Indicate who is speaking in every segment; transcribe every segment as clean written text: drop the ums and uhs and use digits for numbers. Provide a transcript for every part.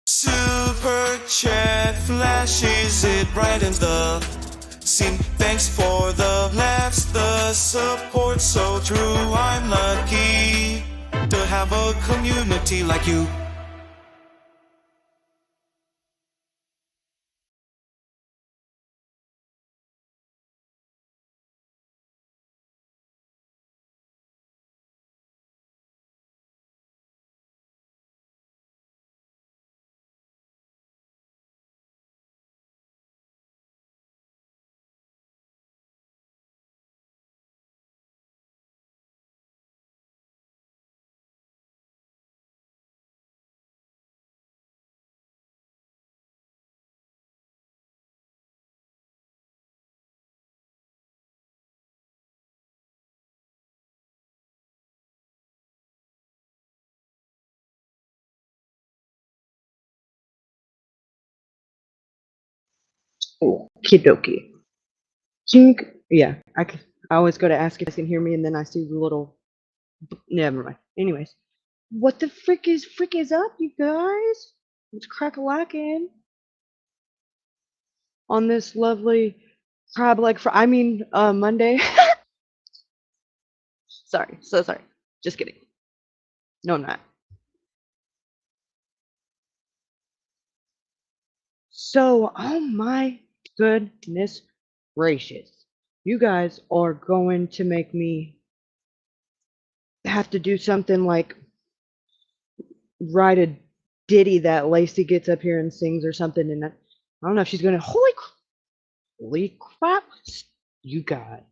Speaker 1: Super chat flashes, it brightens the scene. Thanks for the laughs, the support so true. I'm lucky to have a community like you.
Speaker 2: Okie dokie. Jink. Yeah, I always go to ask if you can hear me, and then I see the little. Never mind. Anyways, what the frick is up, you guys? It's crack-a-lackin' on this lovely Monday. Sorry, so sorry. Just kidding. No, I'm not. So, oh my goodness gracious, you guys are going to make me have to do something like write a ditty that Lacey gets up here and sings or something, and I don't know if she's gonna. Holy crap! You got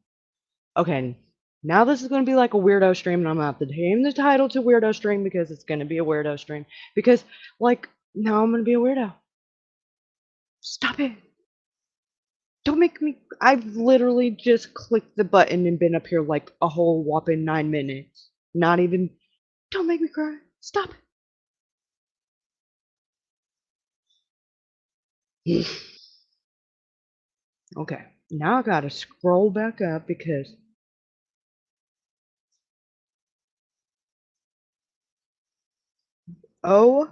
Speaker 2: okay. Now this is gonna be like a weirdo stream, and I'm gonna have to change the title to weirdo stream because it's gonna be a weirdo stream. Because like now I'm gonna be a weirdo. Stop it! Don't make me. I've literally just clicked the button and been up here like a whole whopping 9 minutes. Not even. Don't make me cry. Stop it. Okay, now I gotta scroll back up because. Oh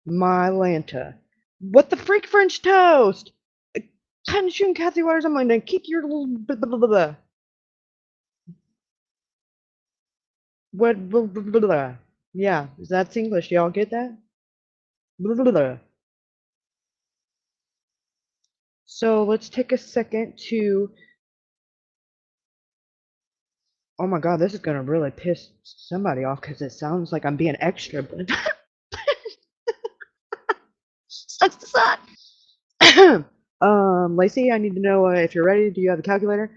Speaker 2: my Lanta. What the freak French toast? Kind of shooting Kathy Waters, I'm gonna kick your little blah, blah, blah, blah. What blah, blah, blah, blah. Yeah, that's English. Y'all get that? Blah, blah, blah. So let's take a second to. Oh my god, this is gonna really piss somebody off because it sounds like I'm being extra, but sucks to suck. Lacey, I need to know if you're ready. Do you have a calculator?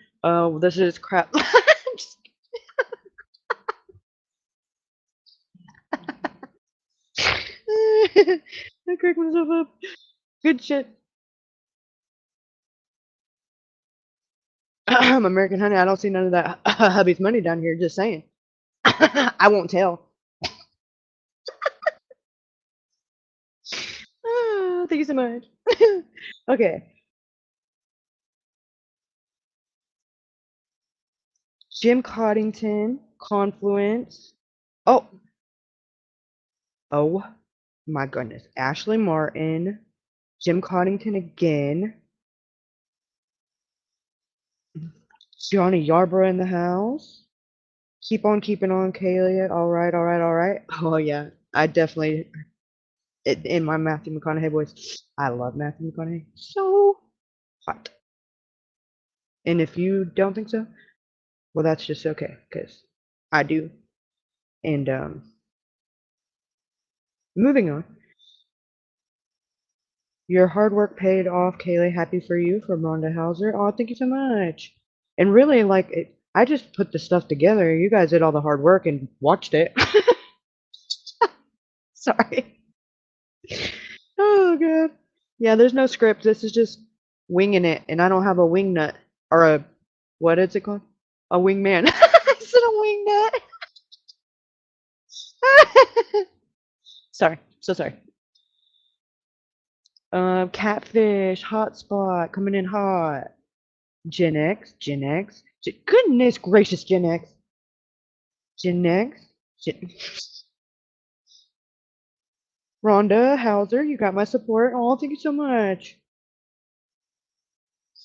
Speaker 2: This is crap. Just I cracked myself up. Good shit. American Honey, I don't see none of that hubby's money down here. Just saying. I won't tell. Thank you so much. Okay. Jim Coddington, Confluence. Oh. Oh My goodness. Ashley Martin. Jim Coddington again. Johnny Yarborough in the house. Keep on keeping on, Kayli. All right, all right, all right. Oh yeah, I definitely in my Matthew McConaughey voice. I love Matthew McConaughey. So hot. And if you don't think so, well, that's just okay, because I do. And moving on. Your hard work paid off, Kaylee. Happy for you from Rhonda Hauser. Oh, thank you so much. And really, like, I just put the stuff together. You guys did all the hard work and watched it. Sorry. Oh, God. Yeah, there's no script. This is just winging it. And I don't have a wing nut or what is it called? A wingman. I said a wing nut. Sorry. So sorry. Catfish, hotspot, coming in hot. Gen X, Gen X. Goodness gracious, Gen X. Gen X. Gen Rhonda Hauser, you got my support. Oh, thank you so much.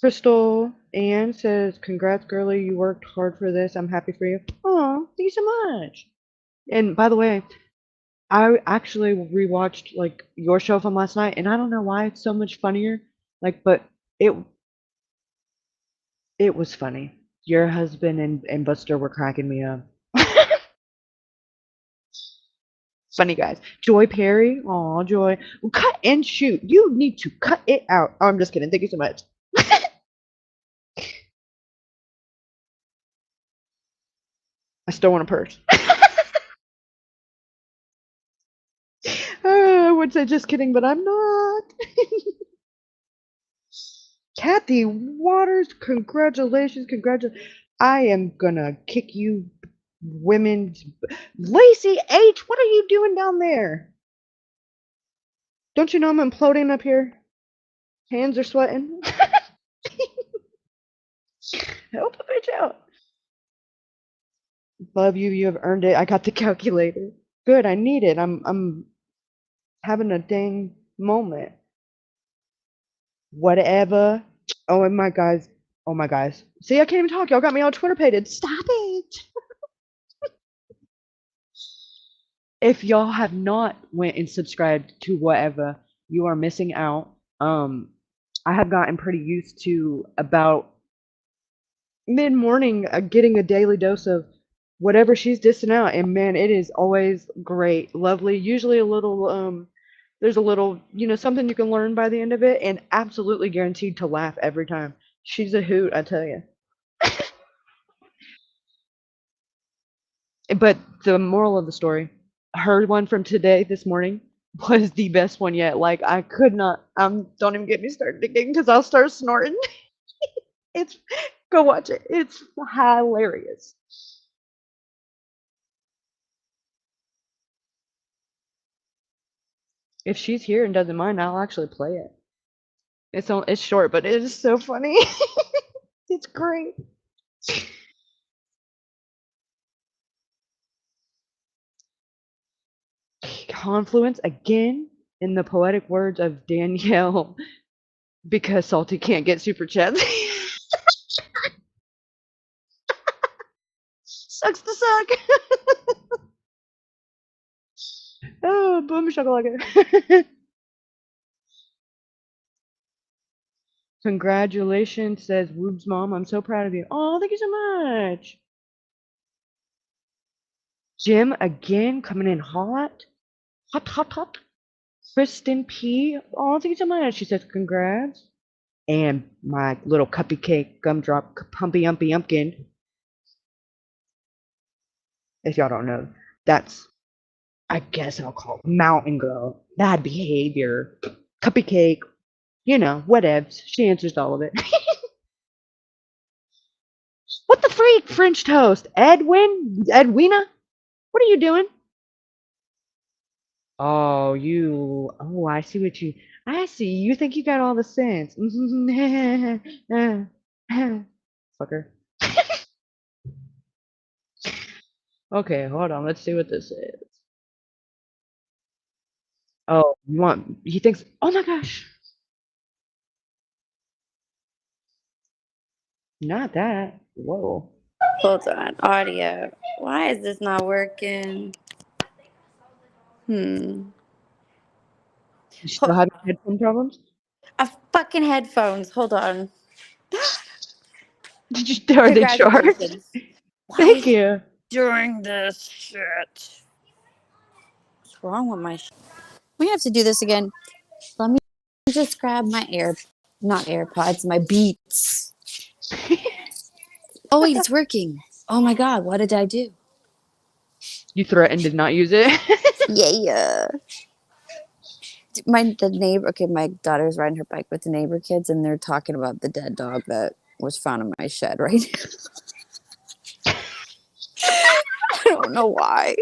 Speaker 2: Crystal Ann says, congrats, girly. You worked hard for this. I'm happy for you. Oh, thank you so much. And by the way, I actually rewatched like your show from last night, and I don't know why it's so much funnier. Like, but it it was funny. Your husband and Buster were cracking me up. Funny guys. Joy Perry. Aw, Joy. Well, cut and shoot. You need to cut it out. Oh, I'm just kidding. Thank you so much. I still want a purse. I would say just kidding, but I'm not. Kathy Waters, congratulations, congratulations. I am gonna kick you women's. Lacey H, what are you doing down there? Don't you know I'm imploding up here? Hands are sweating. Help a bitch out. Love you, you have earned it. I got the calculator. Good, I need it. I'm having a dang moment. Whatever. Oh, and my guys. Oh my guys. See, I can't even talk. Y'all got me all Twitter pated. Stop it. If y'all have not went and subscribed to whatever, you are missing out. I have gotten pretty used to about mid-morning getting a daily dose of whatever she's dissing out, and man, it is always great, lovely. Usually a little there's a little, something you can learn by the end of it, and absolutely guaranteed to laugh every time. She's a hoot, I tell you. But the moral of the story, her one from today, this morning, was the best one yet. Like I could not. Don't even get me started again because I'll start snorting. It's go watch it. It's hilarious. If she's here and doesn't mind, I'll actually play it. It's short, but it is so funny. It's great. Confluence again in the poetic words of Danielle because Salty can't get super chats. Sucks to suck. Oh, boom shakalaka. Congratulations, says Woob's mom. I'm so proud of you. Oh, thank you so much. Jim again coming in hot. Hot, hot, hot. Kristen P. Oh, thank you so much. She says congrats. And my little cuppy cake gumdrop pumpy umpy umpkin. If y'all don't know, that's I guess I'll call it mountain girl. Bad behavior. Cuppy cake. Whatevs. She answers all of it. What the freak, French toast? Edwina? What are you doing? Oh, I see I see. You think you got all the sense. Fucker. Okay, hold on. Let's see what this is. Oh, you want? He thinks. Oh my gosh, not that. Whoa.
Speaker 3: Hold on, audio. Why is this not working? Hmm.
Speaker 2: You still having headphone problems?
Speaker 3: A fucking headphones. Hold on.
Speaker 2: Did you? Are they charged?
Speaker 3: Congratulations. Why
Speaker 2: Thank
Speaker 3: is it
Speaker 2: you.
Speaker 3: doing this shit? What's wrong with my? We have to do this again. Let me just grab my not AirPods, my Beats. Oh wait, it's working. Oh my god, what did I do?
Speaker 2: You threatened to not use it.
Speaker 3: Yeah. The neighbor. Okay, my daughter's riding her bike with the neighbor kids, and they're talking about the dead dog that was found in my shed right now. I don't know why.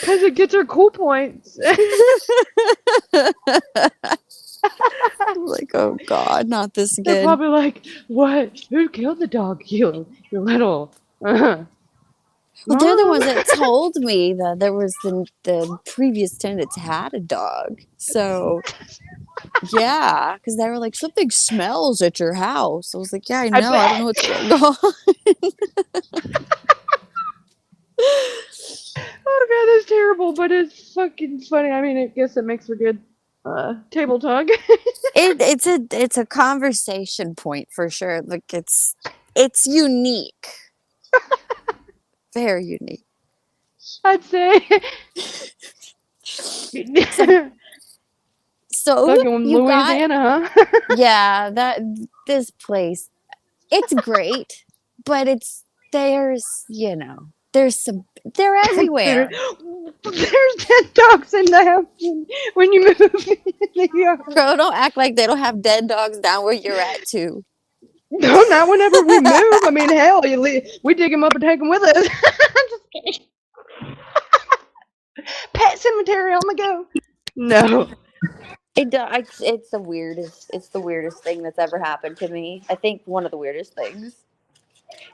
Speaker 2: Because it gets her cool points.
Speaker 3: Like, oh god, not this
Speaker 2: They're
Speaker 3: again.
Speaker 2: probably like, "What? Who killed the dog? You little."
Speaker 3: Well, they're the
Speaker 2: Mom.
Speaker 3: ones that told me that there was the previous tenants had a dog. So yeah, because they were like, something smells at your house. I was like, yeah, I
Speaker 2: I
Speaker 3: know. I don't know
Speaker 2: bet.
Speaker 3: what's going on.
Speaker 2: Oh god, that's terrible, but it's fucking funny. I mean, I guess it makes for good table talk.
Speaker 3: It's a conversation point for sure. Like it's unique, very unique.
Speaker 2: I'd say.
Speaker 3: So so
Speaker 2: Fucking
Speaker 3: you got
Speaker 2: Louisiana, huh?
Speaker 3: yeah that this place it's great, but there's they're
Speaker 2: there,
Speaker 3: everywhere.
Speaker 2: there's dead dogs in the house when you move in the yard.
Speaker 3: Bro, don't act like they don't have dead dogs down where you're at too.
Speaker 2: No, not whenever we move. I mean, hell, we dig them up and take them with us. I'm just kidding. Pet cemetery on the go. No.
Speaker 3: It's the weirdest thing that's ever happened to me. I think one of the weirdest things.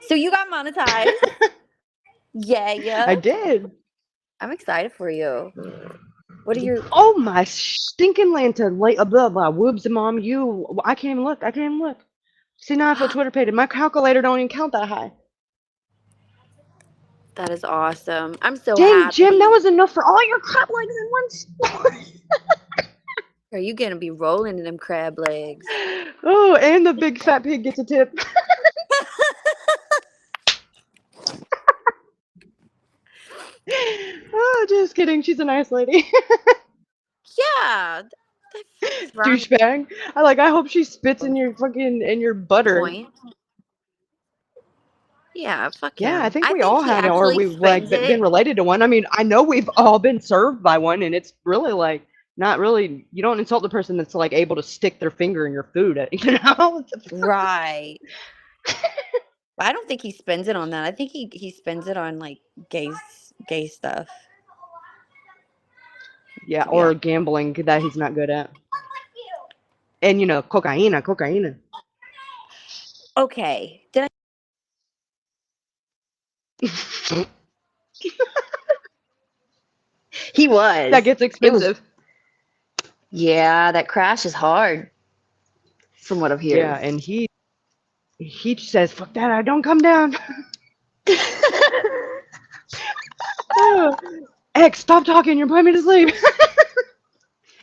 Speaker 3: So you got monetized. Yeah,
Speaker 2: I
Speaker 3: yeah.
Speaker 2: did.
Speaker 3: I'm excited for you. What are your
Speaker 2: Oh my stinking Lanta, blah blah whoops, mom, I can't even look. I can't even look. See now I feel Twitter pated. My calculator don't even count that high.
Speaker 3: That is awesome. I'm so
Speaker 2: Dang, Jim, that
Speaker 3: happy.
Speaker 2: was enough for all your crab legs in one store.
Speaker 3: Are you gonna be rolling in them crab legs?
Speaker 2: Oh, and the big fat pig gets a tip. Oh, just kidding. She's a nice lady.
Speaker 3: Yeah. The fuck is wrong with
Speaker 2: Douchebag. I hope she spits in your fucking in your butter.
Speaker 3: point? Yeah, fuck
Speaker 2: Yeah, I
Speaker 3: him.
Speaker 2: think
Speaker 3: I
Speaker 2: we
Speaker 3: think
Speaker 2: all
Speaker 3: he
Speaker 2: have it, or
Speaker 3: actually
Speaker 2: we've
Speaker 3: spends
Speaker 2: been
Speaker 3: it.
Speaker 2: related to one. I mean, I know we've all been served by one, and it's really not really. You don't insult the person that's like able to stick their finger in your food. You know.
Speaker 3: Right. But I don't think he spends it on that. I think he spends it on like gay stuff.
Speaker 2: Yeah,
Speaker 3: To be
Speaker 2: or
Speaker 3: honest.
Speaker 2: gambling that he's not good at, and cocaine.
Speaker 3: Okay. Did I He
Speaker 2: That
Speaker 3: was.
Speaker 2: gets
Speaker 3: It was
Speaker 2: expensive.
Speaker 3: yeah, that crash is hard from what I've
Speaker 2: Yeah,
Speaker 3: heard.
Speaker 2: and he says, "Fuck that! I don't come down." Oh, X, stop talking. You're putting me to sleep.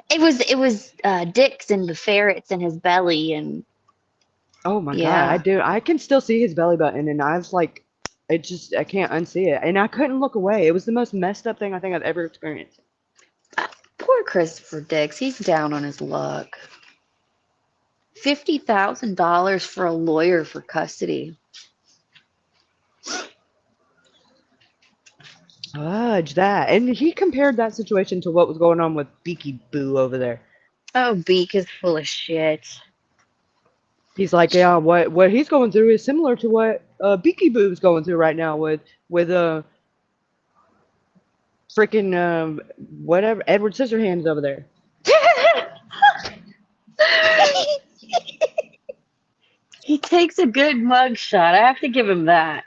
Speaker 3: It was dicks and the ferrets in his belly and
Speaker 2: Oh my god, I
Speaker 3: yeah.
Speaker 2: do. I can still see his belly button, and I was like, I can't unsee it, and I couldn't look away. It was the most messed up thing I think I've ever experienced.
Speaker 3: Poor Christopher Dix. He's down on his luck. $50,000 for a lawyer for custody.
Speaker 2: Fudge that, and he compared that situation to what was going on with Beaky Boo over there.
Speaker 3: Oh, Beak is full of shit.
Speaker 2: He's like, yeah, what he's going through is similar to what Beaky Boo's going through right now with freaking whatever Edward Scissorhands over there.
Speaker 3: He takes a good mug shot. I have to give him that.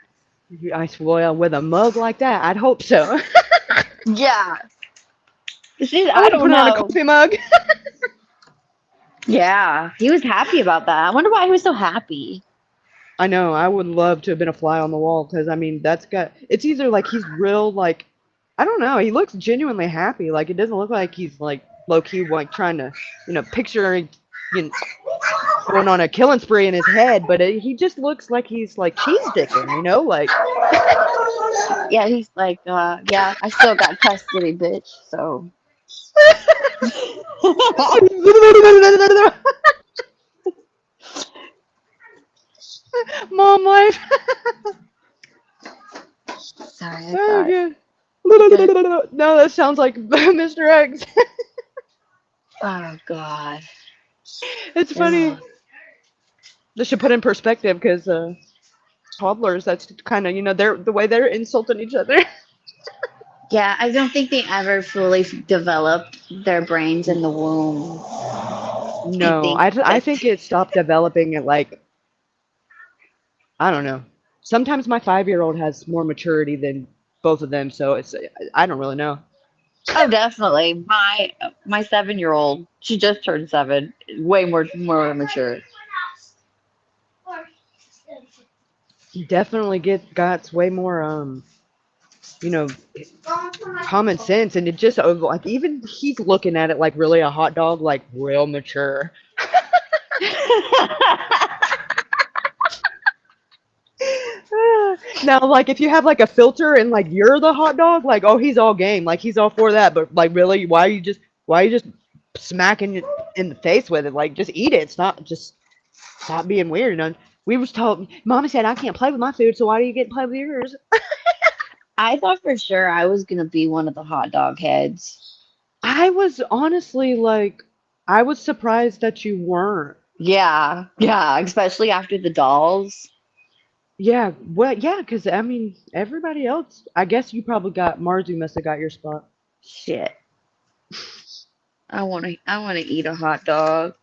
Speaker 2: I swear, with a mug like that, I'd hope so.
Speaker 3: Yeah. See,
Speaker 2: I
Speaker 3: I
Speaker 2: want to put
Speaker 3: don't
Speaker 2: her on a
Speaker 3: know.
Speaker 2: coffee mug.
Speaker 3: Yeah, he was happy about that. I wonder why he was so happy.
Speaker 2: I know. I would love to have been a fly on the wall because I mean that's got. It's either like he's real like, I don't know. He looks genuinely happy. Like it doesn't look like he's like low key like trying to picture going on a killing spree in his head, but he just looks like he's like cheese dicking, like.
Speaker 3: Yeah, he's like, yeah, I still got custody, bitch. So.
Speaker 2: Mom life.
Speaker 3: Sorry, I
Speaker 2: Oh,
Speaker 3: thought.
Speaker 2: good.
Speaker 3: Good.
Speaker 2: No, that sounds like Mr. X.
Speaker 3: Oh God.
Speaker 2: It's funny.
Speaker 3: Ugh.
Speaker 2: This should put in perspective because toddlers, that's kind of, they're the way they're insulting each other.
Speaker 3: Yeah, I don't think they ever fully developed their brains in the womb. I
Speaker 2: No,
Speaker 3: think
Speaker 2: I
Speaker 3: that.
Speaker 2: think it stopped developing at like, I don't know. Sometimes my 5-year-old has more maturity than both of them, so I don't really know.
Speaker 3: Oh, definitely. My 7-year-old, she just turned 7, way more mature.
Speaker 2: Definitely got way more you know common sense, and it just like even he's looking at it like really a hot dog, like real mature. Now, like if you have like a filter and like you're the hot dog, like oh he's all game, like he's all for that. But like really, why are you just smacking it in the face with it? Like just eat it. It's not just stop being weird. We was told, Mama said I can't play with my food, so why do you get to play with yours?
Speaker 3: I thought for sure I was gonna be one of the hot dog heads.
Speaker 2: I was honestly like, I was surprised that you weren't.
Speaker 3: Yeah, yeah, especially after the dolls.
Speaker 2: Yeah, well, yeah, because I mean, everybody else, I guess you probably got Marzu must have got your spot.
Speaker 3: Shit. I wanna eat a hot dog.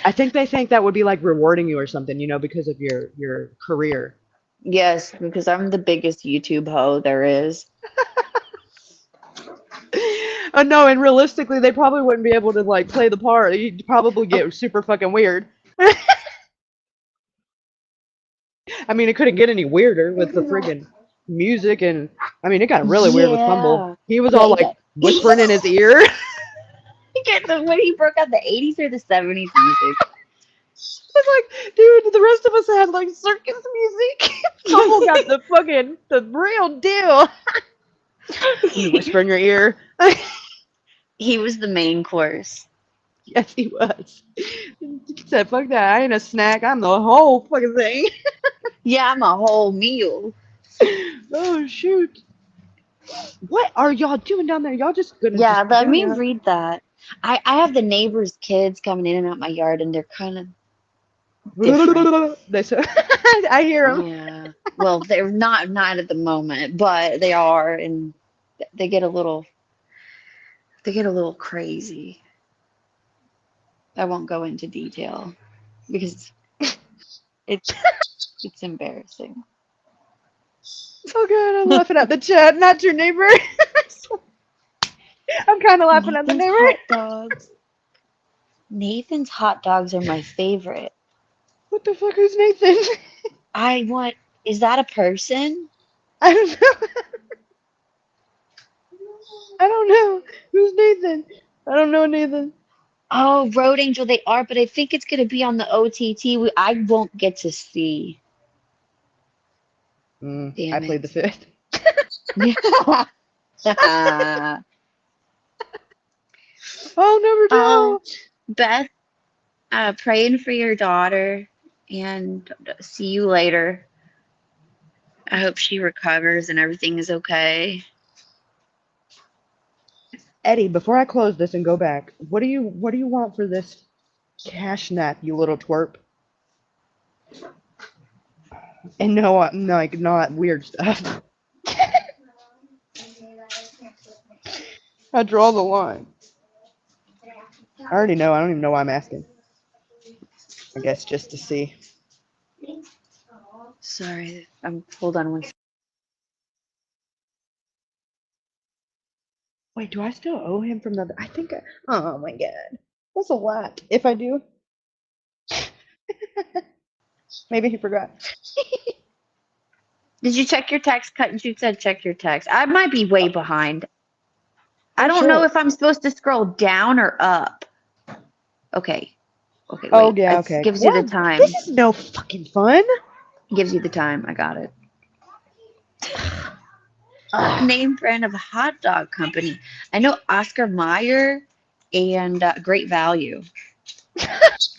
Speaker 2: I think they think that would be like rewarding you or something, because of your career.
Speaker 3: Yes, because I'm the biggest YouTube hoe there is.
Speaker 2: No, and realistically, they probably wouldn't be able to like play the part. You'd probably
Speaker 3: Oh,
Speaker 2: get super fucking weird. I mean, it couldn't get any weirder with the friggin' music, and I mean, it got really weird with Fumble.
Speaker 3: yeah.
Speaker 2: He was
Speaker 3: Yeah,
Speaker 2: all
Speaker 3: he
Speaker 2: like
Speaker 3: got
Speaker 2: whispering in his ear.
Speaker 3: when he broke out the 80s or the 70s music.
Speaker 2: It's like, dude, the rest of us had like circus music. Fumble got the real deal. You whisper in your ear.
Speaker 3: He was the main course.
Speaker 2: Yes, he was. He said, "Fuck that! I ain't a snack. I'm the whole fucking thing."
Speaker 3: Yeah, I'm a whole meal.
Speaker 2: Oh shoot! What are y'all doing down there? Y'all just gonna
Speaker 3: Yeah,
Speaker 2: just
Speaker 3: let
Speaker 2: doing
Speaker 3: me
Speaker 2: it?
Speaker 3: read that. I have the neighbors' kids coming in and out my yard, and they're kind of different.
Speaker 2: They said, I hear them.
Speaker 3: Yeah. Well, they're not at the moment, but they are, and they get a little they get a little crazy. I won't go into detail because it's it's embarrassing.
Speaker 2: Oh god, I'm laughing at the chat, not your neighbor. I'm kind of laughing at the
Speaker 3: Nathan's
Speaker 2: neighbor.
Speaker 3: hot dogs. Nathan's hot dogs are my favorite.
Speaker 2: What the fuck? Who's Nathan?
Speaker 3: I want, is that a person?
Speaker 2: I don't know. I don't know. Who's Nathan? I don't know Nathan.
Speaker 3: Oh, Road Angel, they are, but I think it's going to be on the OTT. I won't get to see.
Speaker 2: I
Speaker 3: Damn
Speaker 2: played the
Speaker 3: it.
Speaker 2: fifth.
Speaker 3: Yeah.
Speaker 2: I'll never
Speaker 3: Oh,
Speaker 2: tell.
Speaker 3: Beth, praying for your daughter and see you later. I hope she recovers and everything is okay.
Speaker 2: Eddie, before I close this and go back, what do you want for this cash nap, you little twerp? And no, no, like not weird stuff. I draw the line. I already know. I don't even know why I'm asking. I guess just to see.
Speaker 3: Sorry, hold on one
Speaker 2: Wait, do I still owe him from the? I think. Oh my god, that's a lot. If I do, maybe he forgot.
Speaker 3: Did you check your text? Cut. You said check your text. I might be way behind. I
Speaker 2: Oh
Speaker 3: don't know
Speaker 2: shit.
Speaker 3: if I'm supposed to scroll down or up. Okay. Okay,
Speaker 2: Oh
Speaker 3: wait.
Speaker 2: yeah.
Speaker 3: It
Speaker 2: Okay.
Speaker 3: gives you the
Speaker 2: What? This
Speaker 3: time.
Speaker 2: is no fucking fun.
Speaker 3: It gives you the time. I got it.
Speaker 2: Ugh.
Speaker 3: Name brand of hot dog company. I know Oscar Mayer and Great Value.
Speaker 2: It's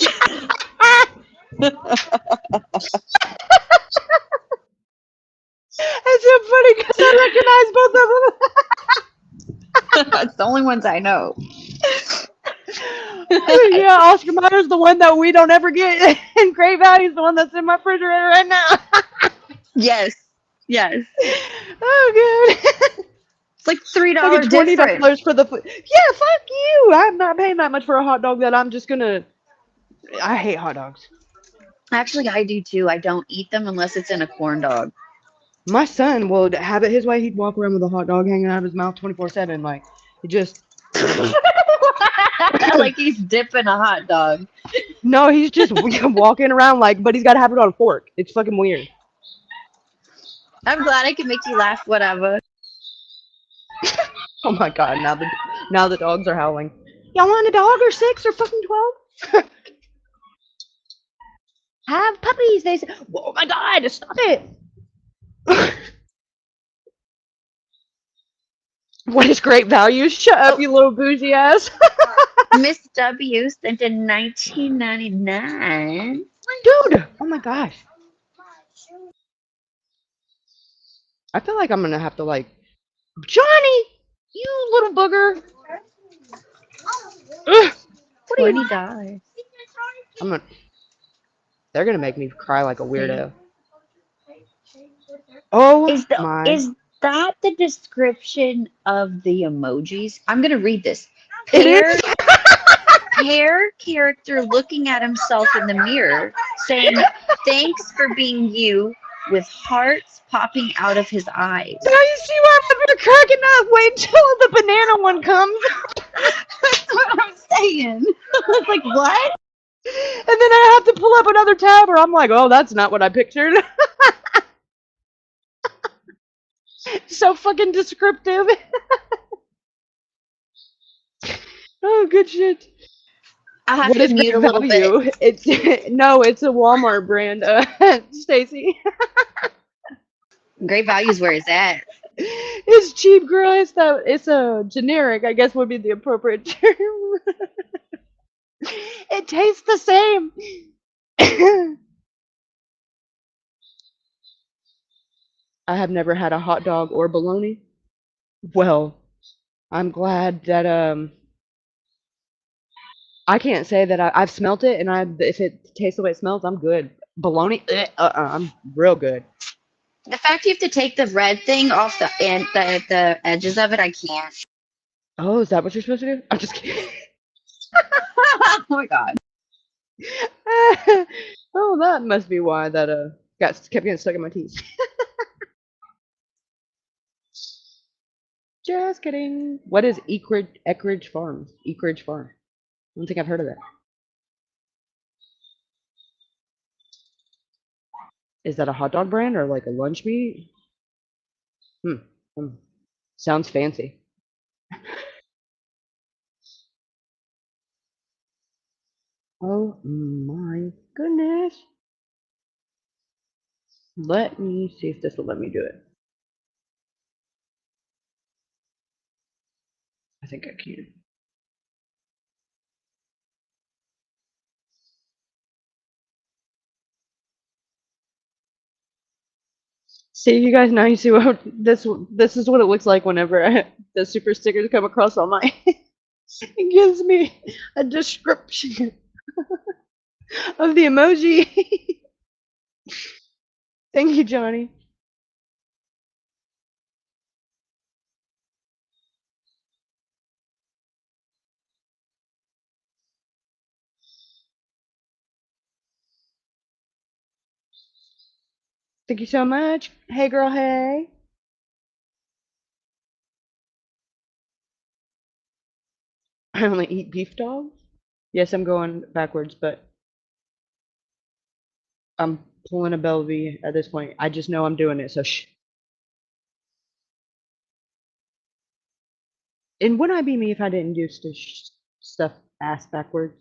Speaker 2: so funny because I recognize both of them.
Speaker 3: That's the only ones I know.
Speaker 2: Yeah, Oscar Mayer's the one that we don't ever get, and Great Value's the one that's in my refrigerator right now.
Speaker 3: Yes. Yes.
Speaker 2: Oh, good.
Speaker 3: It's like $3
Speaker 2: Fucking
Speaker 3: difference.
Speaker 2: $20 for the food. Yeah, fuck you. I'm not paying that much for a hot dog that I'm just gonna. I hate hot dogs.
Speaker 3: Actually, I do too. I don't eat them unless it's in a corn dog.
Speaker 2: My son would have it his way. He'd walk around with a hot dog hanging out of his mouth 24/7. Like, he just.
Speaker 3: Like he's dipping a hot dog.
Speaker 2: No, he's just walking around like, but he's got to have it on a fork. It's fucking weird.
Speaker 3: I'm glad I can make you laugh, whatever.
Speaker 2: Oh my god, now the dogs are howling. Y'all want a dog or 6 or fucking 12? Have puppies, they say. Oh my god, stop it. What is Great Value? Shut up,
Speaker 3: Oh,
Speaker 2: you little bougie ass.
Speaker 3: Miss W sent in 1999.
Speaker 2: Dude, oh my gosh. I feel like I'm gonna have to like, Johnny, you little booger. Ugh, what are you?
Speaker 3: $20.
Speaker 2: I'm gonna. They're gonna make me cry like a weirdo. Oh my.
Speaker 3: Is that the description of the emojis? I'm gonna read this.
Speaker 2: It is.
Speaker 3: Pair character looking at himself in the mirror, saying, "Thanks for being you," with hearts popping out of his eyes.
Speaker 2: Now you see why I'm up here cracking up. Wait until the banana one comes.
Speaker 3: That's what I'm saying. I was like, what?
Speaker 2: And then I have to pull up another tab, or I'm like, oh, that's not what I pictured. So fucking descriptive. Oh, good shit.
Speaker 3: I have
Speaker 2: What
Speaker 3: to
Speaker 2: is
Speaker 3: mute
Speaker 2: Great
Speaker 3: a little bit.
Speaker 2: Value? It's no, it's a Walmart brand. Stacy.
Speaker 3: Great Value is where it's at.
Speaker 2: It's cheap, girl. It's a generic, I guess would be the appropriate term. It tastes the same. I have never had a hot dog or bologna. Well, I'm glad that I can't say that I've smelt it, and if it tastes the way it smells, I'm good. Bologna, I'm real good.
Speaker 3: The fact you have to take the red thing off the edges of it, I can't.
Speaker 2: Oh, is that what you're supposed to do? I'm just kidding.
Speaker 3: Oh my god.
Speaker 2: Oh, that must be why that kept getting stuck in my teeth. Just kidding. What is Ecridge Farm? Ecridge Farm. I don't think I've heard of that. Is that a hot dog brand or like a lunch meat? Hmm. Sounds fancy. Oh my goodness. Let me see if this will let me do it. I think I can. See, you guys, now you see what this is what it looks like whenever the super stickers come across on my. It gives me a description of the emoji. Thank you, Johnny. Thank you so much. Hey, girl, hey. I only eat beef dogs. Yes, I'm going backwards, but I'm pulling a Bellevue at this point. I just know I'm doing it, so shh. And wouldn't I be me if I didn't do stuff ass backwards?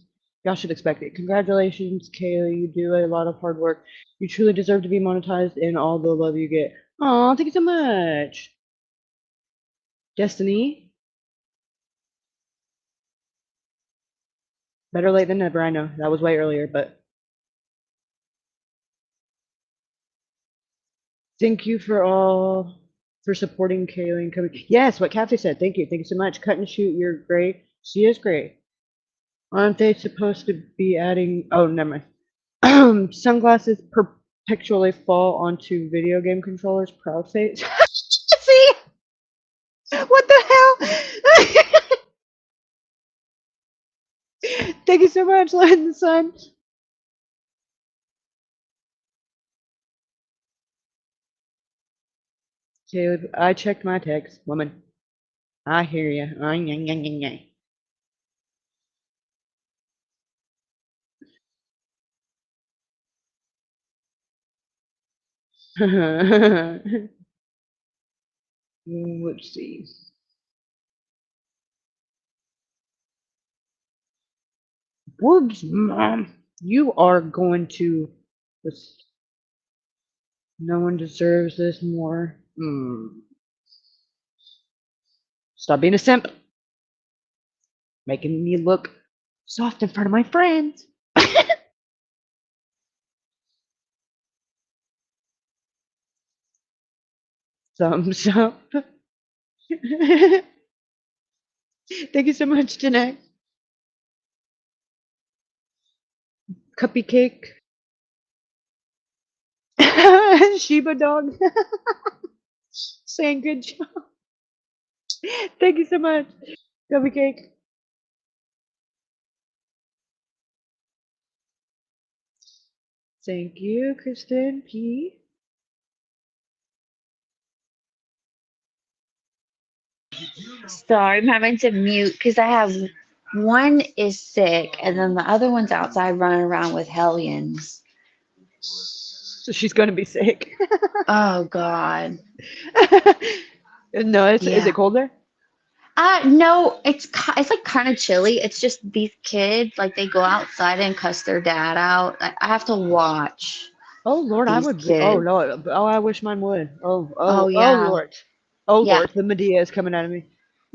Speaker 2: Y'all should expect it. Congratulations, Kayli. You do a lot of hard work. You truly deserve to be monetized and all the love you get. Aw, thank you so much. Destiny, better late than never. I know that was way earlier, but thank you for supporting Kayli and coming. Yes, what Kathy said. Thank you. Thank you so much. Cut and shoot. You're great. She is great. Aren't they supposed to be adding? Oh, never mind. Sunglasses perpetually fall onto video game controllers. Proud face. See? What the hell? Thank you so much, Light in the Sun. Caleb, I checked my text, woman. I hear you. Let's see. Whoops, Mom. You are going to. No one deserves this more. Stop being a simp. Making me look soft in front of my friends. Thumbs up. Thank you so much, Jeanette. Cuppy cake. Shiba dog. Saying good job. Thank you so much. Cuppy cake. Thank you, Kristen P.
Speaker 3: Sorry, I'm having to mute because I have one is sick and then the other one's outside running around with hellions.
Speaker 2: So she's gonna be sick.
Speaker 3: Oh God.
Speaker 2: No, is
Speaker 3: Yeah.
Speaker 2: it cold there?
Speaker 3: No, it's like kind of chilly. It's just these kids, like they go outside and cuss their dad out. I have to watch
Speaker 2: Oh Lord, I
Speaker 3: these
Speaker 2: would. Oh
Speaker 3: kids.
Speaker 2: no. Oh, I wish mine would.
Speaker 3: Oh
Speaker 2: Oh
Speaker 3: yeah.
Speaker 2: Lord. Oh
Speaker 3: Yeah.
Speaker 2: Lord, the Medea is coming out of me.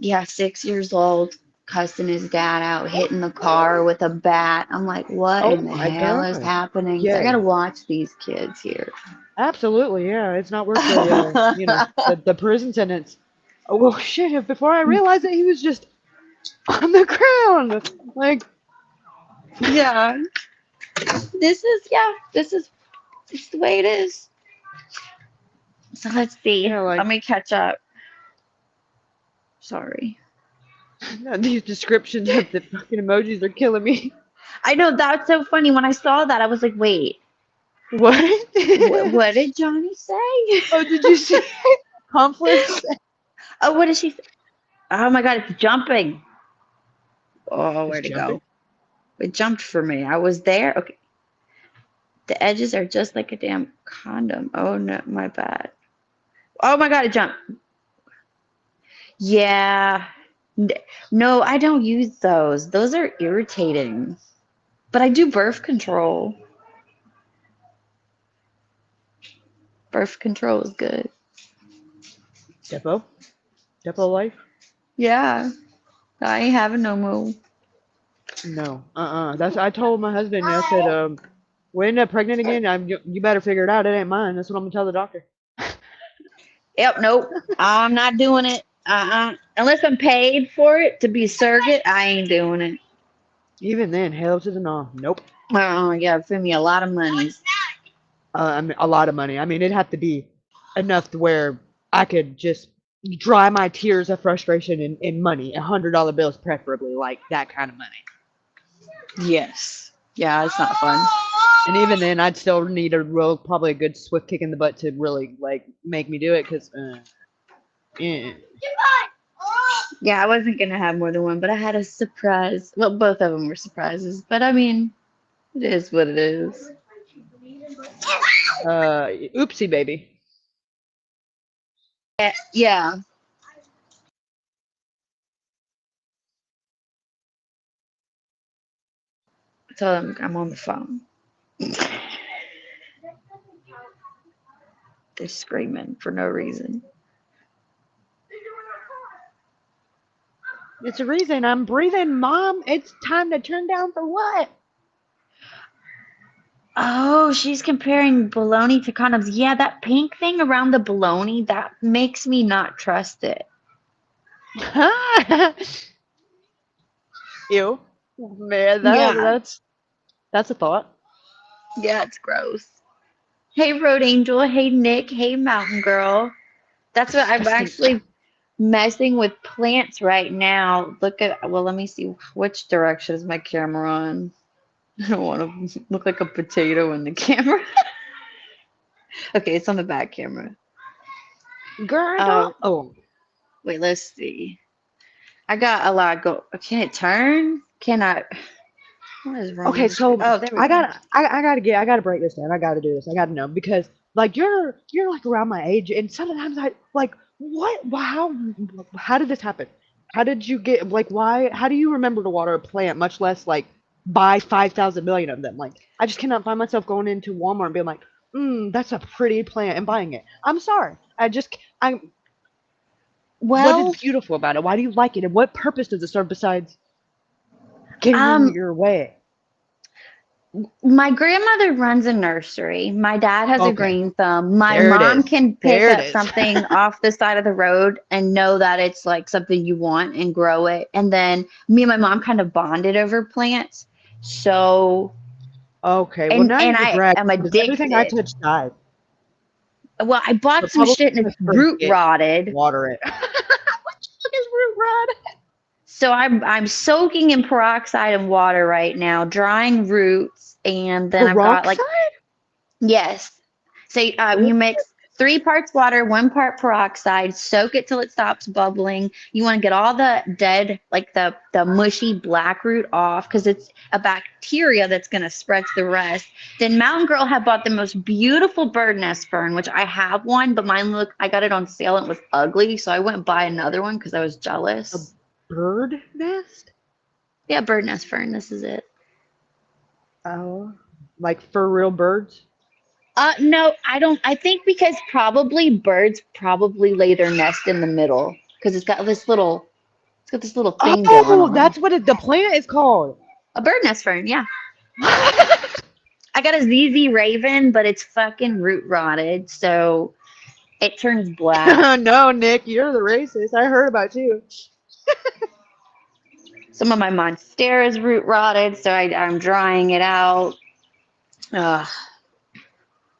Speaker 3: Yeah, 6 years old, cussing his dad out, hitting the car with a bat. I'm like, what
Speaker 2: Oh
Speaker 3: in the
Speaker 2: my
Speaker 3: hell is
Speaker 2: God.
Speaker 3: happening? So I
Speaker 2: Yeah,
Speaker 3: gotta watch these kids here.
Speaker 2: absolutely. Yeah, it's not worth the the prison sentence. Oh well, shit. Before I realized that he was just on the ground, like
Speaker 3: Yeah. This is the way it is. So let's see.
Speaker 2: yeah,
Speaker 3: Let
Speaker 2: like
Speaker 3: me catch up. Sorry.
Speaker 2: these descriptions of the fucking emojis are killing me.
Speaker 3: I know that's so funny. When I saw that, I was like, wait,
Speaker 2: What?
Speaker 3: what did Johnny say?
Speaker 2: Oh, did you see conflicts?
Speaker 3: Oh, what did she say? Oh my God, it's jumping. Oh,
Speaker 2: It's
Speaker 3: where'd it go?
Speaker 2: jumping.
Speaker 3: It jumped for me. I was there. Okay. The edges are just like a damn condom. Oh no, my bad. Oh my God, it jumped. Yeah. No, I don't use those. Those are irritating. But I do birth control. Birth control is good.
Speaker 2: Depo? Depo life?
Speaker 3: Yeah. I ain't having no more.
Speaker 2: No. That's I told my husband. I said, we end up pregnant again. You better figure it out. It ain't mine. That's what I'm gonna tell the doctor.
Speaker 3: Yep, nope. I'm not doing it. Unless I'm paid for it to be a surrogate, I ain't doing it.
Speaker 2: Even then, hell to the no. Nope.
Speaker 3: Oh, yeah, for me a lot of money.
Speaker 2: I mean, a lot of money. I mean, it'd have to be enough to where I could just dry my tears of frustration in money. $100 bills, preferably, like that kind of money.
Speaker 3: Yes. Yeah, it's not fun.
Speaker 2: And even then, I'd still need probably a good swift kick in the butt to really like make me do it. Cause, yeah.
Speaker 3: Yeah, I wasn't gonna have more than one, but I had a surprise. Well, both of them were surprises, but I mean, it is what it is.
Speaker 2: Oopsie baby.
Speaker 3: Yeah. Tell them I'm on the phone. They're screaming for no reason.
Speaker 2: It's a reason I'm breathing, Mom. It's time to turn down for what?
Speaker 3: Oh, she's comparing baloney to condoms. Yeah, that pink thing around the baloney, that makes me not trust it.
Speaker 2: Ew. Man,
Speaker 3: Yeah.
Speaker 2: that's a thought.
Speaker 3: Yeah, it's gross. Hey, Road Angel. Hey, Nick. Hey, Mountain Girl. That's what I'm
Speaker 2: Disgusting.
Speaker 3: actually messing with plants right now. Look at, well, let me see which direction is my camera on. I don't want to look like a potato in the camera. Okay, it's on the back camera.
Speaker 2: Girl.
Speaker 3: Um,
Speaker 2: Oh.
Speaker 3: wait, let's see. I got a lot go. Can it turn? Can I? What is wrong with
Speaker 2: Okay,
Speaker 3: the screen?
Speaker 2: so
Speaker 3: Oh, there we go.
Speaker 2: I gotta break this down. I gotta do this. I gotta know because like you're like around my age, and sometimes I like what? How did this happen? How did you get like why? How do you remember to water a plant, much less like buy 5,000 million of them? Like I just cannot find myself going into Walmart and being like, that's a pretty plant and buying it. I'm sorry. I'm. What is
Speaker 3: Well,
Speaker 2: beautiful about it? Why do you like it? And what purpose does it serve besides getting
Speaker 3: um,
Speaker 2: your way?
Speaker 3: my grandmother runs a nursery. My dad has a
Speaker 2: Okay,
Speaker 3: green thumb. My
Speaker 2: there it
Speaker 3: mom
Speaker 2: is.
Speaker 3: can pick
Speaker 2: There it
Speaker 3: up
Speaker 2: is.
Speaker 3: something off the side of the road and know that it's like something you want and grow it. And then me and my mom kind of bonded over plants. So,
Speaker 2: Okay, well now
Speaker 3: and
Speaker 2: you're
Speaker 3: I
Speaker 2: bragging
Speaker 3: am
Speaker 2: because everything I
Speaker 3: addicted.
Speaker 2: touch died.
Speaker 3: Well, I bought
Speaker 2: So
Speaker 3: some
Speaker 2: probably
Speaker 3: shit and it's
Speaker 2: just
Speaker 3: root
Speaker 2: forget
Speaker 3: rotted.
Speaker 2: water it. What the fuck is root rod?
Speaker 3: So I'm soaking in peroxide and water right now, drying roots, and then I've got like
Speaker 2: Peroxide?
Speaker 3: yes. So you mix 3 parts water, 1 part peroxide, soak it till it stops bubbling. You want to get all the dead, like the mushy black root off, because it's a bacteria that's gonna spread to the rest. Then Mountain Girl had bought the most beautiful bird nest fern, which I have one, but I got it on sale and it was ugly, so I went and buy another one because I was
Speaker 2: A
Speaker 3: jealous.
Speaker 2: bird nest?
Speaker 3: Yeah, bird nest fern. This is it.
Speaker 2: Oh, like for real birds?
Speaker 3: No, I don't. I think because probably birds probably lay their nest in the middle because it's got this little thing going
Speaker 2: Oh,
Speaker 3: on.
Speaker 2: that's what the plant is called.
Speaker 3: A bird nest fern, yeah. I got a ZZ Raven, but it's fucking root rotted, so it turns black.
Speaker 2: No, Nick, you're the racist. I heard about you.
Speaker 3: Some of my monstera is root rotted, so I'm drying it out. Ugh,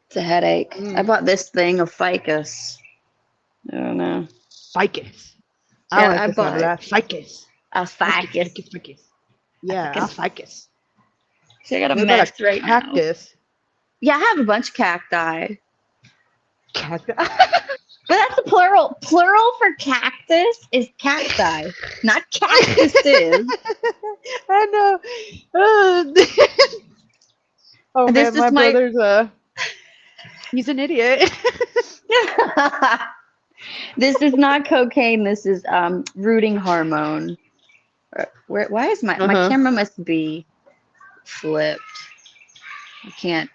Speaker 3: it's a headache. I
Speaker 2: Mm,
Speaker 3: bought this thing of ficus. I don't know.
Speaker 2: ficus. I
Speaker 3: Yeah,
Speaker 2: like
Speaker 3: I
Speaker 2: the sound of
Speaker 3: bought
Speaker 2: that. Ficus.
Speaker 3: a
Speaker 2: Ficus,
Speaker 3: ficus.
Speaker 2: ficus, ficus.
Speaker 3: A
Speaker 2: Yeah, a
Speaker 3: ficus.
Speaker 2: ficus.
Speaker 3: So I got a
Speaker 2: What about a
Speaker 3: mess right now.
Speaker 2: cactus?
Speaker 3: Yeah, I have a bunch of cacti.
Speaker 2: Cactus?
Speaker 3: But that's the plural. Plural for cactus is cacti, not cactuses.
Speaker 2: I know. Oh
Speaker 3: This
Speaker 2: man,
Speaker 3: is
Speaker 2: my
Speaker 3: my.
Speaker 2: brother's he's an idiot.
Speaker 3: This is not cocaine. This is rooting hormone. Where? Why is my
Speaker 2: Uh-huh.
Speaker 3: camera must be flipped? I can't.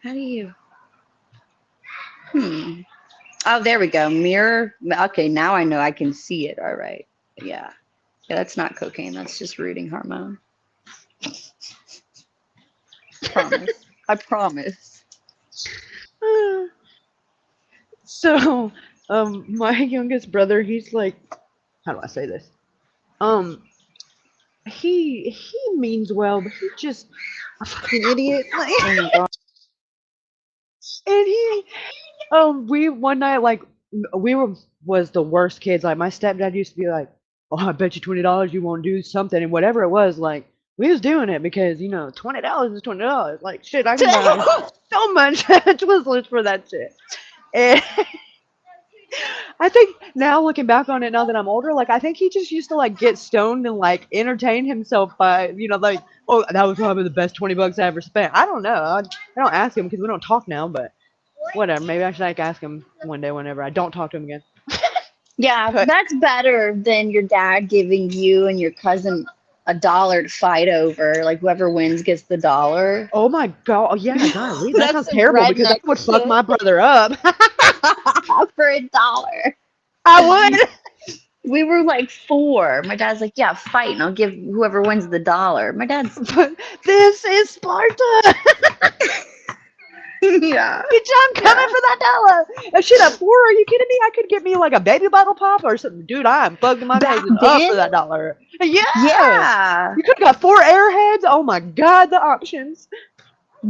Speaker 3: How do you? Hmm. Oh, there we go. Mirror. Okay, now I know I can see it. All right. Yeah. Yeah, that's not cocaine. That's just rooting hormone. Promise. I promise.
Speaker 2: So, my youngest brother, he's like, how do I say this? Um, he means well, but he's just a fucking idiot. Like,
Speaker 3: Oh my god.
Speaker 2: and we one night like we were was the worst kids. Like my stepdad used to be like, "Oh, I bet you $20 you won't do something," and whatever it was, like we was doing it because $20 is $20. Like shit, I can buy so much Twizzlers for that shit. And I think now looking back on it, now that I'm older, like I think he just used to like get stoned and like entertain himself by, like, oh, that was probably the best $20 I ever spent. I don't know. I don't ask him because we don't talk now, but whatever. Maybe I should like ask him one day whenever I don't talk to him again.
Speaker 3: Yeah,
Speaker 2: But
Speaker 3: that's better than your dad giving you and your cousin $1 to fight over. Like whoever wins gets the dollar.
Speaker 2: oh my god, oh, yeah, golly, that
Speaker 3: That's
Speaker 2: sounds
Speaker 3: some
Speaker 2: terrible because that
Speaker 3: redneck
Speaker 2: would fuck
Speaker 3: shit
Speaker 2: my brother up.
Speaker 3: for $1.
Speaker 2: I would.
Speaker 3: We were like 4. My dad's like, yeah, fight, and I'll give whoever wins the dollar. My dad's,
Speaker 2: But this is Sparta.
Speaker 3: yeah,
Speaker 2: Bitch, I'm coming
Speaker 3: yeah.
Speaker 2: for that dollar. That shit at 4, are you kidding me? I could get me like a baby bottle pop or something. Dude, I am fucking my
Speaker 3: Back
Speaker 2: faces up
Speaker 3: then,
Speaker 2: for that dollar. Yeah.
Speaker 3: yeah,
Speaker 2: You could have got 4 airheads. Oh my god, the options.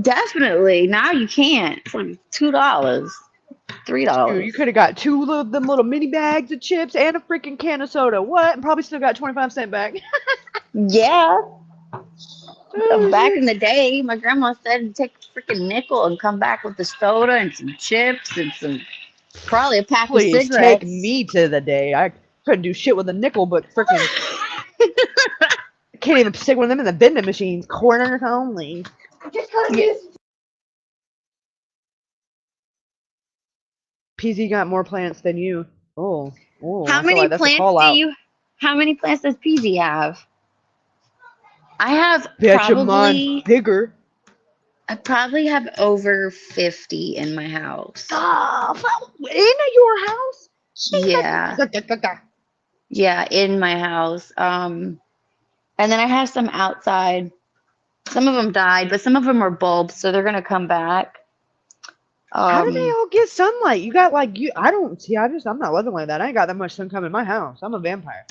Speaker 3: definitely. Now you can't. It's like $2,
Speaker 2: Dude, you
Speaker 3: $3.
Speaker 2: could have got 2 of them little mini bags of chips and a freaking can of soda. What? And probably still got 25-cent back.
Speaker 3: Yeah.
Speaker 2: Oh,
Speaker 3: Back
Speaker 2: shit.
Speaker 3: in the day, my grandma said to take a freaking nickel and come back with the soda and some chips and some probably a pack of
Speaker 2: Please take
Speaker 3: cigarettes.
Speaker 2: me to the day. I couldn't do shit with a nickel, but freaking can't even stick one of them in the vending machines. Corners only.
Speaker 3: Yeah.
Speaker 2: PZ got more plants than you. Oh,
Speaker 3: How
Speaker 2: I feel
Speaker 3: many
Speaker 2: like that's a
Speaker 3: plants
Speaker 2: call
Speaker 3: do
Speaker 2: out.
Speaker 3: you? How many plants does PZ have? I have
Speaker 2: Bet your mine's bigger.
Speaker 3: I probably have over 50 in my house.
Speaker 2: Stop! In your house?
Speaker 3: Yeah, yeah, in my house. And then I have some outside. Some of them died, but some of them are bulbs, so they're gonna come back.
Speaker 2: How do they
Speaker 3: Um,
Speaker 2: all get sunlight? You got like you. I don't see. I'm not living like that. I ain't got that much sun coming in my house. I'm a vampire.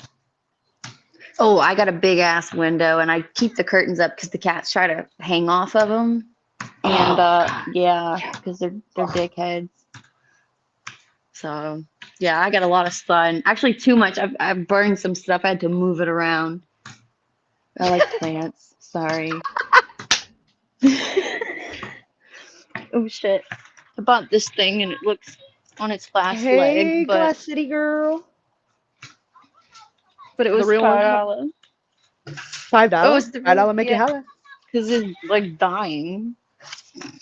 Speaker 3: oh, I got a big ass window, and I keep the curtains up because the cats try to hang off of them. And yeah, because they're dickheads. So yeah, I got a lot of sun. Actually, too much. I've burned some stuff. I had to move it around. I like plants. Sorry. Oh shit! I bought this thing and it looks on its last
Speaker 2: Hey,
Speaker 3: leg,
Speaker 2: Glass City girl.
Speaker 3: but it
Speaker 2: The
Speaker 3: was
Speaker 2: real one.
Speaker 3: $5.
Speaker 2: $5.
Speaker 3: Oh, it's the real,
Speaker 2: $5 make you
Speaker 3: yeah,
Speaker 2: holla.
Speaker 3: because it's like dying.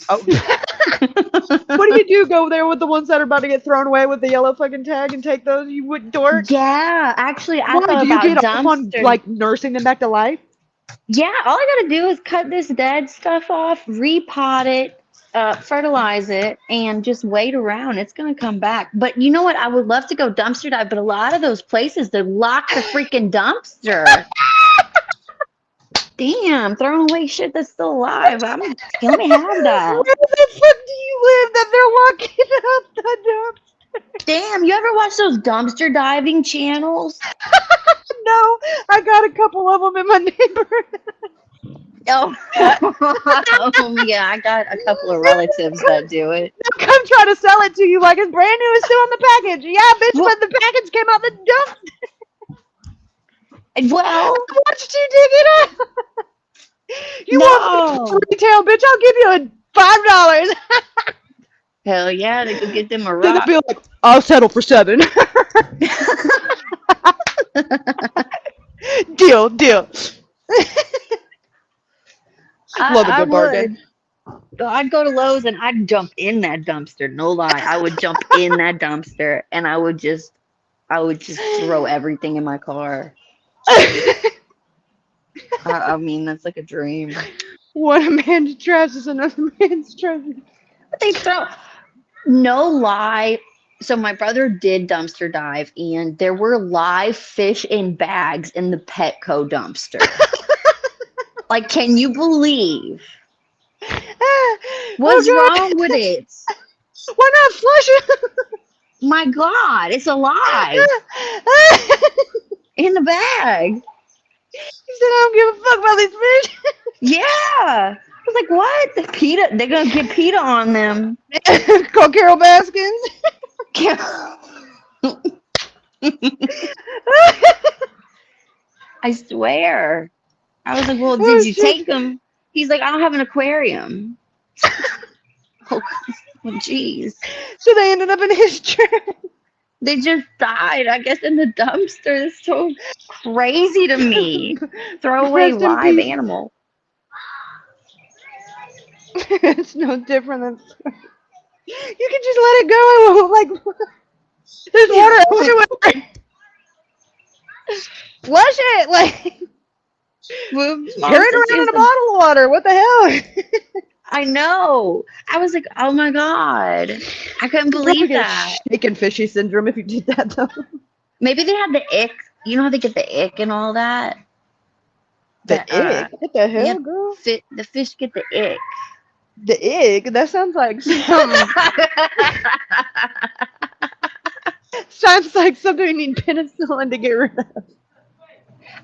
Speaker 2: Oh. What do you do? Go there with the ones that are about to get thrown away with the yellow fucking tag and take those? You would dork.
Speaker 3: Yeah, actually, I
Speaker 2: Why
Speaker 3: thought
Speaker 2: do you
Speaker 3: about
Speaker 2: get off on
Speaker 3: dumpster.
Speaker 2: like nursing them back to life?
Speaker 3: Yeah, all I gotta do is cut this dead stuff off, repot it, fertilize it, and just wait around. It's gonna come back. But you know what? I would love to go dumpster dive, but a lot of those places they lock the freaking dumpster. Damn, throwing away shit that's still alive. Let me have that.
Speaker 2: Where the fuck do you live that they're locking up the dumpster?
Speaker 3: Damn, you ever watch those dumpster diving channels?
Speaker 2: No, I got a couple of them in my neighborhood.
Speaker 3: Oh, yeah, I got a couple of relatives that do it.
Speaker 2: They'll come try to sell it to you like it's brand new. It's still on the package. Yeah, bitch,
Speaker 3: Well-
Speaker 2: but the package came out the dumpster.
Speaker 3: Well,
Speaker 2: I watched you dig it up. You want
Speaker 3: no.
Speaker 2: retail, bitch? I'll give you $5.
Speaker 3: Hell yeah, they could get them a
Speaker 2: Then they'll
Speaker 3: rock.
Speaker 2: be like, I'll settle for $7. Deal. Love a
Speaker 3: I
Speaker 2: good bargain.
Speaker 3: would. I'd go to Lowe's and I'd jump in that dumpster. No lie, I would jump in that dumpster and I would just throw everything in my car. I mean, that's like a dream.
Speaker 2: One man's trash is another man's treasure.
Speaker 3: But they throw. No lie. So my brother did dumpster dive, and there were live fish in bags in the Petco dumpster. Like, can you believe? What's wrong with it?
Speaker 2: Why not flush it?
Speaker 3: My God, it's alive in the bag.
Speaker 2: He said, I don't give a fuck about these fish.
Speaker 3: Yeah. I was like, what? The PETA, they're going to get PETA on them.
Speaker 2: Call Carol Baskins.
Speaker 3: I swear. I was like, well,
Speaker 2: Oh,
Speaker 3: did you
Speaker 2: shit.
Speaker 3: take them? He's like, I don't have an aquarium. Oh, jeez.
Speaker 2: So they ended up in his trash.
Speaker 3: They just died, I guess, in the dumpster. It's so crazy to me. Throw away
Speaker 2: Rest in
Speaker 3: live
Speaker 2: peace.
Speaker 3: animal.
Speaker 2: It's no different than you can just let it go. Like there's water everywhere. Flush it. Like
Speaker 3: Boob's
Speaker 2: carry
Speaker 3: mom says
Speaker 2: it
Speaker 3: she
Speaker 2: around
Speaker 3: was
Speaker 2: in a
Speaker 3: the.
Speaker 2: bottle of water. What the hell?
Speaker 3: I know. I was like, oh my God. I couldn't
Speaker 2: You'd probably
Speaker 3: believe
Speaker 2: get
Speaker 3: that.
Speaker 2: shaken fishy syndrome if you did that though.
Speaker 3: Maybe they had the ick. You know how they get the ick and all that?
Speaker 2: The
Speaker 3: That,
Speaker 2: egg? What the
Speaker 3: yeah,
Speaker 2: hell, girl?
Speaker 3: the fish get the ick.
Speaker 2: The egg? That sounds like some. Sounds like something you need penicillin to get rid of.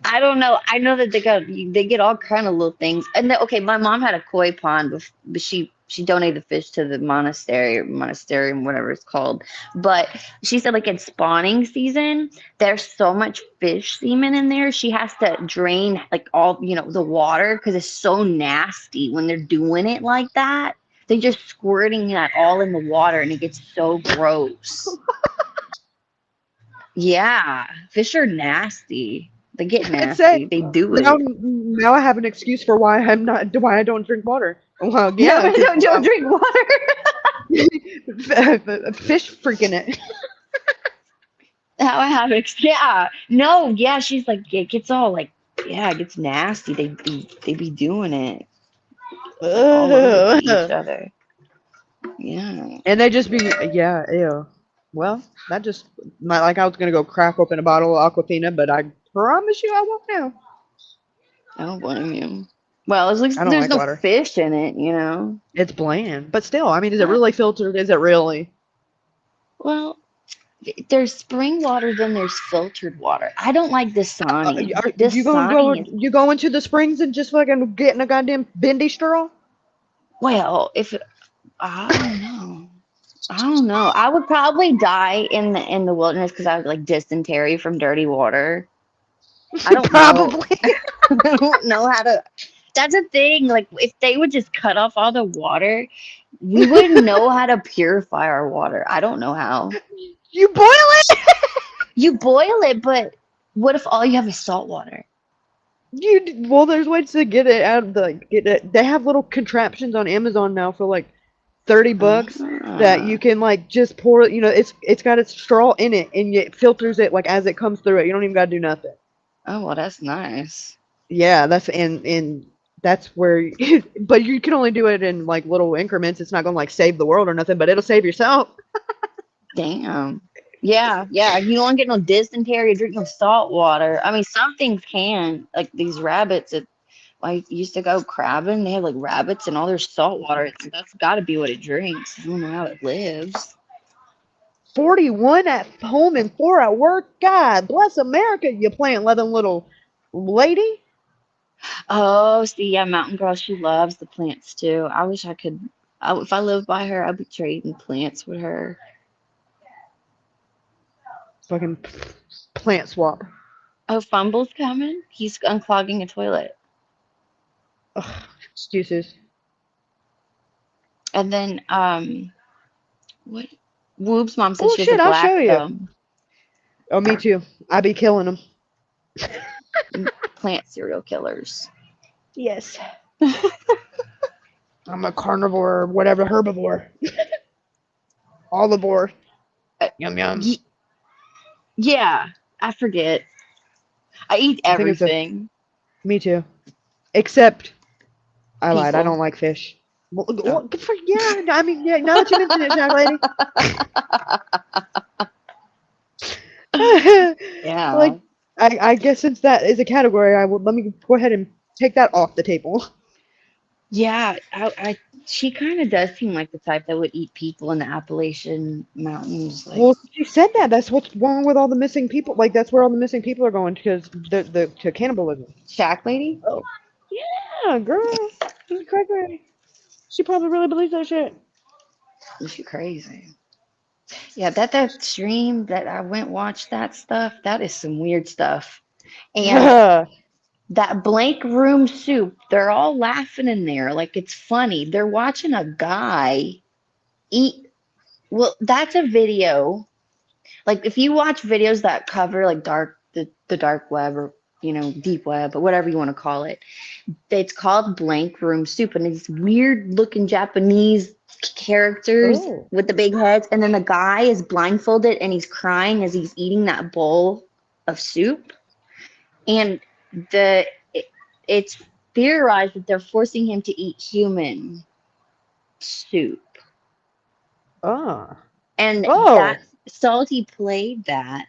Speaker 3: I don't know. I know that they get all kind of little things. And okay, my mom had a koi pond, but she donated the fish to the monasterium, whatever it's called. But she said like in spawning season, there's so much fish semen in there. She has to drain like all the water because it's so nasty when they're doing it like that. They're just squirting that all in the water, and it gets so gross. Yeah, fish are nasty. They get
Speaker 2: I'd say
Speaker 3: nasty. They do
Speaker 2: now,
Speaker 3: it.
Speaker 2: now I have an excuse for why I don't drink water. Well,
Speaker 3: No,
Speaker 2: yeah, because
Speaker 3: don't drink water.
Speaker 2: fish freaking it.
Speaker 3: How I have it. Yeah. No, yeah, she's like, it gets all like, yeah, it gets nasty. They be doing it like all over each
Speaker 2: Ugh.
Speaker 3: other. Yeah.
Speaker 2: And they just be, yeah, ew. Well, that just, not like I was gonna go crack open a bottle of Aquafina, but I promise you I won't now.
Speaker 3: I don't blame you. Well, at least
Speaker 2: I don't
Speaker 3: there's
Speaker 2: like
Speaker 3: no
Speaker 2: water.
Speaker 3: fish in it.
Speaker 2: It's bland, but still, I mean, is it
Speaker 3: Uh,
Speaker 2: really filtered? Is it really?
Speaker 3: well, there's spring water, then there's filtered water. I don't like Dasani.
Speaker 2: You gonna go?
Speaker 3: Dasani is,
Speaker 2: You go into the springs and just fucking get in a goddamn bendy straw?
Speaker 3: well, if I don't know. I don't know. I would probably die in the wilderness because I was like dysentery from dirty water. I don't know.
Speaker 2: Probably.
Speaker 3: I don't know how to. That's a thing. Like if they would just cut off all the water, we wouldn't know how to purify our water. I don't know how.
Speaker 2: You boil it.
Speaker 3: You boil it, but what if all you have is salt water?
Speaker 2: Well, there's ways to get it out of the get it. They have little contraptions on Amazon now for like $30 that you
Speaker 3: Ah.
Speaker 2: can like just pour. It's got its straw in it and it filters it like as it comes through it. You don't even gotta do nothing.
Speaker 3: Oh, well, that's nice.
Speaker 2: Yeah, and that's where. But you can only do it in like little increments. It's not gonna like save the world or nothing, but it'll save yourself.
Speaker 3: Damn. Yeah, yeah. You don't get no dysentery drinking salt water. I mean, some things can, like these rabbits. I used to go crabbing. They have like rabbits and all their salt water. That's got to be what it drinks. I don't know how it lives.
Speaker 2: 41 at home and 4 at work. God bless America, you plant loving little lady.
Speaker 3: Oh, see, yeah, Mountain Girl, she loves the plants too. I wish I could. If I lived by her, I'd be trading plants with her.
Speaker 2: Fucking plant swap.
Speaker 3: Oh, Fumble's coming. He's unclogging a toilet.
Speaker 2: Ugh, excuses.
Speaker 3: And then, what? Whoop's mom says she has a
Speaker 2: Bullshit, I'll show
Speaker 3: black
Speaker 2: you.
Speaker 3: thumb.
Speaker 2: Oh, me too. I be killing them.
Speaker 3: Plant serial killers.
Speaker 2: Yes. I'm a carnivore, whatever, herbivore. Allivore. Yum yum.
Speaker 3: Y- yeah, I forget. I eat
Speaker 2: I think it's a.
Speaker 3: everything.
Speaker 2: Me too. Except, I lied. I
Speaker 3: People.
Speaker 2: don't like fish. Well,
Speaker 3: Oh.
Speaker 2: good for yeah. I mean, yeah. Now that you mention it, Jack lady.
Speaker 3: Yeah.
Speaker 2: Like, I guess since that is a category, let me go ahead and take that off the table.
Speaker 3: Yeah, she kind of does seem like the type that would eat people in the Appalachian Mountains. Like,
Speaker 2: Well, she said that. That's what's wrong with all the missing people. Like, that's where all the missing people are going because to cannibalism.
Speaker 3: Shack Lady?
Speaker 2: Oh, yeah, girl. She's crazy. She probably really believes that shit.
Speaker 3: She crazy. Yeah, that stream that I went watched that stuff, that is some weird stuff. And that blank room soup, they're all laughing in there like it's funny. They're watching a guy eat. Well, that's a video. Like if you watch videos that cover like the dark web or deep web or whatever you want to call it, it's called blank room soup, and it's weird looking Japanese characters
Speaker 2: Oh.
Speaker 3: with the big heads, and then the guy is blindfolded and he's crying as he's eating that bowl of soup, and the it, it's theorized that they're forcing him to eat human soup.
Speaker 2: Ah.
Speaker 3: And
Speaker 2: Oh.
Speaker 3: that Salty played that,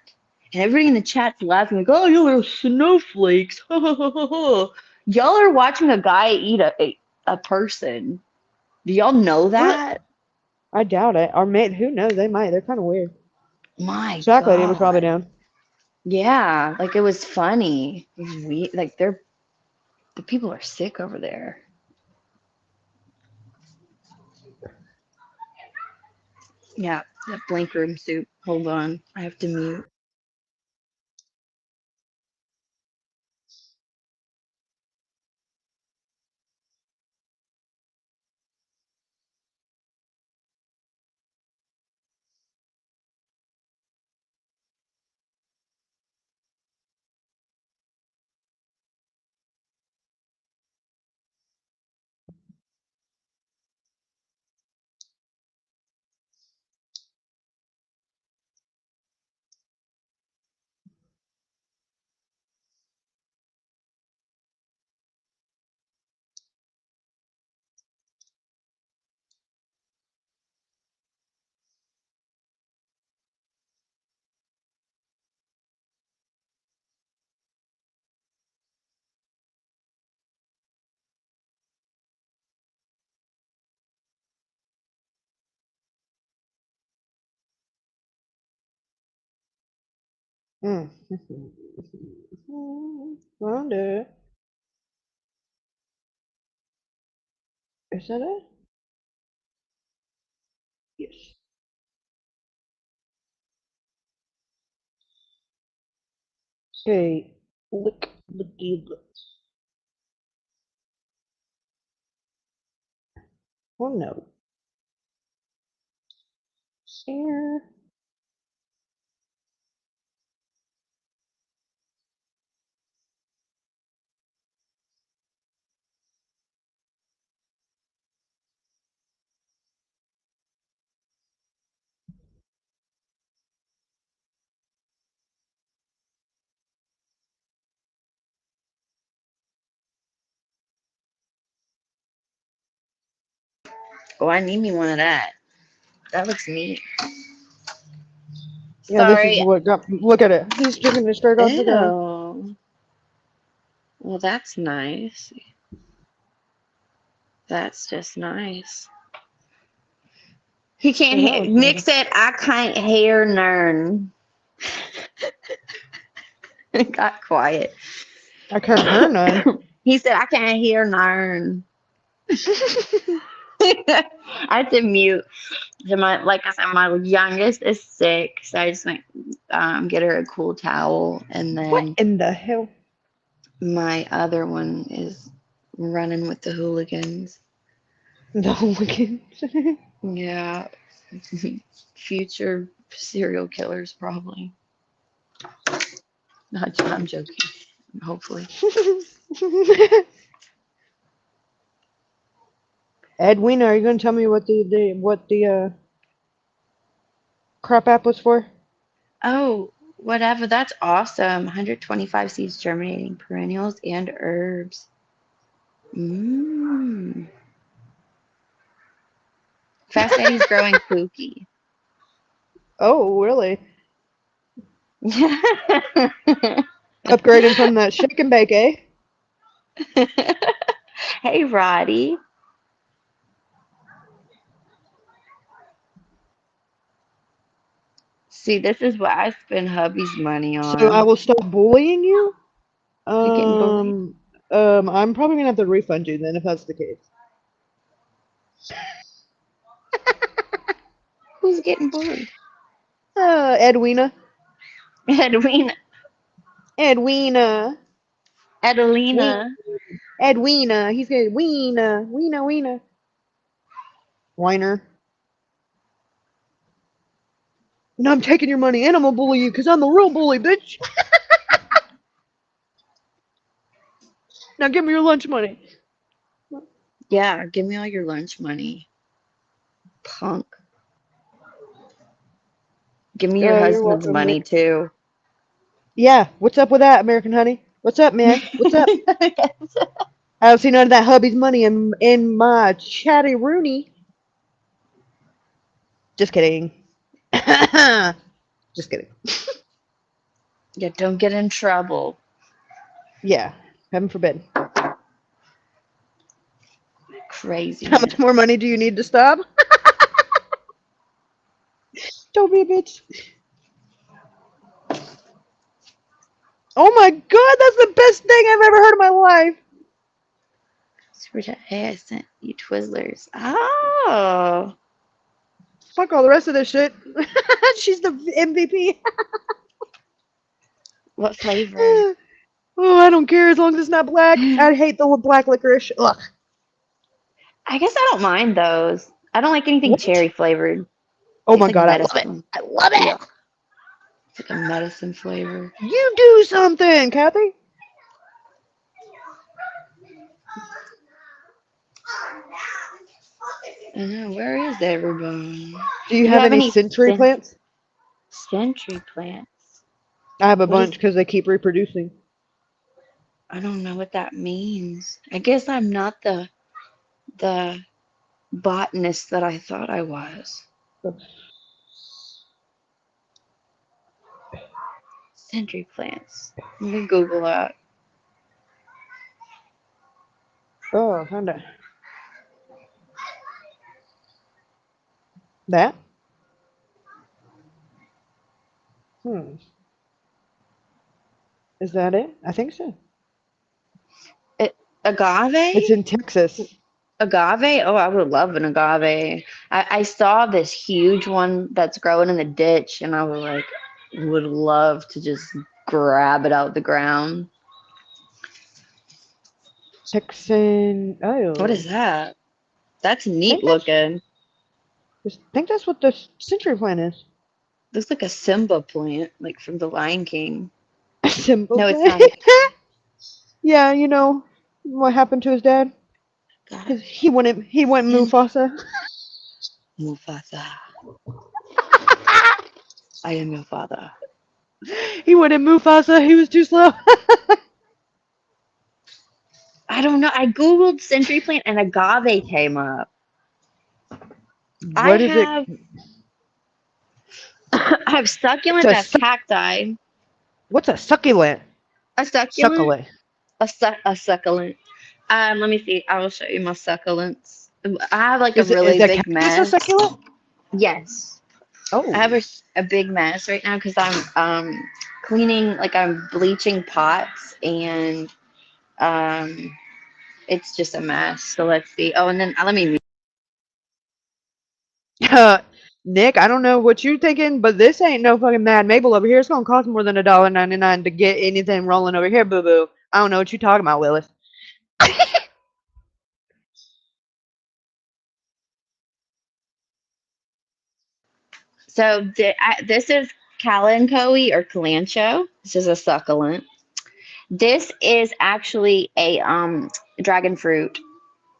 Speaker 3: and everybody in the chat's laughing like, "Oh, you little snowflakes!" Y'all are watching a guy eat a person. Do y'all know
Speaker 2: What?
Speaker 3: that?
Speaker 2: I doubt it. Or may who knows? They might. They're kind of weird.
Speaker 3: My
Speaker 2: Snack Lady was probably
Speaker 3: God.
Speaker 2: down.
Speaker 3: Yeah, like it was funny. Like the people are sick over there. Yeah, that blank room soup. Hold on, I have to mute.
Speaker 2: Mm. Wonder. Is that it? Yes. Okay. Lick, licky, lick. Oh no. Share.
Speaker 3: Oh, I need me one of that. That looks neat.
Speaker 2: Yeah, this is
Speaker 3: Sorry.
Speaker 2: what got. Look at it. He's drinking it straight off the ground.
Speaker 3: Ew. Well, that's nice. That's just nice. He can't
Speaker 2: So that was
Speaker 3: Nick
Speaker 2: handy.
Speaker 3: said, I can't hear nern. It got quiet.
Speaker 2: I can't hear none.
Speaker 3: He said, I can't hear nern. I had to mute. So like I said, my youngest is sick, so I just went get her a cool towel, and
Speaker 2: What
Speaker 3: then
Speaker 2: in the hell?
Speaker 3: my other one is running with the hooligans.
Speaker 2: The hooligans.
Speaker 3: Yeah, future serial killers probably. Not, I'm joking. Hopefully.
Speaker 2: Edwina, are you gonna tell me what the crap app was for?
Speaker 3: Oh, whatever. That's awesome. 125 seeds germinating perennials and herbs. Mmm. Fast Eddie's growing kooky.
Speaker 2: Oh, really? Upgrading from that shake and bake, eh?
Speaker 3: Hey, Roddy. See, this is what I spend hubby's money
Speaker 2: So I
Speaker 3: on.
Speaker 2: will stop bullying you.
Speaker 3: You getting bullied?
Speaker 2: I'm probably gonna have to refund you then if that's the case.
Speaker 3: Who's getting bullied?
Speaker 2: Edwina.
Speaker 3: Edwina.
Speaker 2: Edwina. Ween.
Speaker 3: Adelina.
Speaker 2: Edwina. He's getting Weena. Weena. Weena. Whiner. And I'm taking your money and I'm gonna bully you because I'm the real bully, bitch. Now give me your lunch money.
Speaker 3: Yeah, give me all your lunch money, punk. Give me your
Speaker 2: You're
Speaker 3: husband's
Speaker 2: welcome,
Speaker 3: money
Speaker 2: Nick.
Speaker 3: too.
Speaker 2: Yeah, what's up with that, American honey? What's up, man? What's up?
Speaker 3: Yes.
Speaker 2: I don't see none of that hubby's money in my chatty Rooney. Just kidding. Just kidding.
Speaker 3: Yeah, don't get in trouble.
Speaker 2: Yeah, heaven forbid. How much
Speaker 3: Craziness.
Speaker 2: more money do you need to stop? Don't be a bitch. Oh my god, that's the best thing I've ever heard in my life.
Speaker 3: Super chat. Hey, I sent you Twizzlers. Oh,
Speaker 2: Fuck all the rest of this shit. She's the MVP.
Speaker 3: what flavor?
Speaker 2: Oh, I don't care as long as it's not black. I hate the black licorice. Ugh.
Speaker 3: I guess I don't mind those. I don't like anything
Speaker 2: What?
Speaker 3: cherry flavored.
Speaker 2: Oh
Speaker 3: Tastes
Speaker 2: my
Speaker 3: like
Speaker 2: god, I love it.
Speaker 3: medicine.
Speaker 2: I love it.
Speaker 3: Ugh. It's like a medicine flavor.
Speaker 2: You do something, Kathy.
Speaker 3: I know. Where is everybody?
Speaker 2: Do you
Speaker 3: Do you
Speaker 2: have
Speaker 3: have
Speaker 2: any
Speaker 3: any
Speaker 2: century plants?
Speaker 3: century plants?
Speaker 2: I have a
Speaker 3: What
Speaker 2: bunch
Speaker 3: is?
Speaker 2: because they keep reproducing.
Speaker 3: I don't know what that means. I guess I'm not the botanist that I thought I was. Century plants. Let me Google that.
Speaker 2: Oh, found it. That? Hmm. Is that it? I think so.
Speaker 3: It,
Speaker 2: It's
Speaker 3: agave?
Speaker 2: in Texas.
Speaker 3: Agave? Oh, I would love an agave. I saw this huge one that's growing in the ditch, and I was like, would love to just grab it out the ground.
Speaker 2: Texan.
Speaker 3: What
Speaker 2: Oh.
Speaker 3: is that? That's neat
Speaker 2: Think that's
Speaker 3: looking.
Speaker 2: think that's what the century plant is.
Speaker 3: Looks like a Simba plant, like from The Lion King.
Speaker 2: Simple
Speaker 3: No, it's
Speaker 2: plant.
Speaker 3: not.
Speaker 2: Yeah, you know what happened to his dad?
Speaker 3: God,
Speaker 2: He went Mufasa.
Speaker 3: Mufasa. I am your father.
Speaker 2: He went in Mufasa. He was too slow.
Speaker 3: I don't know. I googled century plant and agave came up. I
Speaker 2: What is it?
Speaker 3: have I have
Speaker 2: It's
Speaker 3: succulent.
Speaker 2: a
Speaker 3: I have cacti.
Speaker 2: what's a succulent?
Speaker 3: A succulent.
Speaker 2: Succulent.
Speaker 3: A succulent. Let me see. I will show you my succulents. I have like a
Speaker 2: Is
Speaker 3: really
Speaker 2: a
Speaker 3: big
Speaker 2: cactus a
Speaker 3: mess.
Speaker 2: succulent?
Speaker 3: Yes, I
Speaker 2: Oh.
Speaker 3: have a big mess right now because I'm cleaning, like I'm bleaching pots, and um it's just a mess. So let's see. Oh, and then let me.
Speaker 2: Nick, I don't know what you're thinking, but this ain't no fucking Mad Maple over here. It's gonna cost more than $1.99 to get anything rolling over here, boo boo. I don't know what you're talking about, Willis.
Speaker 3: So this is kalanchoe or calancho. This is a succulent. This is actually a dragon fruit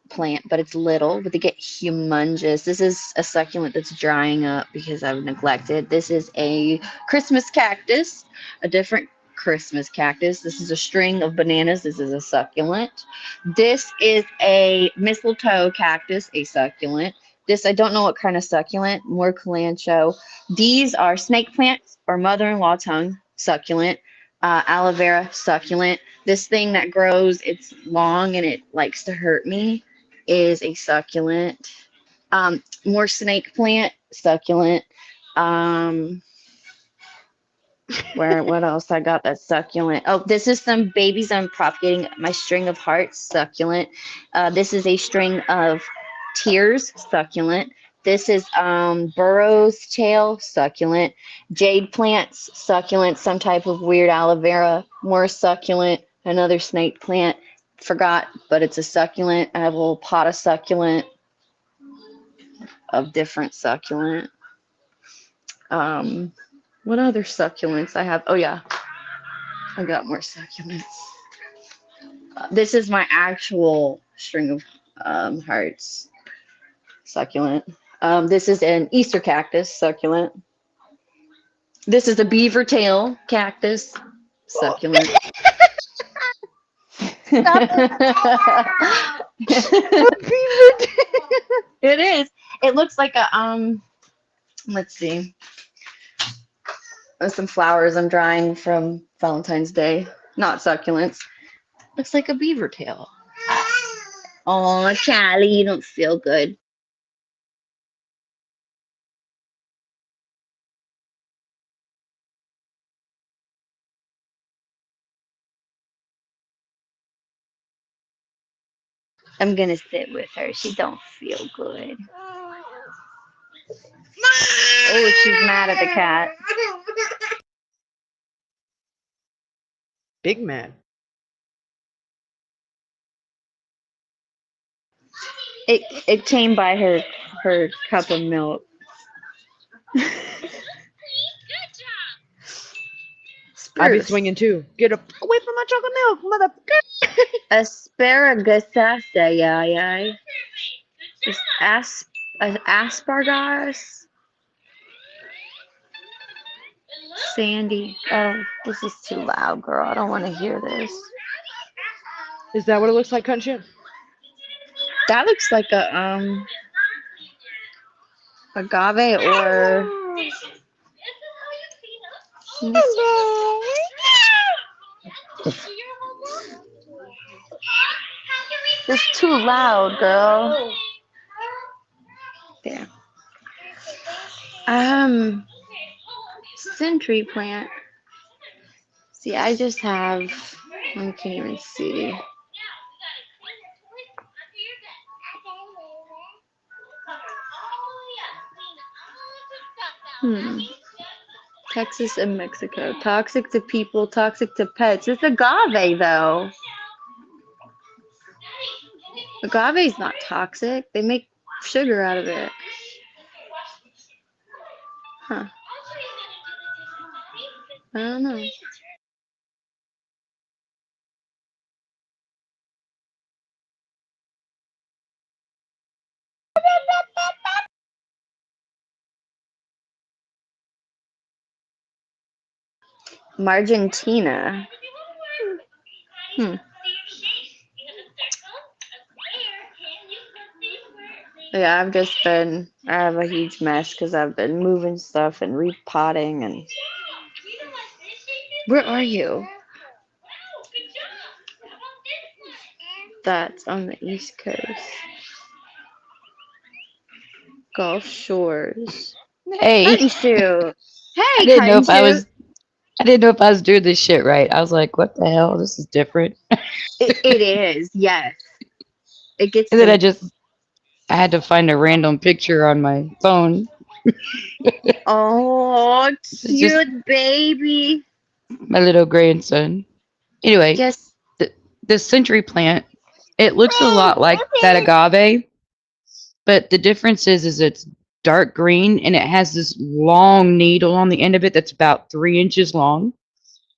Speaker 3: plant, but it's little, but they get humongous. This is a succulent that's drying up because I've neglected. This is a Christmas cactus, a different Christmas cactus. This is a string of bananas. This is a succulent. This is a mistletoe cactus, a succulent. This, I don't know what kind of succulent, more calancho. These are snake plants or mother-in-law tongue succulent, aloe vera succulent. This thing that grows, it's long and it likes to hurt me, is a succulent. More snake plant, succulent. Um, what else I got that's succulent? Oh, this is some babies I'm propagating. My string of hearts, succulent. This is a string of tears, succulent. This is burrow's tail, succulent. Jade plants, succulent. Some type of weird aloe vera, more succulent. Another snake plant, forgot, but it's a succulent. I have a little pot of succulent, of different succulent. Um, what other succulents I have? Oh yeah, I got more succulents. This is my actual string of hearts succulent. This is an Easter cactus succulent. This is a beaver tail cactus succulent.
Speaker 2: Stop it.
Speaker 3: It is. It looks like a let's see. Some flowers I'm drying from Valentine's Day. Not succulents. Looks like a beaver tail. Oh, Callie, you don't feel good. I'm gonna sit with her. She don't feel good. Oh, she's mad at the cat.
Speaker 2: Big man.
Speaker 3: It came by her cup of milk.
Speaker 2: I be
Speaker 3: Spruce.
Speaker 2: swinging too. Get away from my chocolate milk, mother.
Speaker 3: Asparagus, yeah. Just asparagus. Sandy. Oh, this is too loud, girl. I don't want to hear this.
Speaker 2: Is that what it looks like, Kuncha?
Speaker 3: That looks like a agave or it's too loud, girl. There. Century plant. See, I just have, I can't even see. Texas and Mexico. Toxic to people, toxic to pets. It's agave, though. Agave is not toxic. They make sugar out of it. Huh. I don't know. Margentina. Yeah, I have a huge mess because I've been moving stuff and repotting and. Where are you? That's on the East Coast. Gulf Shores.
Speaker 4: Hey,
Speaker 3: Kanshu.
Speaker 4: I
Speaker 3: Hey,
Speaker 4: didn't know if
Speaker 3: Kanshu.
Speaker 4: I didn't know if I was doing this shit right. I was like, what the hell? This is different.
Speaker 3: It is, yes. It gets
Speaker 4: And then
Speaker 3: the.
Speaker 4: I had to find a random picture on my phone.
Speaker 3: Oh,
Speaker 4: It's just
Speaker 3: cute baby.
Speaker 4: my little grandson. Anyway,
Speaker 3: Yes.
Speaker 4: the century plant, it looks a lot like that agave, but the difference is it's dark green and it has this long needle on the end of it that's about 3 inches long.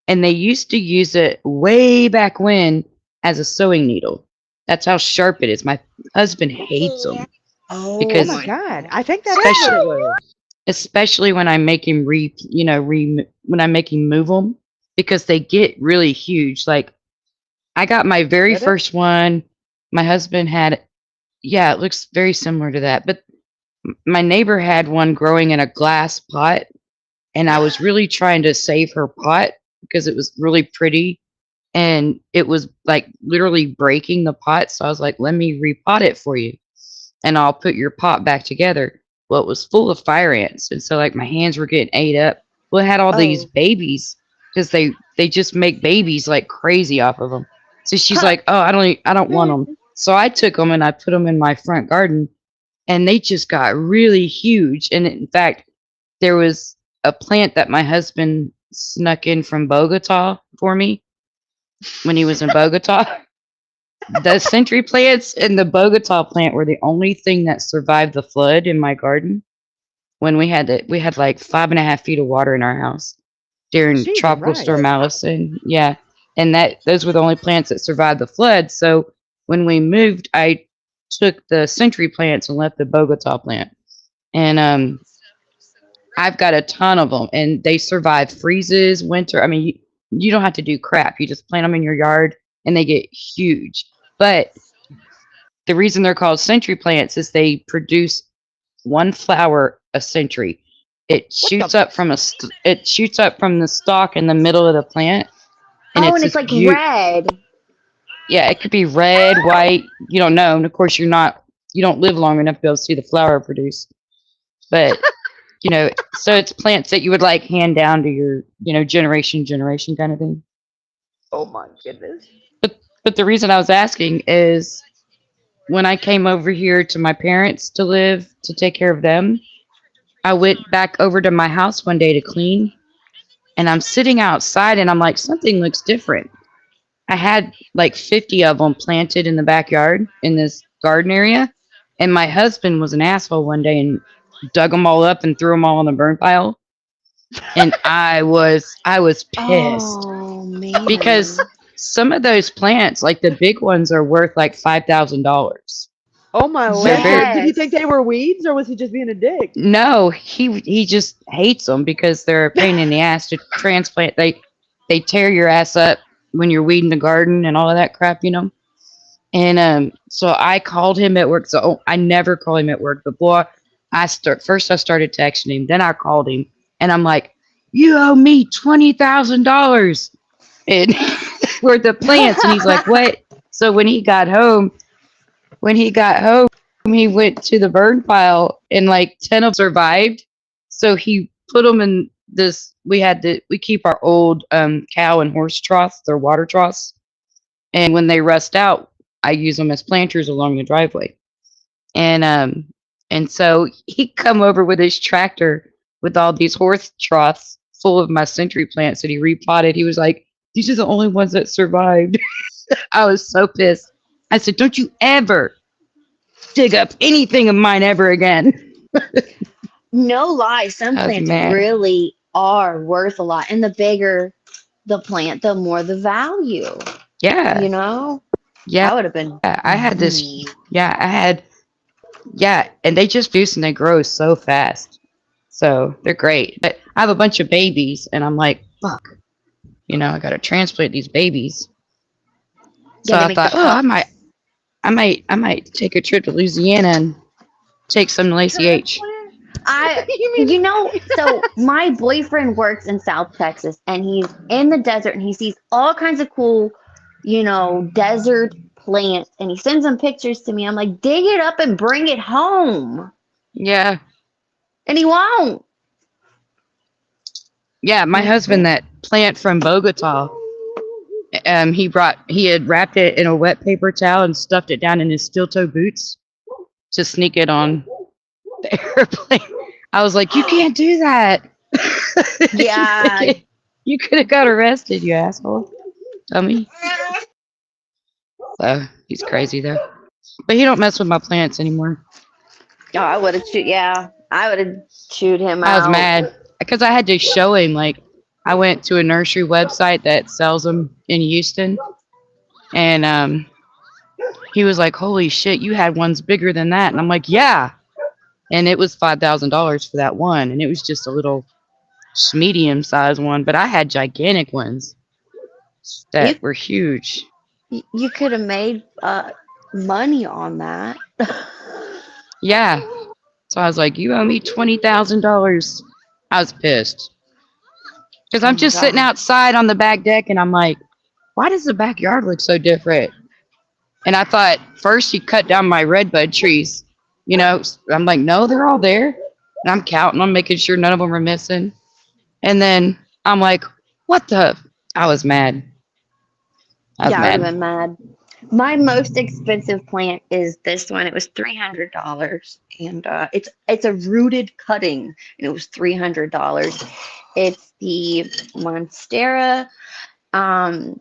Speaker 4: And they used to use it way back when as a sewing needle. That's how sharp it is. My husband hates them
Speaker 3: Oh
Speaker 2: Oh
Speaker 4: because
Speaker 2: my
Speaker 3: my.
Speaker 2: god. I think that is what it was.
Speaker 4: especially when I make him when I make him move them because they get really huge. Like I got my very
Speaker 2: Did it?
Speaker 4: first one. My husband had, yeah, it looks very similar to that. But my neighbor had one growing in a glass pot, and I was really trying to save her pot because it was really pretty, and it was like literally breaking the pot. So I was like, let me repot it for you, and I'll put your pot back together. Well, it was full of fire ants, and so like my hands were getting ate up. Well, it had all these
Speaker 3: Oh.
Speaker 4: babies because they just make babies like crazy off of them. So she's
Speaker 3: Huh.
Speaker 4: like, oh, I don't want them. So I took them and I put them in my front garden, and they just got really huge. And in fact, there was a plant that my husband snuck in from Bogota for me when he was in Bogota. The century plants and the Bogota plant were the only thing that survived the flood in my garden when we had like 5.5 feet of water in our house during
Speaker 2: Jesus
Speaker 4: Tropical
Speaker 2: Christ.
Speaker 4: Storm Allison. Yeah. And those were the only plants that survived the flood. So when we moved, I took the century plants and left the Bogota plant. And I've got a ton of them, and they survive freezes, winter. I mean, you don't have to do crap. You just plant them in your yard, and they get huge. But the reason they're called century plants is they produce one flower a century. It shoots up from it shoots up from the stalk in the middle of the plant, and
Speaker 3: Oh,
Speaker 4: it's
Speaker 3: and it's
Speaker 4: this
Speaker 3: like red.
Speaker 4: Yeah, it could be red, white. You don't know, and of course, you don't live long enough to be able to see the flower produce. But so it's plants that you would like hand down to your generation kind of thing.
Speaker 2: Oh my goodness.
Speaker 4: But the reason I was asking is when I came over here to my parents to live to take care of them, I went back over to my house one day to clean, and I'm sitting outside and I'm like, something looks different. I had like 50 of them planted in the backyard in this garden area, and my husband was an asshole one day and dug them all up and threw them all on the burn pile. And I was pissed
Speaker 3: Oh man.
Speaker 4: because some of those plants, like the big ones, are worth like $5,000.
Speaker 2: Oh my
Speaker 4: They're very
Speaker 2: land. Did he think
Speaker 3: Yes.
Speaker 2: they were weeds or was he just being a dick?
Speaker 4: No, he just hates them because they're a pain in the ass to transplant. They tear your ass up when you're weeding the garden and all of that crap. And so I called him at work. So I never call him at work, but boy, I started texting him, then I called him, and I'm like, "You owe me $20,000 and for the plants." And he's like, "What?" So when he got home, he went to the burn pile, and like 10 of them survived. So he put them in this. We keep our old cow and horse troughs, they're water troughs, and when they rust out, I use them as planters along the driveway. And so he come over with his tractor with all these horse troughs full of my century plants that he repotted. He was like, "These are the only ones that survived." I was so pissed. I said, "Don't you ever dig up anything of mine ever again."
Speaker 3: No lie, some
Speaker 4: I was
Speaker 3: plants
Speaker 4: mad.
Speaker 3: really are worth a lot. And the bigger the plant, the more the value.
Speaker 4: Yeah.
Speaker 3: You know?
Speaker 4: Yeah.
Speaker 3: That would have been
Speaker 4: I had this.
Speaker 3: me.
Speaker 4: Yeah. Yeah. And they just produce and they grow so fast. So they're great. But I have a bunch of babies, and I'm like, fuck, I got to transplant these babies. So
Speaker 3: Yeah, they
Speaker 4: I
Speaker 3: make the
Speaker 4: thought, oh,
Speaker 3: pups.
Speaker 4: I might take a trip to Louisiana and take some to Lacey H.
Speaker 3: So my boyfriend works in South Texas and he's in the desert and he sees all kinds of cool, desert plants and he sends them pictures to me. I'm like, dig it up and bring it home.
Speaker 4: Yeah.
Speaker 3: And he won't.
Speaker 4: Yeah. My husband, that plant from Bogota, he had wrapped it in a wet paper towel and stuffed it down in his steel toe boots to sneak it on the airplane. I was like, you can't do that.
Speaker 3: Yeah.
Speaker 4: You could have got arrested, you asshole. Dummy. So he's crazy though. But he don't mess with my plants anymore.
Speaker 3: Oh, I would have chewed him out.
Speaker 4: I was mad because I had to show him, like, I went to a nursery website that sells them in Houston, and he was like, "Holy shit, you had ones bigger than that." And I'm like, "Yeah." And it was $5,000 for that one, and it was just a little medium sized one, but I had gigantic ones that were huge.
Speaker 3: You could have made money on that.
Speaker 4: Yeah. So I was like, "You owe me $20,000." I was pissed because
Speaker 3: Oh
Speaker 4: I'm
Speaker 3: my
Speaker 4: just sitting
Speaker 3: God.
Speaker 4: outside on the back deck, and I'm like, "Why does the backyard look so different?" And I thought first he cut down my redbud trees. I'm like, "No, they're all there." And I'm counting them, making sure none of them are missing. And then I'm like, "What the?" I was mad. I was
Speaker 3: Yeah, I would have
Speaker 4: mad.
Speaker 3: been mad. My most expensive plant is this one. It was $300, and it's a rooted cutting, and it was $300. It's the Monstera Albo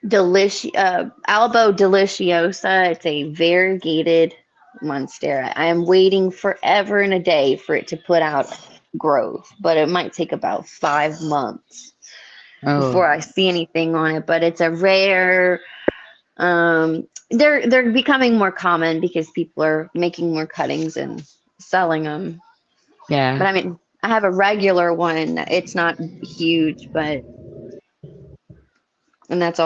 Speaker 3: Deliciosa. It's a variegated monstera. I am waiting forever and a day for it to put out growth, but it might take about 5 months
Speaker 4: Oh,
Speaker 3: before I see anything on it. But it's a rare. They're becoming more common because people are making more cuttings and selling them. But
Speaker 4: yeah.
Speaker 3: I mean, I have a regular one. It's not huge, but and this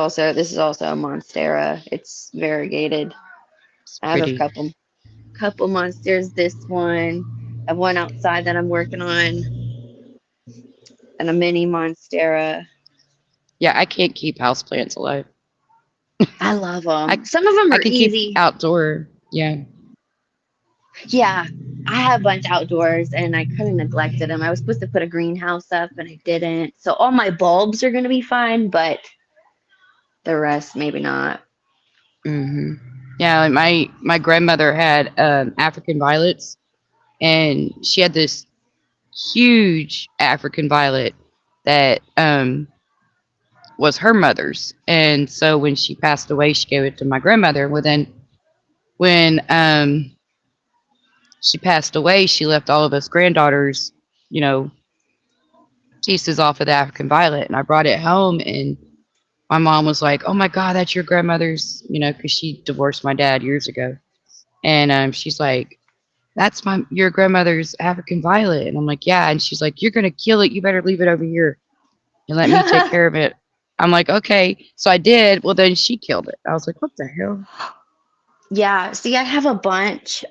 Speaker 3: is also a monstera. It's variegated.
Speaker 4: It's
Speaker 3: I have a
Speaker 4: pretty.
Speaker 3: couple monsters. This one, I have one outside that I'm working on, and a mini monstera.
Speaker 4: Yeah, I can't keep houseplants alive.
Speaker 3: I love
Speaker 4: I
Speaker 3: them. Some of them
Speaker 4: I
Speaker 3: are
Speaker 4: can keep
Speaker 3: easy.
Speaker 4: outdoor. Yeah.
Speaker 3: Yeah, I have a bunch outdoors, and I kind of neglected them. I was supposed to put a greenhouse up, and I didn't. So all my bulbs are gonna be fine, but the rest maybe not.
Speaker 4: Hmm. Yeah, like my grandmother had African violets, and she had this huge African violet that was her mother's. And so when she passed away, she gave it to my grandmother. Well, then when she passed away, she left all of us granddaughters, you know, pieces off of the African violet. And I brought it home, and my mom was like, "Oh my God, that's your grandmother's," because she divorced my dad years ago. And she's like, "That's your grandmother's African violet." And I'm like, "Yeah." And she's like, "You're gonna kill it. You better leave it over here and let me take care of it." I'm like, "Okay." So I did. Well, then she killed it. I was like, "What the hell?"
Speaker 3: Yeah, see, I have a bunch.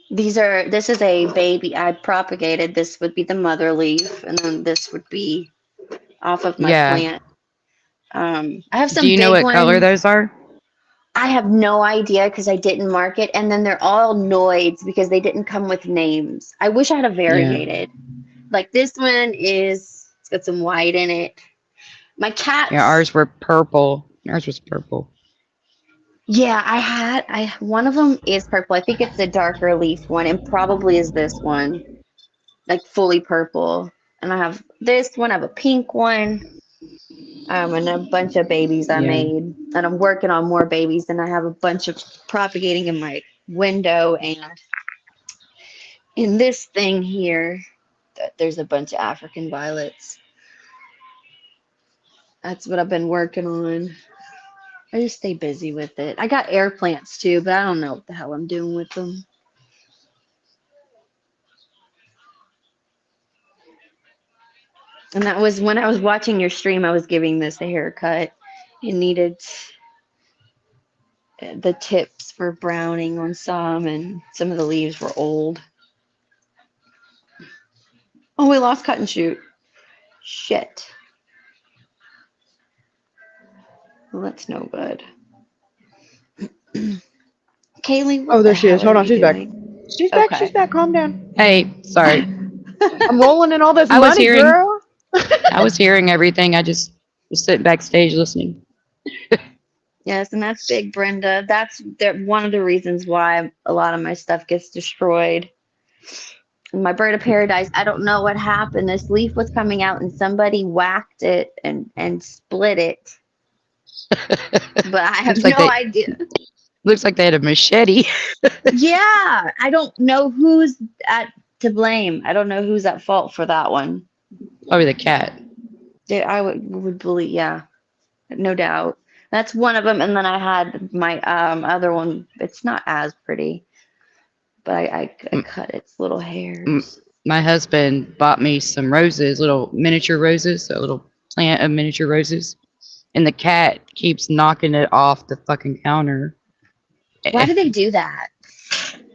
Speaker 3: This is a baby I propagated. This would be the mother leaf, and then this would be off of my
Speaker 4: Yeah.
Speaker 3: plant. I have
Speaker 4: Do
Speaker 3: some
Speaker 4: you know
Speaker 3: big
Speaker 4: what color
Speaker 3: ones.
Speaker 4: those are?
Speaker 3: I have no idea because I didn't mark it, and then they're all noids because they didn't come with names. I wish I had a
Speaker 4: Yeah.
Speaker 3: variegated. Like this one it's got some white in it. My
Speaker 4: Yeah,
Speaker 3: cats,
Speaker 4: ours were purple. Ours was purple.
Speaker 3: yeah, I one of them is purple. I think it's the darker leaf one, and probably is this one, like fully purple. And I have this one, I have a pink one, and a bunch of babies I
Speaker 4: Yeah.
Speaker 3: made. And I'm working on more babies, and I have a bunch of propagating in my window and in this thing here. There's a bunch of African violets. That's what I've been working on. I just stay busy with it. I got air plants too, but I don't know what the hell I'm doing with them. And that was when I was watching your stream, I was giving this a haircut. It needed the tips for browning on some, and some of the leaves were old. Oh, we lost cut and shoot. Shit. Well, that's no good. Kaylee,
Speaker 2: Oh,
Speaker 3: what the
Speaker 2: there she is.
Speaker 3: hell are
Speaker 2: Hold on,
Speaker 3: you
Speaker 2: she's back.
Speaker 3: doing?
Speaker 2: She's back. She's
Speaker 3: Okay.
Speaker 2: back. Calm down.
Speaker 4: Hey, sorry.
Speaker 2: I'm rolling in all this
Speaker 4: I was
Speaker 2: money,
Speaker 4: hearing
Speaker 2: girl.
Speaker 4: I was hearing everything. I just was sitting backstage listening.
Speaker 3: Yes, and that's big, Brenda. One of the reasons why a lot of my stuff gets destroyed. My bird of paradise, I don't know what happened. This leaf was coming out and somebody whacked it and split it. But I have
Speaker 4: looks like
Speaker 3: no
Speaker 4: they
Speaker 3: idea.
Speaker 4: looks like they had a machete.
Speaker 3: Yeah, I don't know who's at to blame. I don't know who's at fault for that one.
Speaker 4: Probably the cat.
Speaker 3: Yeah, I would believe, yeah, no doubt. That's one of them, and then I had my other one. It's not as pretty, but I
Speaker 4: M-
Speaker 3: cut its little
Speaker 4: m-
Speaker 3: hairs.
Speaker 4: My husband bought me some roses, little miniature roses, a little plant of miniature roses, and the cat keeps knocking it off the fucking counter.
Speaker 3: Why do they do that?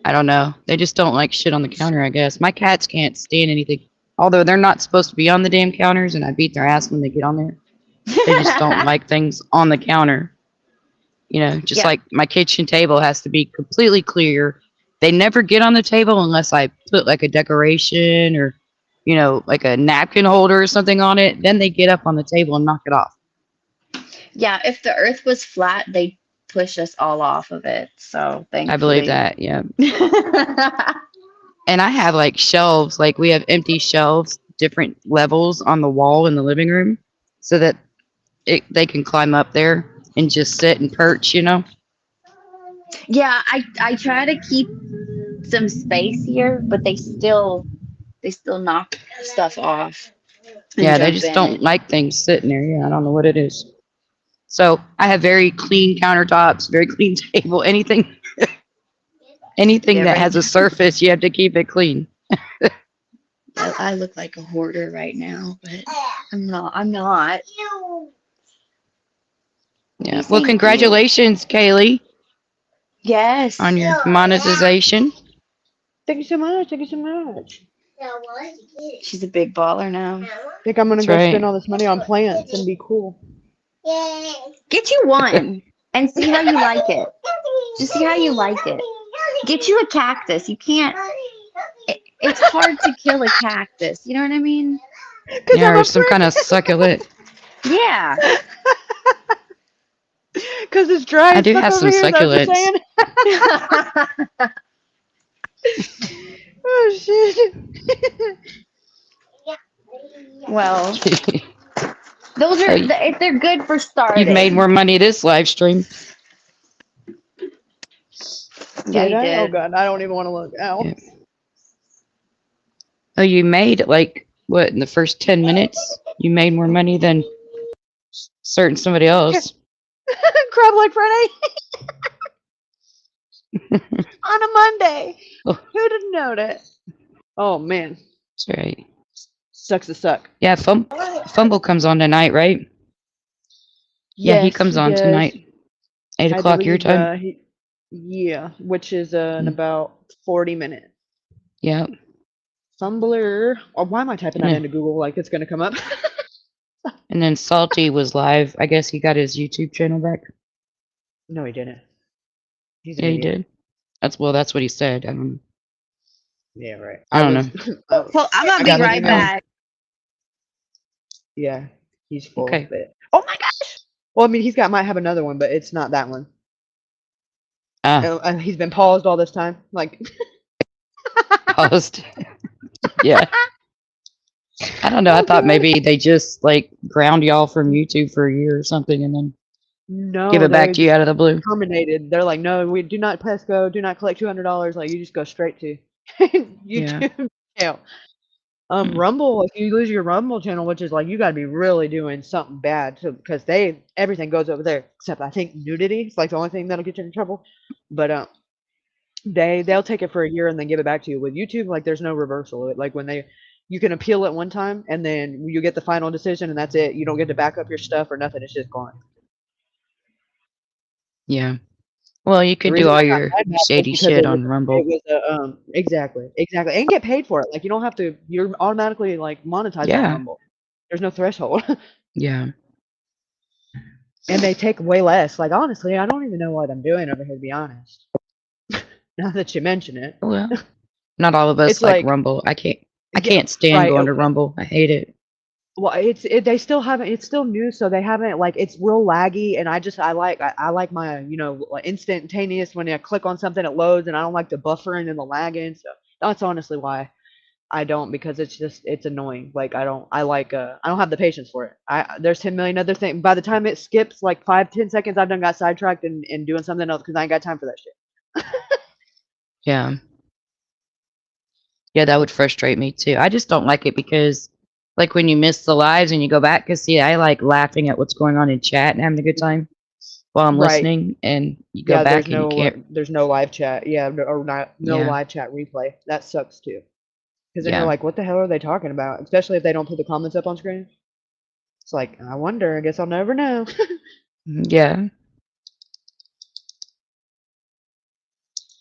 Speaker 4: I don't know. They just don't like shit on the counter, I guess. My cats can't stand anything. Although they're not supposed to be on the damn counters, and I beat their ass when they get on there. They just don't like things on the counter. Just
Speaker 3: Yeah,
Speaker 4: like my kitchen table has to be completely clear. They never get on the table unless I put like a decoration or, like a napkin holder or something on it. Then they get up on the table and knock it off.
Speaker 3: yeah. If the Earth was flat, they'd push us all off of it. So
Speaker 4: I believe
Speaker 3: thankfully.
Speaker 4: that, yeah. And I have like shelves, like we have empty shelves, different levels on the wall in the living room so that they can climb up there and just sit and perch.
Speaker 3: Yeah, I try to keep some space here, but they still knock stuff off and
Speaker 4: Yeah, they
Speaker 3: jump
Speaker 4: just
Speaker 3: in
Speaker 4: don't
Speaker 3: it.
Speaker 4: like things sitting there. Yeah, I don't know what it is. So I have very clean countertops, very clean table. Anything
Speaker 3: Yeah,
Speaker 4: that
Speaker 3: right.
Speaker 4: has a surface, you have to keep it clean.
Speaker 3: I look like a hoarder right now, but I'm not. I'm not.
Speaker 4: Yeah. Well,
Speaker 3: Thank you.
Speaker 4: congratulations, Kaylee,
Speaker 3: Yes.
Speaker 4: on your monetization.
Speaker 2: Thank you so much. Thank you so much.
Speaker 3: She's a big baller now.
Speaker 2: Think I'm gonna
Speaker 4: That's
Speaker 2: go spend
Speaker 4: right.
Speaker 2: all this money on plants and be cool.
Speaker 3: Get you one and see how you like it. Just see how you like it. Get you a cactus. You can't. It's hard to kill a cactus. You know what I mean?
Speaker 2: Cause
Speaker 4: Yeah,
Speaker 2: I'm
Speaker 4: or
Speaker 2: a
Speaker 4: some kind of
Speaker 2: prick.
Speaker 4: succulent.
Speaker 3: Yeah.
Speaker 2: Cause it's dry
Speaker 4: I
Speaker 2: as
Speaker 4: do
Speaker 2: fuck
Speaker 4: have
Speaker 2: over
Speaker 4: some
Speaker 2: here. Is that what you're
Speaker 4: succulents.
Speaker 2: saying? Oh shit.
Speaker 3: Well, those
Speaker 4: So
Speaker 3: are they're good for
Speaker 4: you've made
Speaker 3: starting.
Speaker 4: more money this live stream.
Speaker 3: Yeah,
Speaker 2: Did
Speaker 3: he
Speaker 2: I? Oh
Speaker 3: did.
Speaker 2: god, I don't even want to look. Ow.
Speaker 4: Yeah. Oh, you made like what in the first 10 minutes? You made more money than certain somebody else.
Speaker 2: Crab Leg Friday on a Monday.
Speaker 4: Oh,
Speaker 2: Who didn't notice? Oh man,
Speaker 4: that's right.
Speaker 2: sucks to suck.
Speaker 4: Yeah, Fumble comes on tonight, right? Yeah, he
Speaker 2: Yes,
Speaker 4: comes
Speaker 2: he
Speaker 4: on
Speaker 2: does.
Speaker 4: tonight. 8
Speaker 2: I
Speaker 4: o'clock your
Speaker 2: believe.
Speaker 4: time.
Speaker 2: Yeah, which is in
Speaker 4: Mm,
Speaker 2: about 40 minutes.
Speaker 4: yeah.
Speaker 2: Tumblr. Or why am I typing
Speaker 4: And
Speaker 2: that
Speaker 4: then,
Speaker 2: into Google like it's gonna come up?
Speaker 4: and then Salty was live. I guess he got his YouTube channel back.
Speaker 2: No, he didn't. He's an
Speaker 4: Yeah, he
Speaker 2: idiot.
Speaker 4: did. That's what he said.
Speaker 2: Yeah, right.
Speaker 4: I don't know.
Speaker 3: Well, I'm gonna
Speaker 2: I
Speaker 3: be
Speaker 2: got an
Speaker 3: right
Speaker 2: email.
Speaker 3: back.
Speaker 2: Yeah, he's full
Speaker 4: Okay.
Speaker 2: of it. Oh my gosh. Well, I mean, might have another one, but it's not that one.
Speaker 4: Ah,
Speaker 2: He's been paused all this time. Like,
Speaker 4: paused. Yeah. I don't know. I
Speaker 2: oh
Speaker 4: thought
Speaker 2: god.
Speaker 4: maybe they just like ground y'all from YouTube for a year or something and then give
Speaker 2: No,
Speaker 4: it back
Speaker 2: they
Speaker 4: to you
Speaker 2: just
Speaker 4: out of the blue.
Speaker 2: terminated. They're like, no, we do not press go, do not collect $200. Like, you just go straight to
Speaker 4: Yeah.
Speaker 2: YouTube jail.
Speaker 4: Mm.
Speaker 2: Rumble, if you lose your Rumble channel, which is like you got to be really doing something bad to, because everything goes over there except I think nudity. It's like the only thing that'll get you in trouble. But they'll take it for a year and then give it back to you. With YouTube, like there's no reversal. Like when you can appeal it one time and then you get the final decision and that's it. You don't get to back up your stuff or nothing. It's just gone.
Speaker 4: Yeah. Well, you
Speaker 2: The
Speaker 4: can do
Speaker 2: reason
Speaker 4: all
Speaker 2: I got
Speaker 4: your
Speaker 2: mad about it was
Speaker 4: shady
Speaker 2: because
Speaker 4: shit on Rumble.
Speaker 2: it was a exactly and get paid for it. Like you don't have to. You're automatically like monetized on
Speaker 4: Yeah.
Speaker 2: Rumble. There's no threshold.
Speaker 4: Yeah.
Speaker 2: And they take way less. Like honestly, I don't even know what I'm doing over here to be honest. Now that you mention it,
Speaker 4: Well, not all of us
Speaker 2: it's
Speaker 4: like
Speaker 2: like
Speaker 4: Rumble. I
Speaker 2: yeah,
Speaker 4: can't stand
Speaker 2: right.
Speaker 4: going to
Speaker 2: Okay.
Speaker 4: Rumble. I hate it.
Speaker 2: Well, they still haven't. It's still new, so they haven't like it's real laggy. And I like my like instantaneous when I click on something it loads, and I don't like the buffering and the lagging. So that's honestly why I don't because it's annoying. Like I don't have the patience for it. There's 10 million other things. By the time it skips like 5-10 seconds, I've done got sidetracked and doing something else because I ain't got time for that shit.
Speaker 4: Yeah. Yeah, that would frustrate me too. I just don't like it because, like, when you miss the lives and you go back, because see, I like laughing at what's going on in chat and having a good time while I'm
Speaker 2: Right.
Speaker 4: listening, and you go
Speaker 2: Yeah,
Speaker 4: back and you can't.
Speaker 2: there's no live chat. Yeah, or not no
Speaker 4: Yeah,
Speaker 2: live chat replay. That sucks too. Because then you're
Speaker 4: yeah,
Speaker 2: like, what the hell are they talking about? Especially if they don't put the comments up on screen. It's like, I wonder. I guess I'll never know.
Speaker 4: yeah,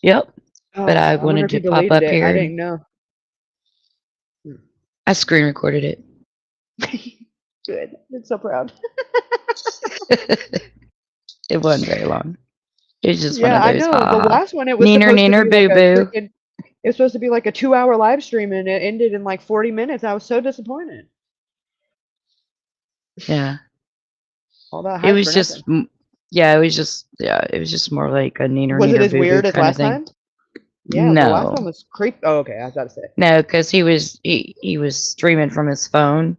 Speaker 4: yep. But
Speaker 2: Oh,
Speaker 4: I
Speaker 2: I wonder
Speaker 4: wanted
Speaker 2: if he
Speaker 4: to pop
Speaker 2: deleted
Speaker 4: up
Speaker 2: it. I
Speaker 4: here.
Speaker 2: didn't know.
Speaker 4: I screen recorded it.
Speaker 2: Good. I'm so proud.
Speaker 4: It wasn't very long. It was just one
Speaker 2: Yeah,
Speaker 4: of
Speaker 2: I
Speaker 4: those ha
Speaker 2: know.
Speaker 4: ha
Speaker 2: The
Speaker 4: ha.
Speaker 2: last one, it was
Speaker 4: Neener
Speaker 2: supposed to
Speaker 4: neener
Speaker 2: be like
Speaker 4: boo
Speaker 2: a
Speaker 4: boo.
Speaker 2: freaking. It was supposed to be like a 2-hour live stream, and it ended in like 40 minutes. I was so disappointed.
Speaker 4: Yeah,
Speaker 2: All that
Speaker 4: it
Speaker 2: hype for
Speaker 4: was
Speaker 2: nothing.
Speaker 4: it was just more like a neener
Speaker 2: Was it
Speaker 4: neener
Speaker 2: as
Speaker 4: boo boo
Speaker 2: weird as
Speaker 4: kind of
Speaker 2: last
Speaker 4: thing.
Speaker 2: time? Yeah, the last
Speaker 4: No,
Speaker 2: one was creep. Oh, okay. I was about to say.
Speaker 4: no, because he was streaming from his phone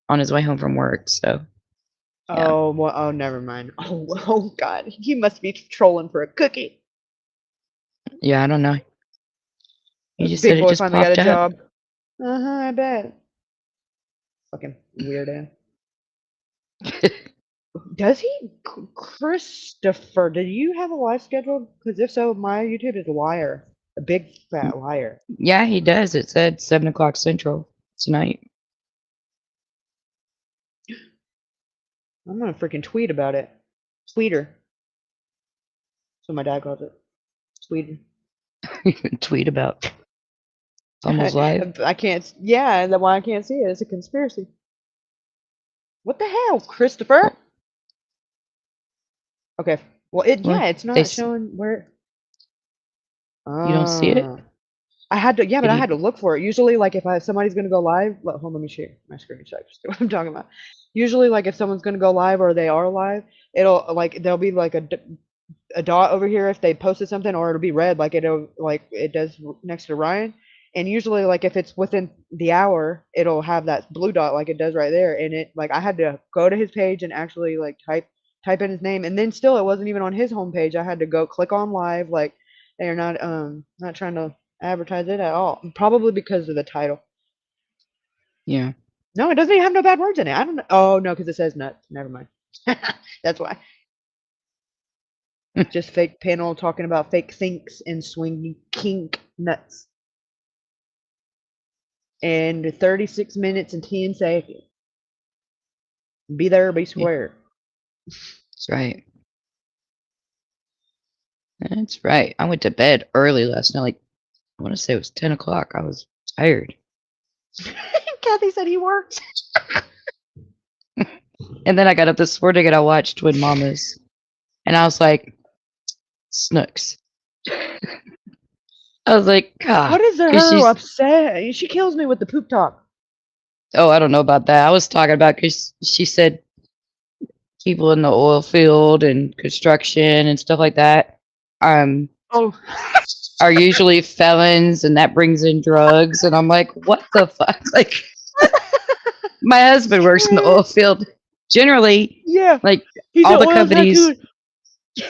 Speaker 4: on his way home from work. So yeah,
Speaker 2: Oh, well, oh, never mind. Oh, oh God, he must be trolling for a cookie.
Speaker 4: Yeah, I don't know. He
Speaker 2: This
Speaker 4: just said
Speaker 2: big
Speaker 4: it
Speaker 2: boy
Speaker 4: just
Speaker 2: finally got a
Speaker 4: popped up.
Speaker 2: job. I bet. Fucking weirdo. Does he? Christopher, do you have a live scheduled? Because if so, my YouTube is a liar. A big fat liar.
Speaker 4: Yeah, he does. It said 7 o'clock Central tonight.
Speaker 2: I'm gonna freaking tweet about it. Tweeter. That's what my dad calls it. Tweeter.
Speaker 4: Tweet about Fumbles Live.
Speaker 2: I can't. Yeah, that's why I can't see it. It's a conspiracy. What the hell, Christopher? Okay. Well,
Speaker 4: Well,
Speaker 2: it's
Speaker 4: they
Speaker 2: not showing where.
Speaker 4: you don't see it?
Speaker 2: I had to, yeah, but
Speaker 4: Did
Speaker 2: I
Speaker 4: you?
Speaker 2: had to look for it. Usually, like if somebody's gonna go live, hold on, let me share my screen so I can see what I'm talking about. Usually, like if someone's gonna go live or they are live, it'll like there'll be like a dot over here if they posted something, or it'll be red like it does next to Ryan. And usually, like if it's within the hour, it'll have that blue dot like it does right there. And it like I had to go to his page and actually like type in his name, and then still it wasn't even on his homepage. I had to go click on live. Like they are not trying to advertise it at all. Probably because of the title.
Speaker 4: Yeah.
Speaker 2: No, it doesn't even have no bad words in it. I don't know. Oh no, because it says nuts. Never mind. That's why. Just fake panel talking about fake thinks and swinging kink nuts. And 36 minutes and 10 seconds. Be there, be square.
Speaker 4: That's right. That's right. I went to bed early last night. Like, I want to say it was 10 o'clock. I was tired.
Speaker 2: Kathy said he worked.
Speaker 4: And then I got up this morning and I watched Twin Mamas. And I was like, Snooks. I was like, God.
Speaker 2: What is
Speaker 4: 'cause
Speaker 2: her upset? She kills me with the poop talk.
Speaker 4: Oh, I don't know about that. I was talking about because she said people in the oil field and construction and stuff like that
Speaker 2: Oh.
Speaker 4: are usually felons, and that brings in drugs. And I'm like, what the fuck? Like, my husband works in the oil field. Generally,
Speaker 2: Yeah.
Speaker 4: like
Speaker 2: He's
Speaker 4: all
Speaker 2: an
Speaker 4: the
Speaker 2: oil
Speaker 4: companies,
Speaker 2: tycoon.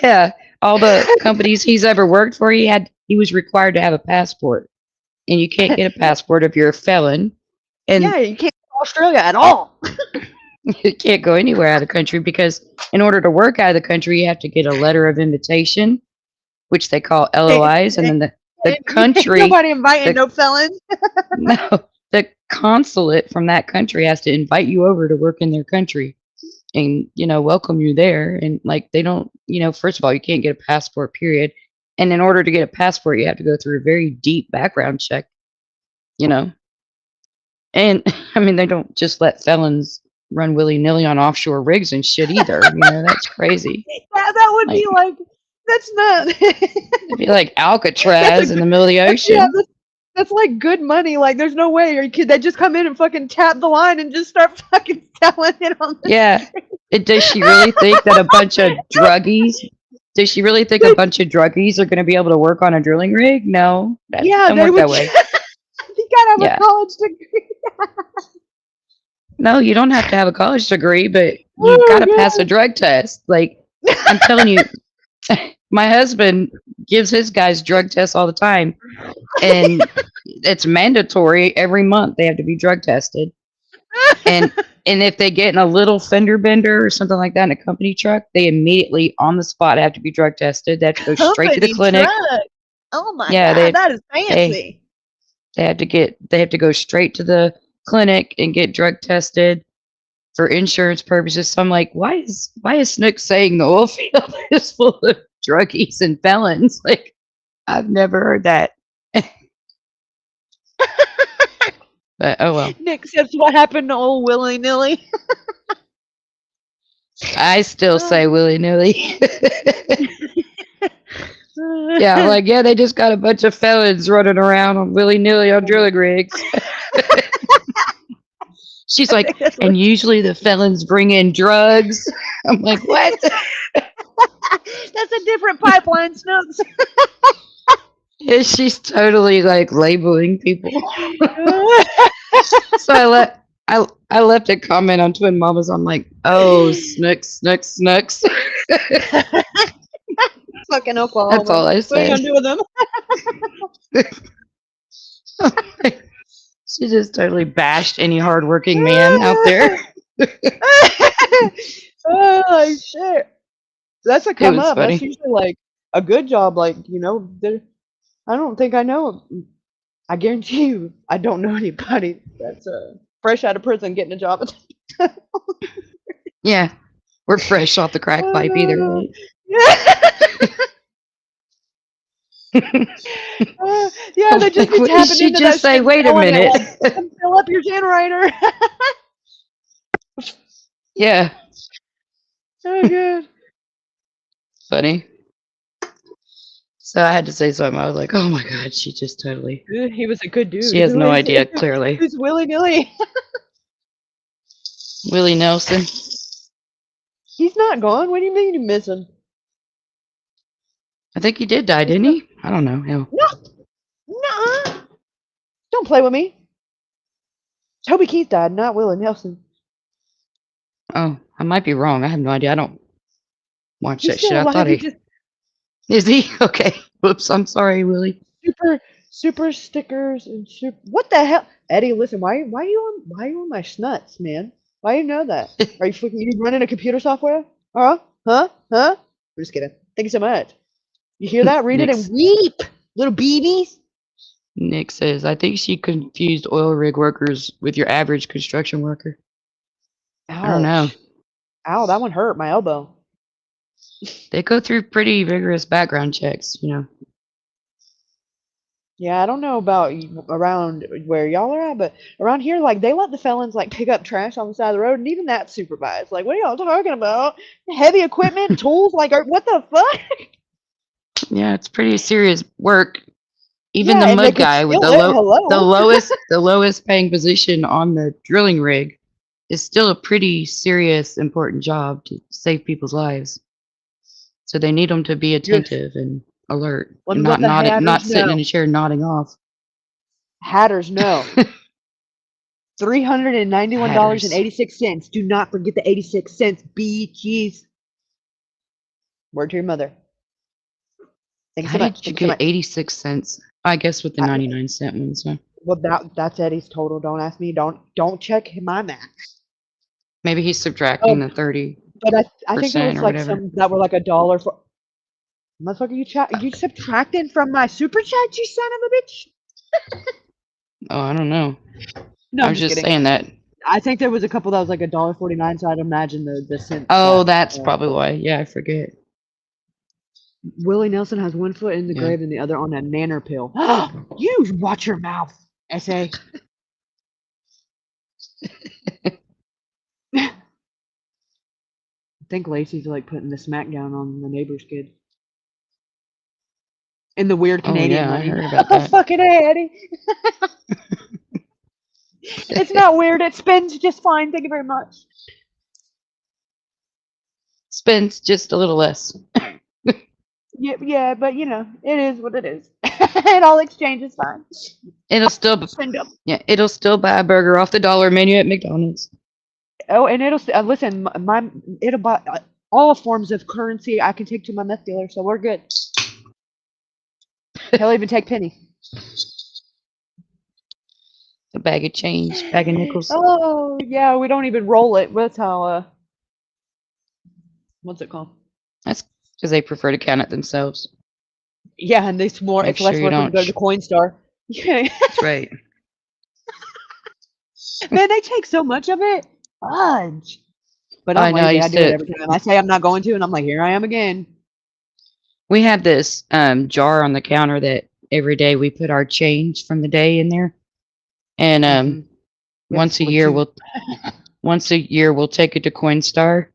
Speaker 4: yeah, all the companies he's ever worked for, he was required to have a passport, and you can't get a passport if you're a felon, and
Speaker 2: Yeah, you can't go to Australia at all.
Speaker 4: you can't go anywhere out of the country because in order to work out of the country, you have to get a letter of invitation, which they call LOIs, and then the country,
Speaker 2: Nobody inviting
Speaker 4: the,
Speaker 2: no felons.
Speaker 4: no, the consulate from that country has to invite you over to work in their country and, welcome you there. And like, they don't, first of all, you can't get a passport, period. And in order to get a passport, you have to go through a very deep background check, and I mean, they don't just let felons run willy-nilly on offshore rigs and shit either. That's crazy.
Speaker 2: That would be like, that's not.
Speaker 4: It'd be like Alcatraz in the middle of the ocean.
Speaker 2: Yeah, that's like good money. Like, there's no way. Or could they just come in and fucking tap the line and just start fucking selling it on the
Speaker 4: Yeah. Does she really think that a bunch of druggies? Does she really think a bunch of druggies are going to be able to work on a drilling rig? No. That
Speaker 2: Yeah,
Speaker 4: doesn't
Speaker 2: they
Speaker 4: work
Speaker 2: would.
Speaker 4: that way.
Speaker 2: You gotta have
Speaker 4: Yeah.
Speaker 2: a college degree.
Speaker 4: No, you don't have to have a college degree, but
Speaker 2: Oh,
Speaker 4: you've got to pass
Speaker 2: God.
Speaker 4: a drug test. Like, I'm telling you, my husband gives his guys drug tests all the time, and it's mandatory every month. They have to be drug tested. And if they get in a little fender bender or something like that in a company truck, they immediately on the spot have to be drug tested. They have to go straight to the clinic.
Speaker 2: Drug. Oh my
Speaker 4: Yeah,
Speaker 2: God, that is fancy.
Speaker 4: They have to go straight to the clinic and get drug tested for insurance purposes. So I'm like, why is Snook saying the oil field is full of druggies and felons? Like, I've never heard that. But oh well.
Speaker 2: Nick says what happened to old Willy Nilly.
Speaker 4: I still say willy-nilly. Yeah, I'm like, yeah, they just got a bunch of felons running around on willy-nilly on drilling rigs. She's like, and usually the felons bring in drugs. I'm like, what?
Speaker 2: That's a different pipeline, Snooks.
Speaker 4: Yeah, she's totally like labeling people. So I left a comment on Twin Mamas. I'm like, oh, Snooks.
Speaker 2: Fucking Oklahoma.
Speaker 4: That's all I
Speaker 2: What are you
Speaker 4: said.
Speaker 2: gonna do with them?
Speaker 4: She just totally bashed any hardworking man out there.
Speaker 2: Oh shit. That's a
Speaker 4: It
Speaker 2: come
Speaker 4: was
Speaker 2: up. That's
Speaker 4: funny.
Speaker 2: usually like a good job. Like, I don't think I know. I guarantee you, I don't know anybody that's fresh out of prison getting a job.
Speaker 4: Yeah. We're fresh off the crack pipe either, right?
Speaker 2: Yeah, they just
Speaker 4: Like,
Speaker 2: be
Speaker 4: what did
Speaker 2: tapping
Speaker 4: she
Speaker 2: into
Speaker 4: just
Speaker 2: that
Speaker 4: say?
Speaker 2: shit and
Speaker 4: Wait a
Speaker 2: selling it.
Speaker 4: minute.
Speaker 2: Like, come fill up your generator.
Speaker 4: Yeah.
Speaker 2: Oh, good.
Speaker 4: Funny. So I had to say something. I was like, oh my God, she just totally.
Speaker 2: He was a good dude.
Speaker 4: She has no idea, clearly.
Speaker 2: Who's willy nilly?
Speaker 4: Willie Nelson.
Speaker 2: He's not gone. What do you mean you miss him?
Speaker 4: I think he did die, didn't he? I don't know. Hell.
Speaker 2: No, no. Don't play with me. Toby Keith died, not Willie Nelson.
Speaker 4: Oh, I might be wrong. I have no idea. I don't watch
Speaker 2: He's
Speaker 4: that shit.
Speaker 2: still
Speaker 4: I
Speaker 2: alive.
Speaker 4: thought
Speaker 2: He
Speaker 4: he
Speaker 2: just
Speaker 4: is he? Okay. Whoops. I'm sorry, Willie.
Speaker 2: super stickers and super. What the hell, Eddie? Listen, why are you on my snuts, man? Why you know that? Are you fucking you running a computer software? Huh? I'm just kidding. Thank you so much. You hear that? Read it and weep, little babies.
Speaker 4: Nick says, I think she confused oil rig workers with your average construction worker.
Speaker 2: Ouch.
Speaker 4: I don't know.
Speaker 2: Ow, that one hurt my elbow.
Speaker 4: They go through pretty vigorous background checks, you know.
Speaker 2: Yeah, I don't know about around where y'all are at, but around here, like they let the felons like pick up trash on the side of the road, and even that's supervised. Like, what are y'all talking about? Heavy equipment, tools, like what the fuck?
Speaker 4: Yeah, it's pretty serious work. Even
Speaker 2: Yeah,
Speaker 4: the
Speaker 2: and they
Speaker 4: mud
Speaker 2: could
Speaker 4: guy with
Speaker 2: steal it. Hello.
Speaker 4: the lowest paying position on the drilling rig is still a pretty serious, important job to save people's lives. So they need them to be attentive and alert,
Speaker 2: Let
Speaker 4: and
Speaker 2: me let the
Speaker 4: not
Speaker 2: hatters
Speaker 4: sitting in
Speaker 2: know.
Speaker 4: a chair nodding off.
Speaker 2: Hatters know. $391.86. Do not forget the 86 cents, bitches. Word to your mother. Thank you
Speaker 4: How
Speaker 2: so much.
Speaker 4: did you
Speaker 2: Thank you so
Speaker 4: get
Speaker 2: much.
Speaker 4: 86 cents? I guess with the
Speaker 2: I-
Speaker 4: 99-cent ones, huh?
Speaker 2: Well, that's Eddie's total. Don't ask me. Don't check my math.
Speaker 4: Maybe he's subtracting the 30%.
Speaker 2: But I think there was
Speaker 4: or
Speaker 2: like
Speaker 4: whatever.
Speaker 2: some that were like $1 for. Motherfucker, you subtracting from my super chat, you son of a bitch?
Speaker 4: Oh, I don't know.
Speaker 2: No,
Speaker 4: I
Speaker 2: I'm
Speaker 4: was just
Speaker 2: kidding.
Speaker 4: saying that.
Speaker 2: I think there was a couple that was like $1.49, so I'd imagine the cent.
Speaker 4: Oh, that's probably why. Yeah, I forget.
Speaker 2: Willie Nelson has one foot in the
Speaker 4: Yeah.
Speaker 2: grave and the other on a nanner pill. You watch your mouth, SA. I think Lacey's like putting the smackdown on the neighbor's kid. In the weird Canadian
Speaker 4: yeah, I
Speaker 2: money.
Speaker 4: heard about that.
Speaker 2: Fucking A, Eddie. It's not weird. It spins just fine. Thank you very much.
Speaker 4: Spends just a little less.
Speaker 2: Yeah, but you know, it is what it is. And all exchange is fine.
Speaker 4: It'll still
Speaker 2: Send 'em.
Speaker 4: it'll still buy a burger off the dollar menu at McDonald's.
Speaker 2: Oh, and it'll listen. It'll buy all forms of currency I can take to my meth dealer, so we're good. He'll even take penny.
Speaker 4: A bag of change, bag of nickels.
Speaker 2: Oh yeah, we don't even roll it. That's how. What's it called?
Speaker 4: That's because they prefer to count it themselves.
Speaker 2: Yeah, and it's more.
Speaker 4: Make
Speaker 2: It's less
Speaker 4: sure you
Speaker 2: work when you
Speaker 4: don't
Speaker 2: go to the Coinstar. Yeah.
Speaker 4: That's right.
Speaker 2: Man, they take so much of it. Fudge. But
Speaker 4: I
Speaker 2: I'm
Speaker 4: know, I
Speaker 2: lazy. I
Speaker 4: used
Speaker 2: do it
Speaker 4: to-
Speaker 2: every time. I say I'm not going to, and I'm like, here I am again.
Speaker 4: We have this jar on the counter that every day we put our change from the day in there, and
Speaker 2: Mhm.
Speaker 4: once a
Speaker 2: Yes,
Speaker 4: year
Speaker 2: with
Speaker 4: we'll take it to Coinstar.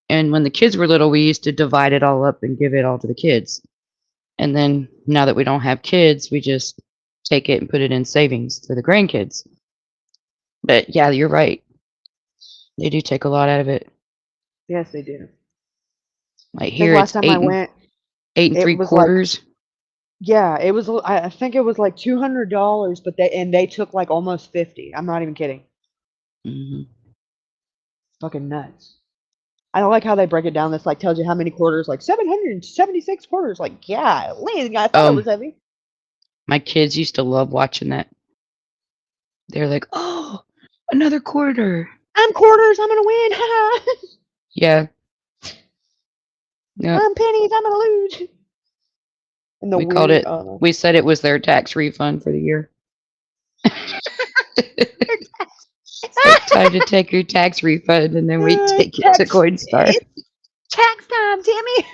Speaker 4: And when the kids were little, we used to divide it all up and give it all to the kids. And then now that we don't have kids, we just take it and put it in savings for the grandkids. But yeah, you're right. They do take a lot out of it.
Speaker 2: Yes, they do.
Speaker 4: Like
Speaker 2: I think
Speaker 4: here,
Speaker 2: last
Speaker 4: it's
Speaker 2: time I went,
Speaker 4: eight and
Speaker 2: it
Speaker 4: three
Speaker 2: was like-
Speaker 4: quarters.
Speaker 2: yeah, it was. I think it was like $200, but they took like almost 50. I'm not even kidding.
Speaker 4: Mhm.
Speaker 2: Fucking nuts. I don't like how they break it down. This like tells you how many quarters, like 776 quarters. Like, yeah, at least I thought it was heavy.
Speaker 4: My kids used to love watching that. They're like, oh, another quarter.
Speaker 2: I'm quarters. I'm gonna win.
Speaker 4: Yeah. Yep.
Speaker 2: I'm pennies. I'm gonna lose. And the
Speaker 4: We called
Speaker 2: weird.
Speaker 4: it, we said it was their tax refund for the year. It's time to take your tax refund, and then we take it to Coinstar.
Speaker 2: Tax time, Timmy.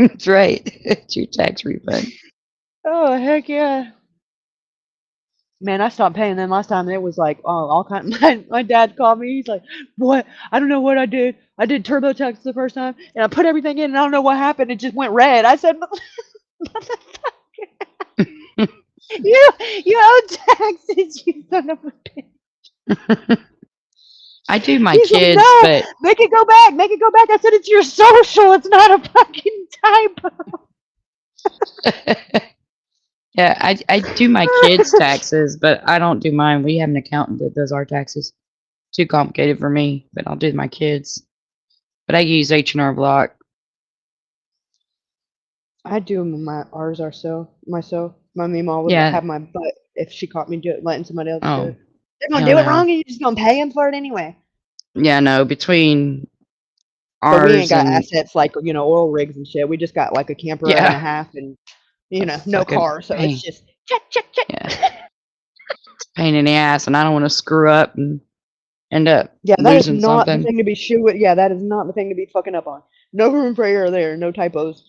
Speaker 4: That's right. It's your tax refund.
Speaker 2: Oh heck yeah. Man, I stopped paying them last time. It was like, oh, all kind. My dad called me. He's like, "What? I don't know what I did. I did TurboTax the first time, and I put everything in, and I don't know what happened. It just went red." I said, "You owe taxes, you son of a bitch."
Speaker 4: I do my
Speaker 2: He's
Speaker 4: kids,
Speaker 2: like, "No,
Speaker 4: but
Speaker 2: make it go back. Make it go back." I said, "It's your social. It's not a fucking typo."
Speaker 4: yeah, I do my kids' taxes, but I don't do mine. We have an accountant that does our taxes. Too complicated for me, but I'll do my kids. But I use H&R Block.
Speaker 2: I do them. Ours are myself. My mom would
Speaker 4: Yeah.
Speaker 2: have my butt if she caught me letting somebody else do
Speaker 4: Oh,
Speaker 2: it. They're gonna
Speaker 4: hell
Speaker 2: do it
Speaker 4: no.
Speaker 2: wrong, and you're just gonna pay them for it anyway.
Speaker 4: Yeah, no, between
Speaker 2: But we ain't
Speaker 4: ours
Speaker 2: got
Speaker 4: and
Speaker 2: assets like oil rigs and shit. We just got like a camper and a
Speaker 4: yeah,
Speaker 2: half, and
Speaker 4: a
Speaker 2: no
Speaker 4: fucking
Speaker 2: car. So
Speaker 4: pain.
Speaker 2: it's just check, check, check.
Speaker 4: Yeah, it's a pain in the ass, and I don't want to screw up and end up
Speaker 2: Yeah, that is
Speaker 4: losing
Speaker 2: not the
Speaker 4: something.
Speaker 2: thing to be Yeah, that is not the thing to be fucking up on. No room for error there. No typos.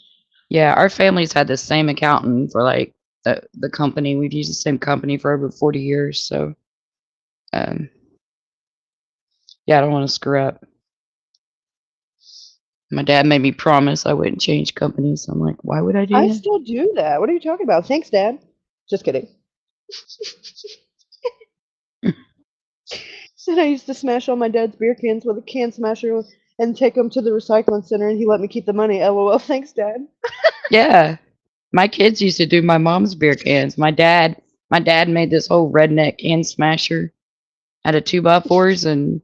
Speaker 4: Yeah, our family's had the same accountant for like the company. We've used the same company for over 40 years. So, yeah, I don't want to screw up. My dad made me promise I wouldn't change companies. I'm like, why would I do
Speaker 2: I
Speaker 4: that?
Speaker 2: still do that. What are you talking about? Thanks, Dad. Just kidding. And I used to smash all my dad's beer cans with a can smasher and take them to the recycling center, and he let me keep the money. LOL. Thanks, Dad.
Speaker 4: Yeah, my kids used to do my mom's beer cans. My dad made this whole redneck can smasher out of 2x4s, and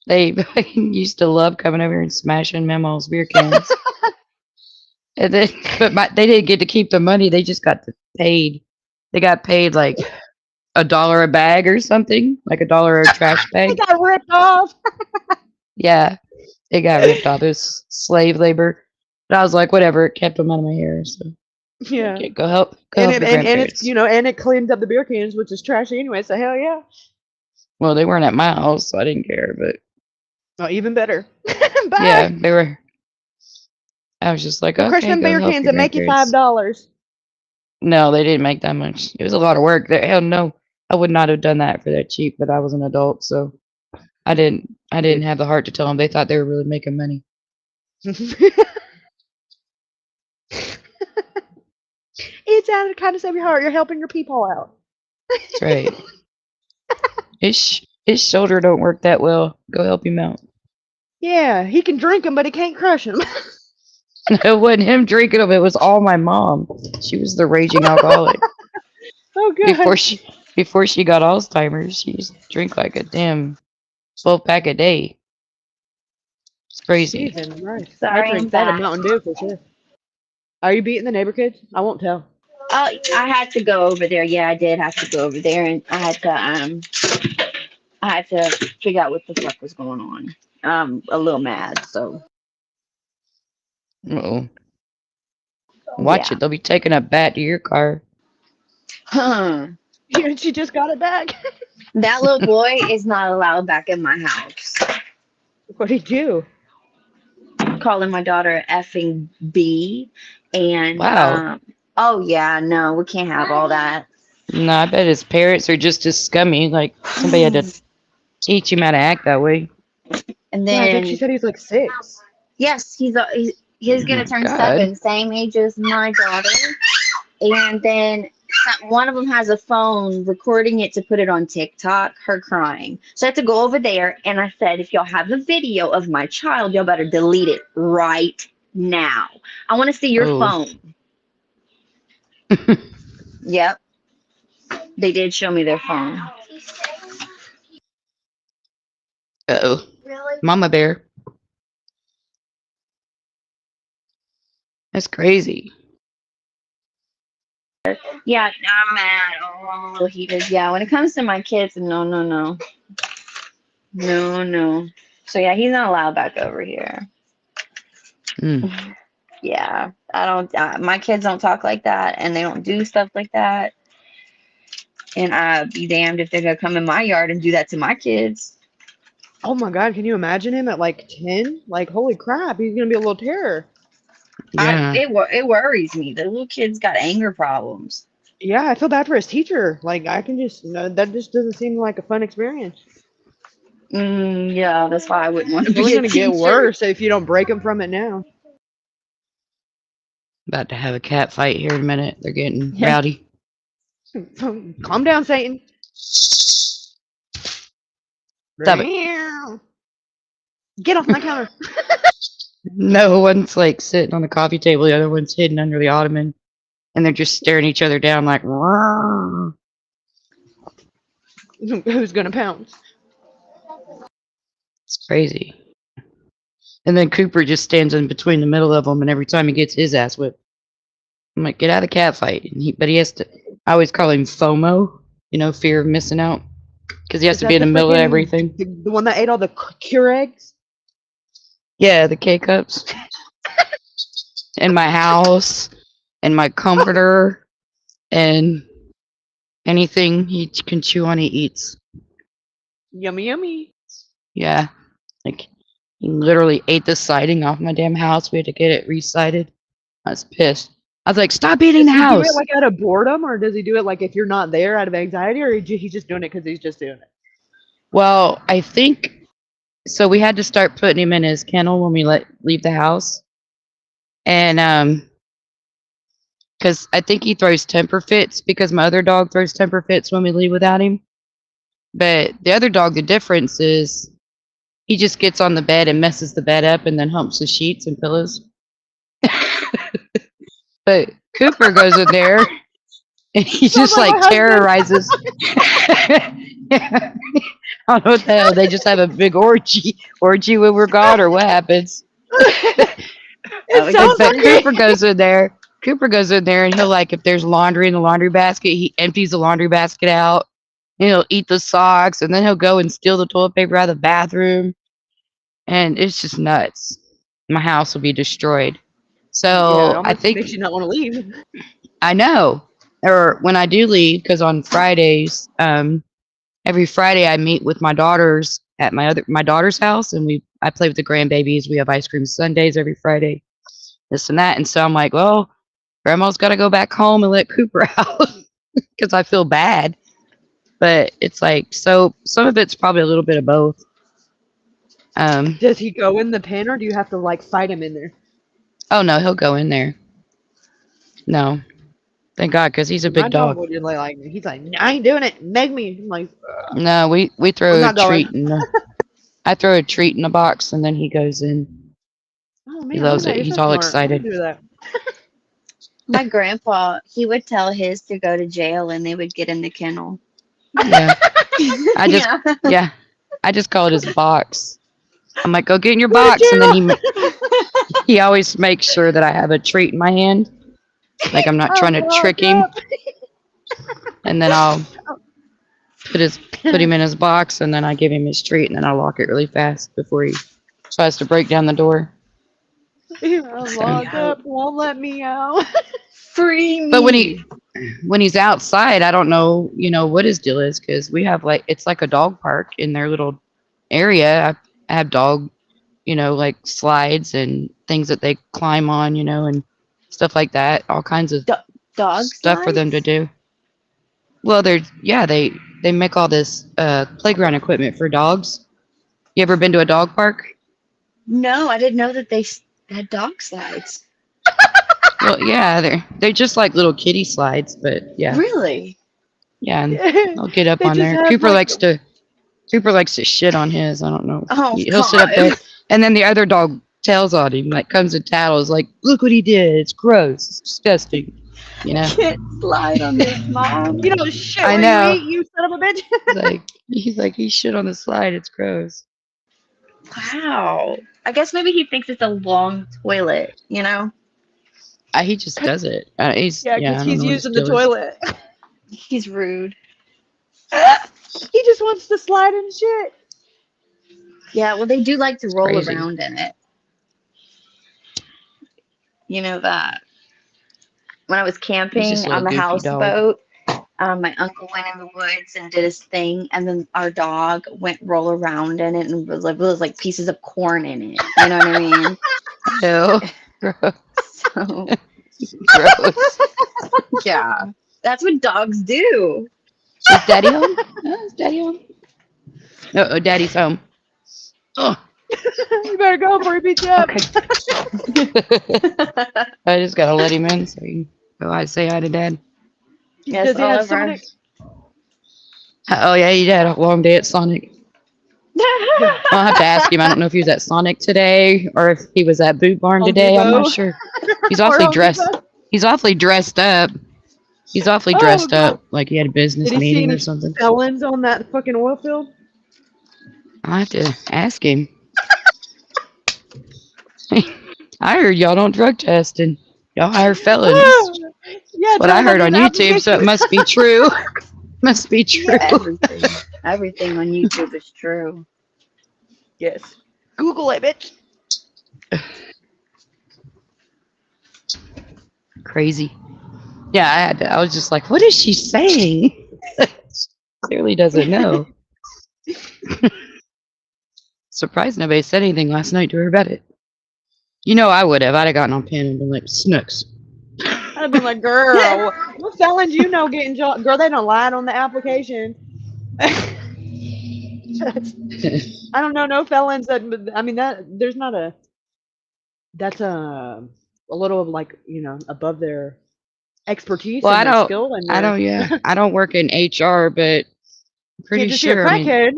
Speaker 4: they used to love coming over and smashing Mama's beer cans. And then, but they didn't get to keep the money. They just got paid. They got paid like $1 a bag or something, like $1 a trash
Speaker 2: I
Speaker 4: bag.
Speaker 2: got ripped off.
Speaker 4: Yeah, it got ripped off. It was slave labor. But I was like, whatever. It kept them out of my hair. So
Speaker 2: Yeah.
Speaker 4: okay, go help
Speaker 2: And
Speaker 4: your
Speaker 2: it's
Speaker 4: grandparents.
Speaker 2: and it cleaned up the beer cans, which is trashy anyway. So hell yeah.
Speaker 4: Well, they weren't at my house, so I didn't care. But
Speaker 2: Oh, even better. Bye.
Speaker 4: yeah, they were. I was just like,
Speaker 2: Crush
Speaker 4: okay,
Speaker 2: them
Speaker 4: go
Speaker 2: beer
Speaker 4: help
Speaker 2: cans
Speaker 4: your
Speaker 2: and make you
Speaker 4: grandparents.
Speaker 2: $5.
Speaker 4: No, they didn't make that much. It was a lot of work. Hell no, I would not have done that for that cheap. But I was an adult, so I didn't have the heart to tell them. They thought they were really making money.
Speaker 2: It's out of the kindness of your heart. You're helping your people out.
Speaker 4: That's right. His shoulder don't work that well. Go help him out.
Speaker 2: Yeah, he can drink them, but he can't crush them.
Speaker 4: It wasn't him drinking them. It was all my mom. She was the raging alcoholic.
Speaker 2: Oh god.
Speaker 4: Before she got Alzheimer's, she used to drink like a damn 12-pack a day. It's crazy.
Speaker 2: Jesus Christ.
Speaker 3: Sorry,
Speaker 2: I drink
Speaker 3: I'm
Speaker 2: that
Speaker 3: back.
Speaker 2: in Mountain Dew for sure. Are you beating the neighbor kids? I won't tell.
Speaker 3: Oh, I had to go over there. Yeah, I did have to go over there, and I had to figure out what the fuck was going on. A little mad, so
Speaker 4: Uh-oh. Watch
Speaker 3: yeah.
Speaker 4: it. They'll be taking a bat to your car.
Speaker 3: Huh.
Speaker 2: She just got it back.
Speaker 3: That little boy is not allowed back in my house.
Speaker 2: What'd he do?
Speaker 3: Calling my daughter effing B, and
Speaker 4: Wow.
Speaker 3: oh yeah, no, we can't have all that.
Speaker 4: No, I bet his parents are just as scummy. Like somebody had to teach him how to act that way.
Speaker 3: And
Speaker 2: Yeah, I think she
Speaker 3: then
Speaker 2: said he's like 6.
Speaker 3: yes, he's gonna turn
Speaker 4: God.
Speaker 3: 7, same age as my daughter. And then one of them has a phone recording it to put it on TikTok, her crying. So I had to go over there, and I said, if y'all have a video of my child, y'all better delete it right now. I want to see your
Speaker 4: Oh.
Speaker 3: phone. Yep. They did show me their phone.
Speaker 4: Uh-oh.
Speaker 3: Really?
Speaker 4: Mama bear. That's crazy.
Speaker 3: Yeah, I'm mad. Oh, he does. Yeah, when it comes to my kids, no, no, no, no, no. So yeah, he's not allowed back over here.
Speaker 4: Mm.
Speaker 3: Yeah, I don't. My kids don't talk like that, and they don't do stuff like that. And I'd be damned if they're gonna come in my yard and do that to my kids.
Speaker 2: Oh my God, can you imagine him at like 10? Like, holy crap, he's gonna be a little terror.
Speaker 4: Yeah.
Speaker 3: It worries me. The little kid's got anger problems.
Speaker 2: Yeah, I feel bad for his teacher. Like, I can just, no, that just doesn't seem like a fun experience.
Speaker 3: Yeah, that's why I wouldn't want to
Speaker 2: It's only
Speaker 3: be a
Speaker 2: gonna get
Speaker 3: teacher.
Speaker 2: worse if you don't break him from it now.
Speaker 4: About to have a cat fight here in a minute. They're getting
Speaker 2: Yeah.
Speaker 4: rowdy.
Speaker 2: Calm down, Satan.
Speaker 4: Stop it.
Speaker 2: Get off my counter.
Speaker 4: No, one's like sitting on the coffee table, the other one's hidden under the ottoman, and they're just staring each other down like, "Rrrr."
Speaker 2: Who's gonna pounce?
Speaker 4: It's crazy. And then Cooper just stands in between the middle of them, and every time he gets his ass whipped, I'm like, get out of the cat fight. And but he has to, I always call him FOMO, fear of missing out, because he has
Speaker 2: Is
Speaker 4: to
Speaker 2: that
Speaker 4: be in the middle of
Speaker 2: freaking-
Speaker 4: everything.
Speaker 2: The one that ate all the Keurigs?
Speaker 4: Yeah, the K-cups. And my house, and my comforter, and anything he can chew on, he eats.
Speaker 2: Yummy, yummy.
Speaker 4: Yeah. Like, he literally ate the siding off my damn house. We had to get it re-sided. I was pissed. I was like, stop eating
Speaker 2: Does
Speaker 4: the
Speaker 2: he do
Speaker 4: house.
Speaker 2: it like out of boredom, or does he do it like if you're not there out of anxiety, or he's just doing it because he's just doing it?
Speaker 4: Well, I think so. We had to start putting him in his kennel when we leave the house, and because I think he throws temper fits because my other dog throws temper fits when we leave without him. But the other dog, the difference is he just gets on the bed and messes the bed up and then humps the sheets and pillows. But Cooper goes in there and he
Speaker 2: Sounds
Speaker 4: just
Speaker 2: like
Speaker 4: like
Speaker 2: my husband.
Speaker 4: terrorizes. I don't know what the hell. They just have a big orgy when we're gone, or what happens.
Speaker 2: It sounds
Speaker 4: But
Speaker 2: like
Speaker 4: Cooper goes in there. Cooper goes in there and he'll, like, if there's laundry in the laundry basket, he empties the laundry basket out. And he'll eat the socks, and then he'll go and steal the toilet paper out of the bathroom. And it's just nuts. My house will be destroyed.
Speaker 2: Yeah, it
Speaker 4: So I
Speaker 2: almost
Speaker 4: think
Speaker 2: makes you not want to leave.
Speaker 4: I know. Or when I do leave, because on Fridays, every Friday I meet with my daughters at my daughter's house, and I play with the grandbabies. We have ice cream Sundays every Friday, this and that. And so I'm like, well, Grandma's got to go back home and let Cooper out because I feel bad. But it's like, so some of it's probably a little bit of both.
Speaker 2: Does he go in the pen, or do you have to like fight him in there?
Speaker 4: Oh no, he'll go in there. No, thank God, because he's a
Speaker 2: My
Speaker 4: big
Speaker 2: dog
Speaker 4: dog.
Speaker 2: would just like he's like, I ain't doing it. Make me. I'm like,
Speaker 4: No, we throw
Speaker 2: I'm
Speaker 4: a
Speaker 2: not going.
Speaker 4: treat in the. I throw a treat in a box, and then he goes in.
Speaker 2: oh
Speaker 4: He
Speaker 2: man, look
Speaker 4: loves
Speaker 2: at
Speaker 4: it.
Speaker 2: that. You're
Speaker 4: He's
Speaker 2: so
Speaker 4: all
Speaker 2: smart. I would
Speaker 4: excited.
Speaker 2: do that.
Speaker 3: My grandpa, he would tell his to go to jail, and they would get in the kennel.
Speaker 4: Yeah, I just
Speaker 3: Yeah.
Speaker 4: yeah, I just call it his box. I'm like, go get in your
Speaker 2: Go to
Speaker 4: box, and then
Speaker 2: jail.
Speaker 4: he always makes sure that I have a treat in my hand, like I'm not trying to trick him. And then I'll put him in his box, and then I give him his treat, and then I lock it really fast before he tries to break down the door.
Speaker 2: I'm locked up. Won't let me out.
Speaker 3: Free me.
Speaker 4: But when he's outside, I don't know, what his deal is, because we have it's like a dog park in their little area. I have dog, like slides and things that they climb on, and stuff like that. All kinds of
Speaker 3: Dog
Speaker 4: stuff for them to
Speaker 3: slides?
Speaker 4: do. Well, they make all this playground equipment for dogs. You ever been to a dog park?
Speaker 3: No, I didn't know that they had dog slides.
Speaker 4: Well, yeah, they're just like little kiddie slides, but yeah,
Speaker 3: Really?
Speaker 4: yeah, and I'll get up
Speaker 2: They
Speaker 4: on
Speaker 2: just
Speaker 4: there.
Speaker 2: have,
Speaker 4: Cooper
Speaker 2: like-
Speaker 4: likes to shit on his. I don't know.
Speaker 3: Oh,
Speaker 4: He'll sit up
Speaker 3: God.
Speaker 4: there, and then the other dog tails on him, like comes and tattles, like, look what he did. It's gross. It's disgusting.
Speaker 3: Can't slide on this, Mom.
Speaker 2: You know shit
Speaker 4: I
Speaker 2: where
Speaker 4: know.
Speaker 2: you eat, you son of a bitch.
Speaker 4: He's like he shit on the slide. It's gross.
Speaker 3: Wow. I guess maybe he thinks it's a long toilet,
Speaker 4: He just does it. He's
Speaker 2: Yeah,
Speaker 4: yeah.
Speaker 2: because
Speaker 4: I don't
Speaker 2: he's
Speaker 4: know what his
Speaker 2: using the
Speaker 4: deal is.
Speaker 2: toilet.
Speaker 3: He's rude.
Speaker 2: He just wants to slide in shit.
Speaker 3: Yeah, well, they do like to roll
Speaker 4: Crazy.
Speaker 3: around in it. You know that. When I was
Speaker 4: He's just
Speaker 3: camping
Speaker 4: a
Speaker 3: on
Speaker 4: little
Speaker 3: the
Speaker 4: goofy dog.
Speaker 3: houseboat, my uncle went in the woods and did his thing, and then our dog went roll around in it, and it was like pieces of corn in it. You know what I mean?
Speaker 4: Ew. Gross.
Speaker 3: So
Speaker 4: Gross.
Speaker 3: yeah, that's what dogs do.
Speaker 4: Is Daddy home? Is Daddy home? No, Daddy's home. Oh.
Speaker 2: You better go before he beats you up.
Speaker 3: Okay.
Speaker 4: I just gotta let him in so he can go say hi to Dad.
Speaker 3: Yes,
Speaker 2: Does he have
Speaker 3: Oliver.
Speaker 2: Sonic?
Speaker 4: Oh yeah, he had a long day at Sonic. I'll have to ask him. I don't know if he was at Sonic today or if he was at Boot Barn
Speaker 2: Home
Speaker 4: today. I'm not
Speaker 2: Depot?
Speaker 4: sure. He's
Speaker 2: Or
Speaker 4: awfully
Speaker 2: Home
Speaker 4: dressed.
Speaker 2: Depot?
Speaker 4: He's awfully dressed up. He's awfully
Speaker 2: Oh,
Speaker 4: dressed
Speaker 2: God.
Speaker 4: up like he had a business
Speaker 2: Did he see
Speaker 4: meeting
Speaker 2: any
Speaker 4: or something.
Speaker 2: felons on that fucking oil field?
Speaker 4: I'll have to ask him. I heard y'all don't drug test and y'all hire felons.
Speaker 2: Yeah,
Speaker 4: That's what I
Speaker 2: tell
Speaker 4: heard
Speaker 2: them
Speaker 4: on
Speaker 2: the
Speaker 4: YouTube, so it
Speaker 2: application-
Speaker 4: must be true. Must be true.
Speaker 3: Everything on YouTube is true.
Speaker 2: Yes. Google it, bitch.
Speaker 4: Crazy. Yeah, I was just like, what is she saying? Clearly doesn't know. Surprised nobody said anything last night to her about it. You know I would have. I'd have gotten on pen and been like, Snooks.
Speaker 2: I'd have been like, girl, what felons you know getting job? Girl, they don't lie on the application. I don't know no felons that. I mean that there's not a. That's a little like above their expertise
Speaker 4: Well,
Speaker 2: and
Speaker 4: I
Speaker 2: their
Speaker 4: don't.
Speaker 2: skill and
Speaker 4: I
Speaker 2: their.
Speaker 4: don't. Yeah, I don't work in HR, but I'm pretty
Speaker 2: Can't just be a
Speaker 4: sure. I mean,
Speaker 2: crackhead.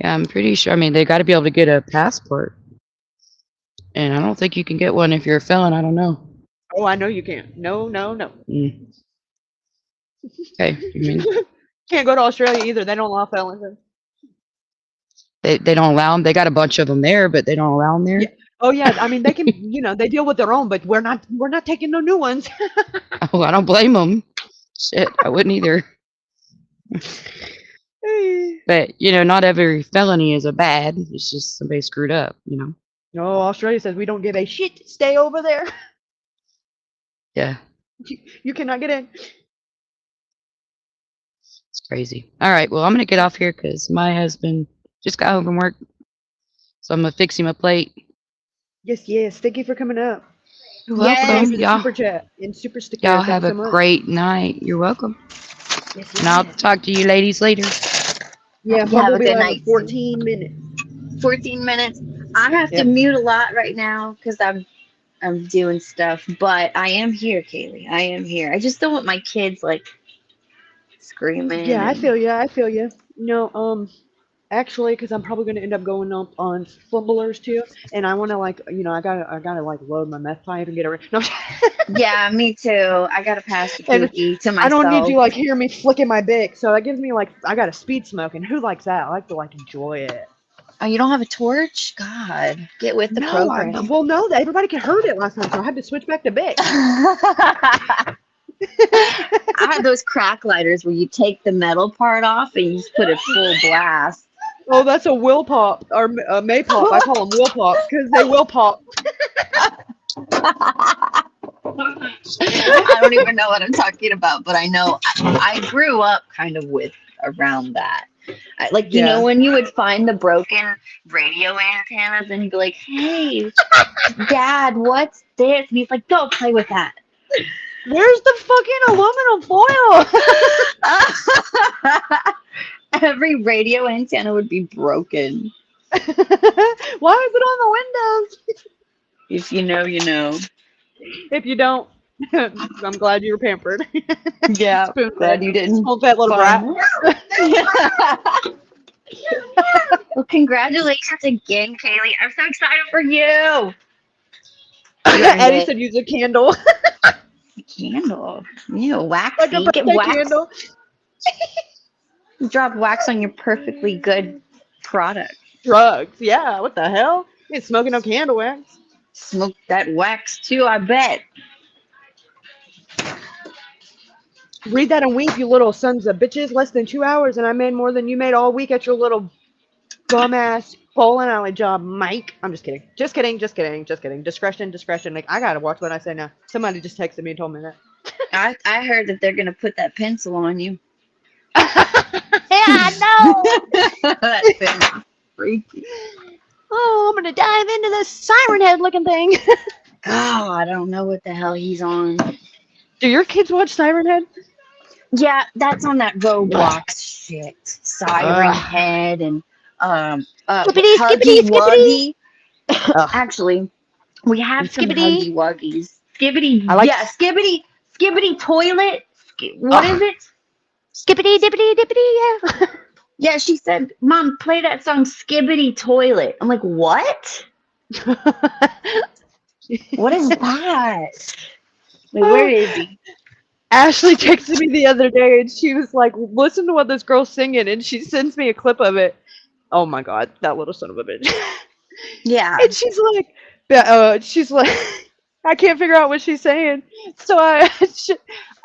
Speaker 4: yeah, I'm pretty sure. I mean, they got to be able to get a passport, and I don't think you can get one if you're a felon. I don't know.
Speaker 2: Oh, I know you can't. No, no, no.
Speaker 4: Mm. Okay, you mean
Speaker 2: Can't go to Australia either. They don't allow felons.
Speaker 4: they don't allow them? They got a bunch of them there, but they don't allow them there.
Speaker 2: Yeah. Oh yeah, I mean they can, they deal with their own, but we're not taking no new ones.
Speaker 4: Oh, I don't blame them. Shit, I wouldn't either. But not every felony is a bad. It's just somebody screwed up.
Speaker 2: No, Australia says we don't give a shit. Stay over there.
Speaker 4: Yeah,
Speaker 2: You cannot get in.
Speaker 4: it's crazy. All right, well, I'm gonna get off here because my husband just got home from work, so I'm gonna fix him a plate.
Speaker 2: Yes, yes. Thank you for coming up.
Speaker 4: You're
Speaker 3: Yes.
Speaker 2: Thank you
Speaker 4: welcome.
Speaker 2: for the
Speaker 4: Y'all,
Speaker 2: super chat and super sticker.
Speaker 4: y'all
Speaker 2: Thank
Speaker 4: have
Speaker 2: you
Speaker 4: a
Speaker 2: so much.
Speaker 4: great night. You're welcome.
Speaker 2: Yes,
Speaker 4: And I'll
Speaker 2: yes.
Speaker 4: talk to you ladies later.
Speaker 2: Yeah,
Speaker 3: You have a
Speaker 2: probably
Speaker 3: good
Speaker 2: like
Speaker 3: night.
Speaker 2: 14 minutes.
Speaker 3: 14 minutes. I have to
Speaker 2: Yep.
Speaker 3: mute a lot right now because I'm doing stuff, but I am here, Kaylee. I am here. I just don't want my kids like screaming.
Speaker 2: Yeah, I
Speaker 3: and-
Speaker 2: feel you. I feel you. Actually, because I'm probably going to end up going up on Fumblers too, and I want to I gotta like load my meth pipe and get it. No,
Speaker 3: Yeah, me too. I gotta pass the
Speaker 2: And
Speaker 3: cookie to
Speaker 2: I
Speaker 3: myself.
Speaker 2: don't need you like hear me flicking my bic, so that gives me like I got a speed smoke, and who likes that? I like to enjoy it.
Speaker 3: Oh, you don't have a torch? God, get with the program.
Speaker 2: No, everybody can heard it last time, so I had to switch back to bic.
Speaker 3: I had those crack lighters where you take the metal part off and you just put it full blast.
Speaker 2: Oh, that's a will pop or a may pop. I call them will pop because they will pop.
Speaker 3: I don't even know what I'm talking about, but I know I grew up kind of with around that.
Speaker 2: Yeah.
Speaker 3: When you would find the broken radio antennas and you'd be like, hey, Dad, what's this? And he's like, go play with that.
Speaker 2: Where's the fucking aluminum foil?
Speaker 3: Every radio antenna would be broken.
Speaker 2: Why is it on the windows?
Speaker 3: If you know, you know.
Speaker 2: If you don't, I'm glad you were pampered.
Speaker 3: Yeah,
Speaker 2: Spoon
Speaker 3: glad
Speaker 2: fed.
Speaker 3: you didn't.
Speaker 2: Spoon fed little brat.
Speaker 3: Well, congratulations again, Kaylee. I'm so excited for you.
Speaker 2: Eddie said use a candle.
Speaker 3: Candle. Ew, waxy.
Speaker 2: Like a
Speaker 3: Get
Speaker 2: birthday
Speaker 3: wax.
Speaker 2: candle.
Speaker 3: Drop wax on your perfectly good product.
Speaker 2: Drugs. Yeah, what the hell? You ain't smoking no candle wax.
Speaker 3: Smoke that wax too, I bet.
Speaker 2: Read that and weep, you little sons of bitches. Less than 2 hours, and I made more than you made all week at your little bum ass bowling alley job, Mike. I'm just kidding. Just kidding. Just kidding. Just kidding. Discretion. Discretion. Like, I gotta watch what I say now. Somebody just texted me and told me that.
Speaker 3: I heard that they're gonna put that pencil on you.
Speaker 2: Yeah, I know.
Speaker 3: That pencil, freaky.
Speaker 2: Oh, I'm gonna dive into this siren head looking thing.
Speaker 3: God, I don't know what the hell he's on.
Speaker 2: Do your kids watch Siren Head?
Speaker 3: Yeah, that's on that Roblox shit. Siren
Speaker 2: Ugh.
Speaker 3: Head and
Speaker 2: Skippity, skippity,
Speaker 3: Huggy
Speaker 2: skippity.
Speaker 3: Wuggy.
Speaker 2: Ugh.
Speaker 3: Actually, we have some
Speaker 2: Skippity.
Speaker 3: Huggy Wuggies. Skibbity,
Speaker 2: I like.
Speaker 3: yeah, Skibbity Toilet. What is
Speaker 2: Ugh.
Speaker 3: it?
Speaker 2: Skippity, dippity, dippity. Yeah.
Speaker 3: Yeah, she said, Mom, play that song Skibbity Toilet. I'm like, what? What is that? Like, where is he?
Speaker 2: Ashley texted me the other day and she was like, listen to what this girl's singing. And she sends me a clip of it. Oh my God, that little son of a bitch.
Speaker 3: Yeah.
Speaker 2: And she's like, I can't figure out what she's saying. So I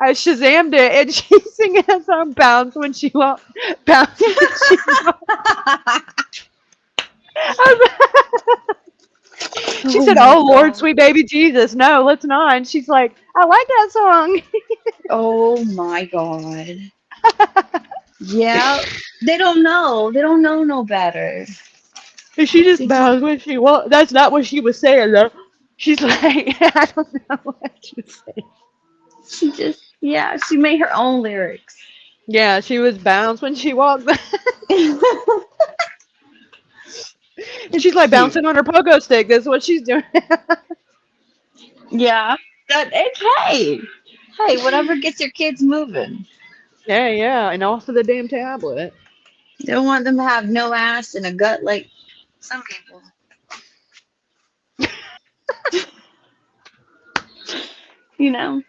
Speaker 2: Shazammed it and she's singing a song, Bounce when she walks. Bounce when she walks. She
Speaker 3: Oh
Speaker 2: said,
Speaker 3: my
Speaker 2: oh Lord,
Speaker 3: God.
Speaker 2: sweet baby Jesus. No, let's not. And she's like, I like that song.
Speaker 3: Oh my God. Yeah. They don't know. They don't know no better.
Speaker 2: And she just
Speaker 3: They just,
Speaker 2: bows when she walks. That's not what she was saying though. She's like, I don't know what she was saying.
Speaker 3: yeah, she made her own lyrics.
Speaker 2: Yeah, she was bounced when she walked. And she's like
Speaker 3: Cute.
Speaker 2: bouncing on her pogo stick. That's what she's doing.
Speaker 3: Yeah. Hey. Hey, whatever gets your kids moving.
Speaker 2: Yeah, yeah. And off of the damn tablet.
Speaker 3: You don't want them to have no ass and a gut like some people. You know?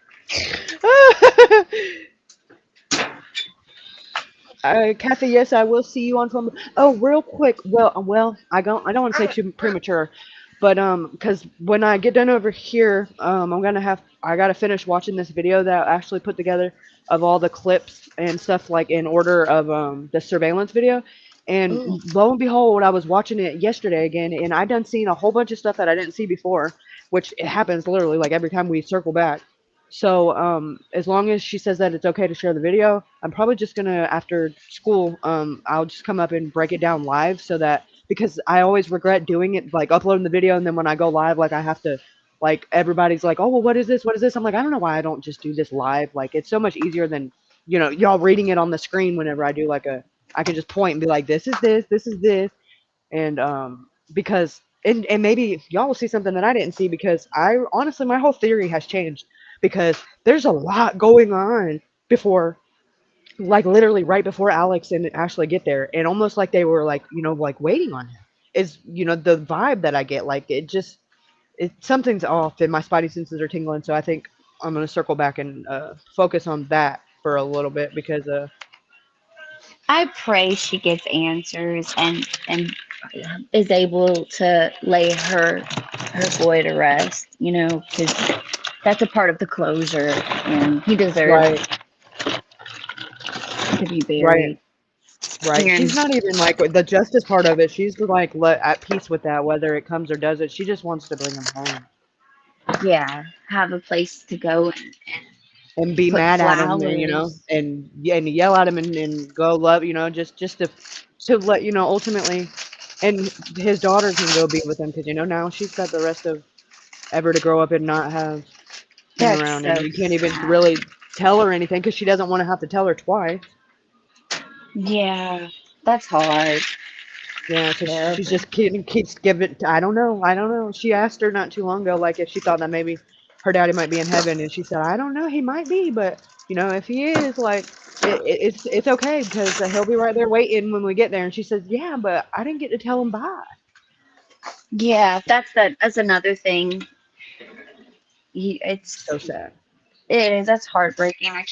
Speaker 2: Kathy, yes, I will see you on film. Oh, real quick. Well, I don't want to say too premature, but because when I get done over here, I gotta finish watching this video that I actually put together of all the clips and stuff like in order of the surveillance video. And
Speaker 3: Ooh.
Speaker 2: lo and behold, I was watching it yesterday again, and I done seen a whole bunch of stuff that I didn't see before, which it happens literally like every time we circle back. So, as long as she says that it's okay to share the video, I'm probably just gonna after school, I'll just come up and break it down live so that because I always regret doing it, like uploading the video and then when I go live, like I have to, like everybody's like, oh well, what is this? What is this? I'm like, I don't know why I don't just do this live. Like it's so much easier than y'all reading it on the screen whenever I do like I can just point and be like, this is this, and because and maybe y'all will see something that I didn't see because I honestly my whole theory has changed because there's a lot going on before like literally right before Alex and Ashley get there and almost like they were like like waiting on him is the vibe that I get like it something's off and my spidey senses are tingling so I think I'm gonna circle back and focus on that for a little bit because
Speaker 3: I pray she gets answers and is able to lay her boy to rest, because that's a part of the closure, and he deserves
Speaker 2: right
Speaker 3: to be
Speaker 2: right
Speaker 3: buried.
Speaker 2: Right.
Speaker 3: And
Speaker 2: She's not even like with the justice part of it. She's like at peace with that, whether it comes or doesn't. She just wants to bring him home
Speaker 3: yeah, have a place to go and
Speaker 2: and be
Speaker 3: put
Speaker 2: mad at him,
Speaker 3: flowers.
Speaker 2: and yell at him and go love, just to let ultimately, and his daughter can go be with him because now she's got the rest of ever to grow up and not have him
Speaker 3: That's
Speaker 2: around, and
Speaker 3: so
Speaker 2: you can't even
Speaker 3: sad.
Speaker 2: really tell her anything because she doesn't want to have to tell her twice.
Speaker 3: Yeah, that's hard.
Speaker 2: Yeah, so she's
Speaker 3: Terrible.
Speaker 2: just keeps giving. I don't know. I don't know. She asked her not too long ago, like if she thought that maybe her daddy might be in heaven, and she said, "I don't know. He might be, but if he is, like, it's okay because he'll be right there waiting when we get there." And she says, "Yeah, but I didn't get to tell him bye."
Speaker 3: Yeah, that's another thing.
Speaker 2: So sad.
Speaker 3: It is. That's heartbreaking. I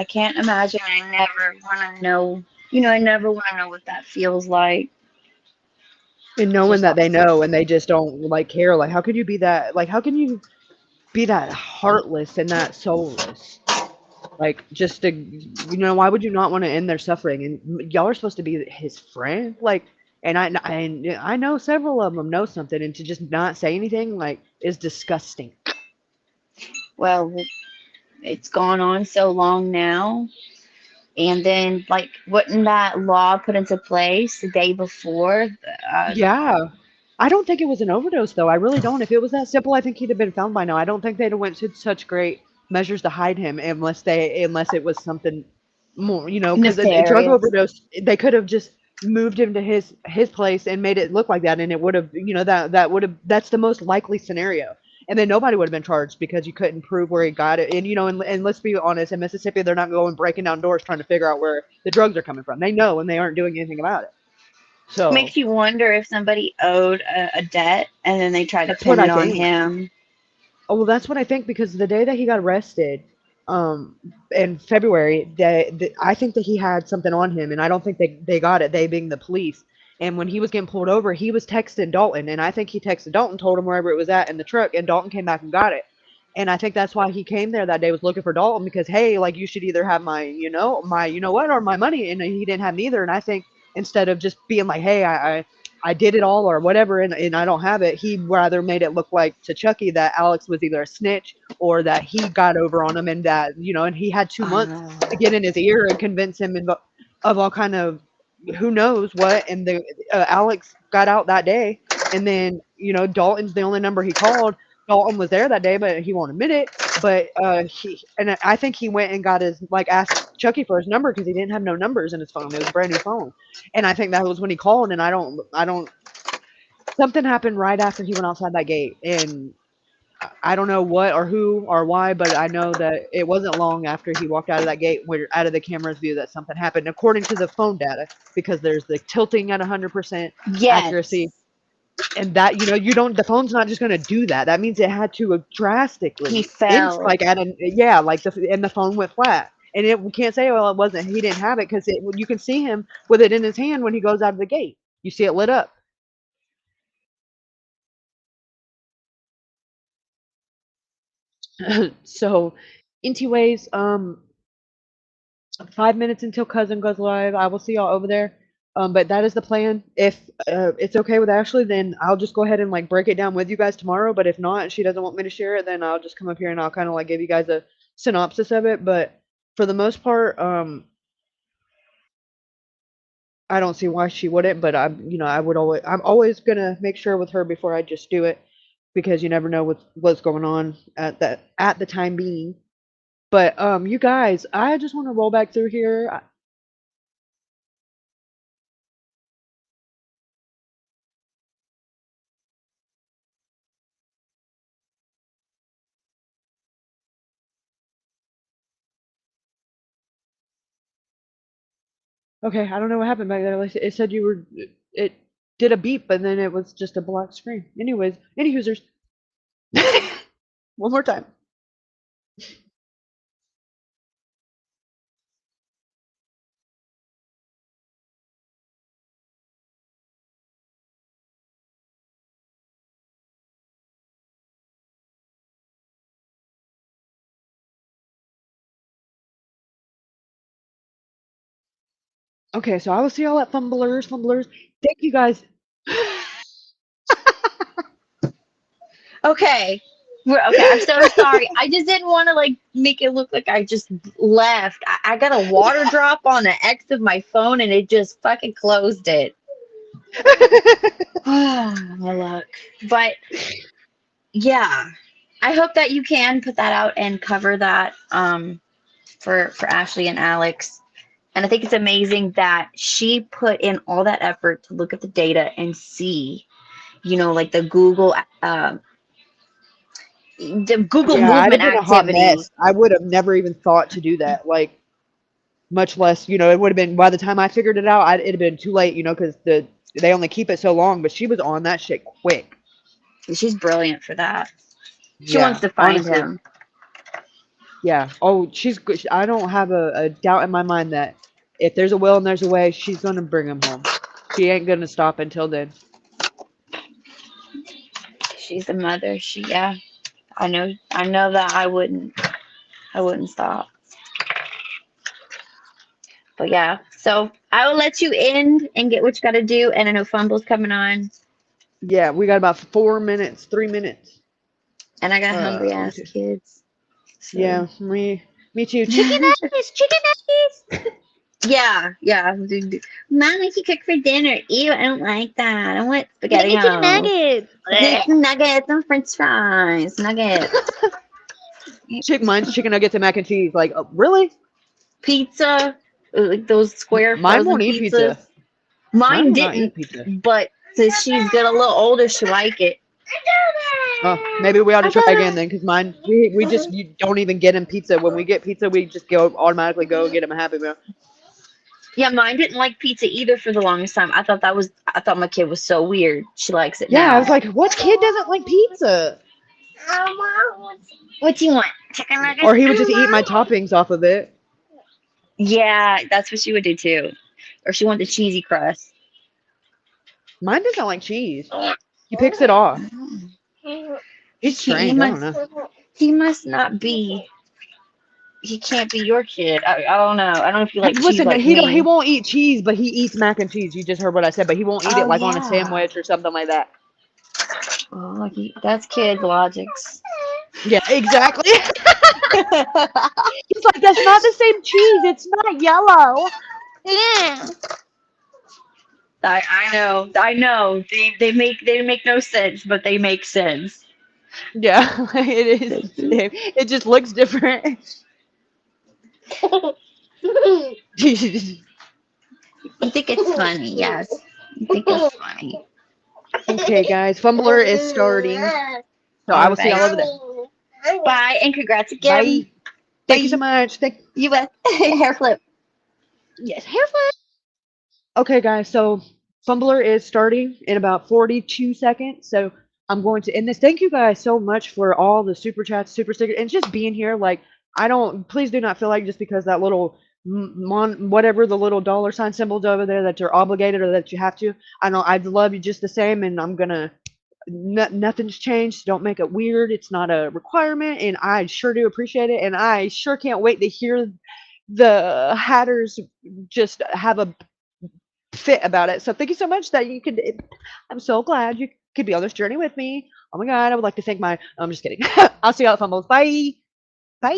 Speaker 3: can't imagine. I never want to know. I never want to know what that feels like.
Speaker 2: And knowing
Speaker 3: Just
Speaker 2: that
Speaker 3: that.
Speaker 2: they know and they just don't like care, like how could you be that? Like how can you be that heartless and that soulless? Like, just to, why would you not want to end their suffering? And y'all are supposed to be his friend. Like, and I know several of them know something, and to just not say anything, like, is disgusting.
Speaker 3: Well, it's gone on so long now. And then, like, wasn't that law put into place the day before? Uh,
Speaker 2: Yeah. I don't think it was an overdose, though. I really don't. If it was that simple, I think he'd have been found by now. I don't think they'd have went to such great measures to hide him unless it was something more, because a drug
Speaker 3: Nefarious.
Speaker 2: overdose, they could have just moved him to his place and made it look like that, and it would have, that's the most likely scenario. And then nobody would have been charged because you couldn't prove where he got it. And and let's be honest, in Mississippi, they're not going breaking down doors trying to figure out where the drugs are coming from. They know, and they aren't doing anything about it. So
Speaker 3: Makes you wonder if somebody owed a debt and then they tried to
Speaker 2: that's what
Speaker 3: pin
Speaker 2: I
Speaker 3: it on
Speaker 2: think.
Speaker 3: him.
Speaker 2: Oh, well, that's what I think because the day that he got arrested, um, in February, I think that he had something on him, and I don't think they got it. They being the police. And when he was getting pulled over, he was texting Dalton, and I think he texted Dalton, told him wherever it was at in the truck, and Dalton came back and got it. And I think that's why he came there that day, was looking for Dalton, because hey, like, you should either have my, what, or my money, and he didn't have neither. And I think instead of just being like, hey, I did it all or whatever, and I don't have it, he rather made it look like to Chucky that Alex was either a snitch or that he got over on him, and that, and he had 2 months to get in his ear and convince him of all kind of who knows what. And the Alex got out that day, and then Dalton's the only number he called. Dalton was there that day, but he won't admit it. But I think he went and got his, like, asked Chucky for his number because he didn't have no numbers in his phone. It was a brand new phone, and I think that was when he called. And I don't. Something happened right after he went outside that gate, and I don't know what or who or why, but I know that it wasn't long after he walked out of that gate, where out of the camera's view, that something happened, according to the phone data, because there's the tilting at 100% accuracy.
Speaker 3: Yes.
Speaker 2: And that, you don't, the phone's not just going to do that. That means it had to
Speaker 3: He
Speaker 2: drastically,
Speaker 3: fell.
Speaker 2: like, like, and the phone went flat. And we can't say, well, it wasn't, he didn't have it, because you can see him with it in his hand when he goes out of the gate. You see it lit up. So, anyways, 5 minutes until cousin goes live. I will see y'all over there. But that is the plan. If it's okay with Ashley, then I'll just go ahead and, like, break it down with you guys tomorrow. But if not, and she doesn't want me to share it, then I'll just come up here and I'll kind of, like, give you guys a synopsis of it. But for the most part, I don't see why she wouldn't. But I'm always gonna make sure with her before I just do it, because you never know what's going on at the time being. But you guys, I just want to roll back through here. Okay, I don't know what happened back there. Like, it said you were. It did a beep, and then it was just a black screen. Anyways, any users. One more time. Okay, so I will see y'all at Fumblers. Thank you guys.
Speaker 3: Okay. Okay, I'm so sorry. I just didn't want to, like, make it look like I just left. I got a water drop on the X of my phone and it just fucking closed it. My luck. But yeah, I hope that you can put that out and cover that for Ashley and Alex. And I think it's amazing that she put in all that effort to look at the data and see, like the Google
Speaker 2: Yeah, I'd have
Speaker 3: movement
Speaker 2: been a hot
Speaker 3: activity.
Speaker 2: mess. I would have never even thought to do that. Like, much less, it would have been, by the time I figured it out, it'd have been too late, because they only keep it so long. But she was on that shit quick.
Speaker 3: She's brilliant for that. She wants
Speaker 2: Yeah,
Speaker 3: to find
Speaker 2: honestly.
Speaker 3: him.
Speaker 2: Yeah. Oh, she's good. I don't have a doubt in my mind that if there's a will and there's a way, she's gonna bring him home. She ain't gonna stop until then.
Speaker 3: She's a mother. Yeah. I know that I wouldn't stop. But yeah, so I will let you end and get what you got to do. And I know Fumble's coming on,
Speaker 2: Yeah, we got about 4 minutes, 3 minutes.
Speaker 3: and I got hungry
Speaker 2: Let me
Speaker 3: ass
Speaker 2: see.
Speaker 3: kids. So.
Speaker 2: Yeah, me too. Chicken nuggets, chicken nuggets.
Speaker 3: Yeah, yeah. Mom, what you cook for dinner? Ew, I don't like that. I want
Speaker 2: Make me chicken
Speaker 3: SpaghettiOs.
Speaker 2: nuggets.
Speaker 3: Get some nuggets and French fries. Nuggets.
Speaker 2: Mine's chicken nuggets and mac and cheese. Like, really?
Speaker 3: Pizza, like those square
Speaker 2: Mine
Speaker 3: frozen
Speaker 2: won't eat
Speaker 3: pizzas.
Speaker 2: pizza. Mine
Speaker 3: Mine
Speaker 2: will not eat
Speaker 3: didn't,
Speaker 2: pizza.
Speaker 3: but since she's get a little older, she like it.
Speaker 2: Oh, maybe we ought to
Speaker 3: I
Speaker 2: try
Speaker 3: got
Speaker 2: again
Speaker 3: it.
Speaker 2: then, because mine we just you don't even get them pizza. When we get pizza, we just go automatically go get them a Happy Meal.
Speaker 3: Yeah, mine didn't like pizza either for the longest time. I thought my kid was so weird. She likes it
Speaker 2: Yeah, I
Speaker 3: now.
Speaker 2: was like, what kid doesn't like pizza?
Speaker 3: What do you want? Chicken nuggets?
Speaker 2: Or he would just eat my toppings off of it.
Speaker 3: Yeah, that's what she would do too. Or she wanted the cheesy crust.
Speaker 2: Mine doesn't like cheese. He picks it off. He's
Speaker 3: He
Speaker 2: strange. I don't
Speaker 3: must
Speaker 2: know.
Speaker 3: he must not be he can't be your kid. I don't know. I don't know if you like cheese
Speaker 2: Listen,
Speaker 3: like
Speaker 2: he
Speaker 3: me.
Speaker 2: won't eat cheese, but he eats mac and cheese. You just heard what I said, but he won't eat it
Speaker 3: Oh
Speaker 2: like on a
Speaker 3: yeah.
Speaker 2: sandwich or something like that.
Speaker 3: Oh, that's kid logics.
Speaker 2: Yeah, exactly. He's like, that's not the same cheese. It's not yellow.
Speaker 3: Yeah. I know. They make no sense, but they make sense.
Speaker 2: Yeah, it is the same. It just looks different.
Speaker 3: You think it's funny, yes. You think it's funny.
Speaker 2: Okay, guys, Fumbler is starting. So I
Speaker 3: All
Speaker 2: will see y'all over
Speaker 3: right.
Speaker 2: there.
Speaker 3: Bye and congrats again.
Speaker 2: Bye. Thank you so much.
Speaker 3: You bet. Hair flip.
Speaker 2: Yes, hair flip. Okay, guys, so Fumbler is starting in about 42 seconds. So I'm going to end this. Thank you guys so much for all the super chats, super stickers, and just being here. Like, please do not feel like just because that little whatever the little dollar sign symbols over there that you're obligated or that you have to. I know I'd love you just the same, and I'm gonna. Nothing's changed. Don't make it weird. It's not a requirement, and I sure do appreciate it. And I sure can't wait to hear the hatters just have a fit about it. So thank you so much that you could. I'm so glad you could be on this journey with me. Oh my god, I would like to thank my. I'm just kidding. I'll see y'all at Fumbles. Bye. Bye.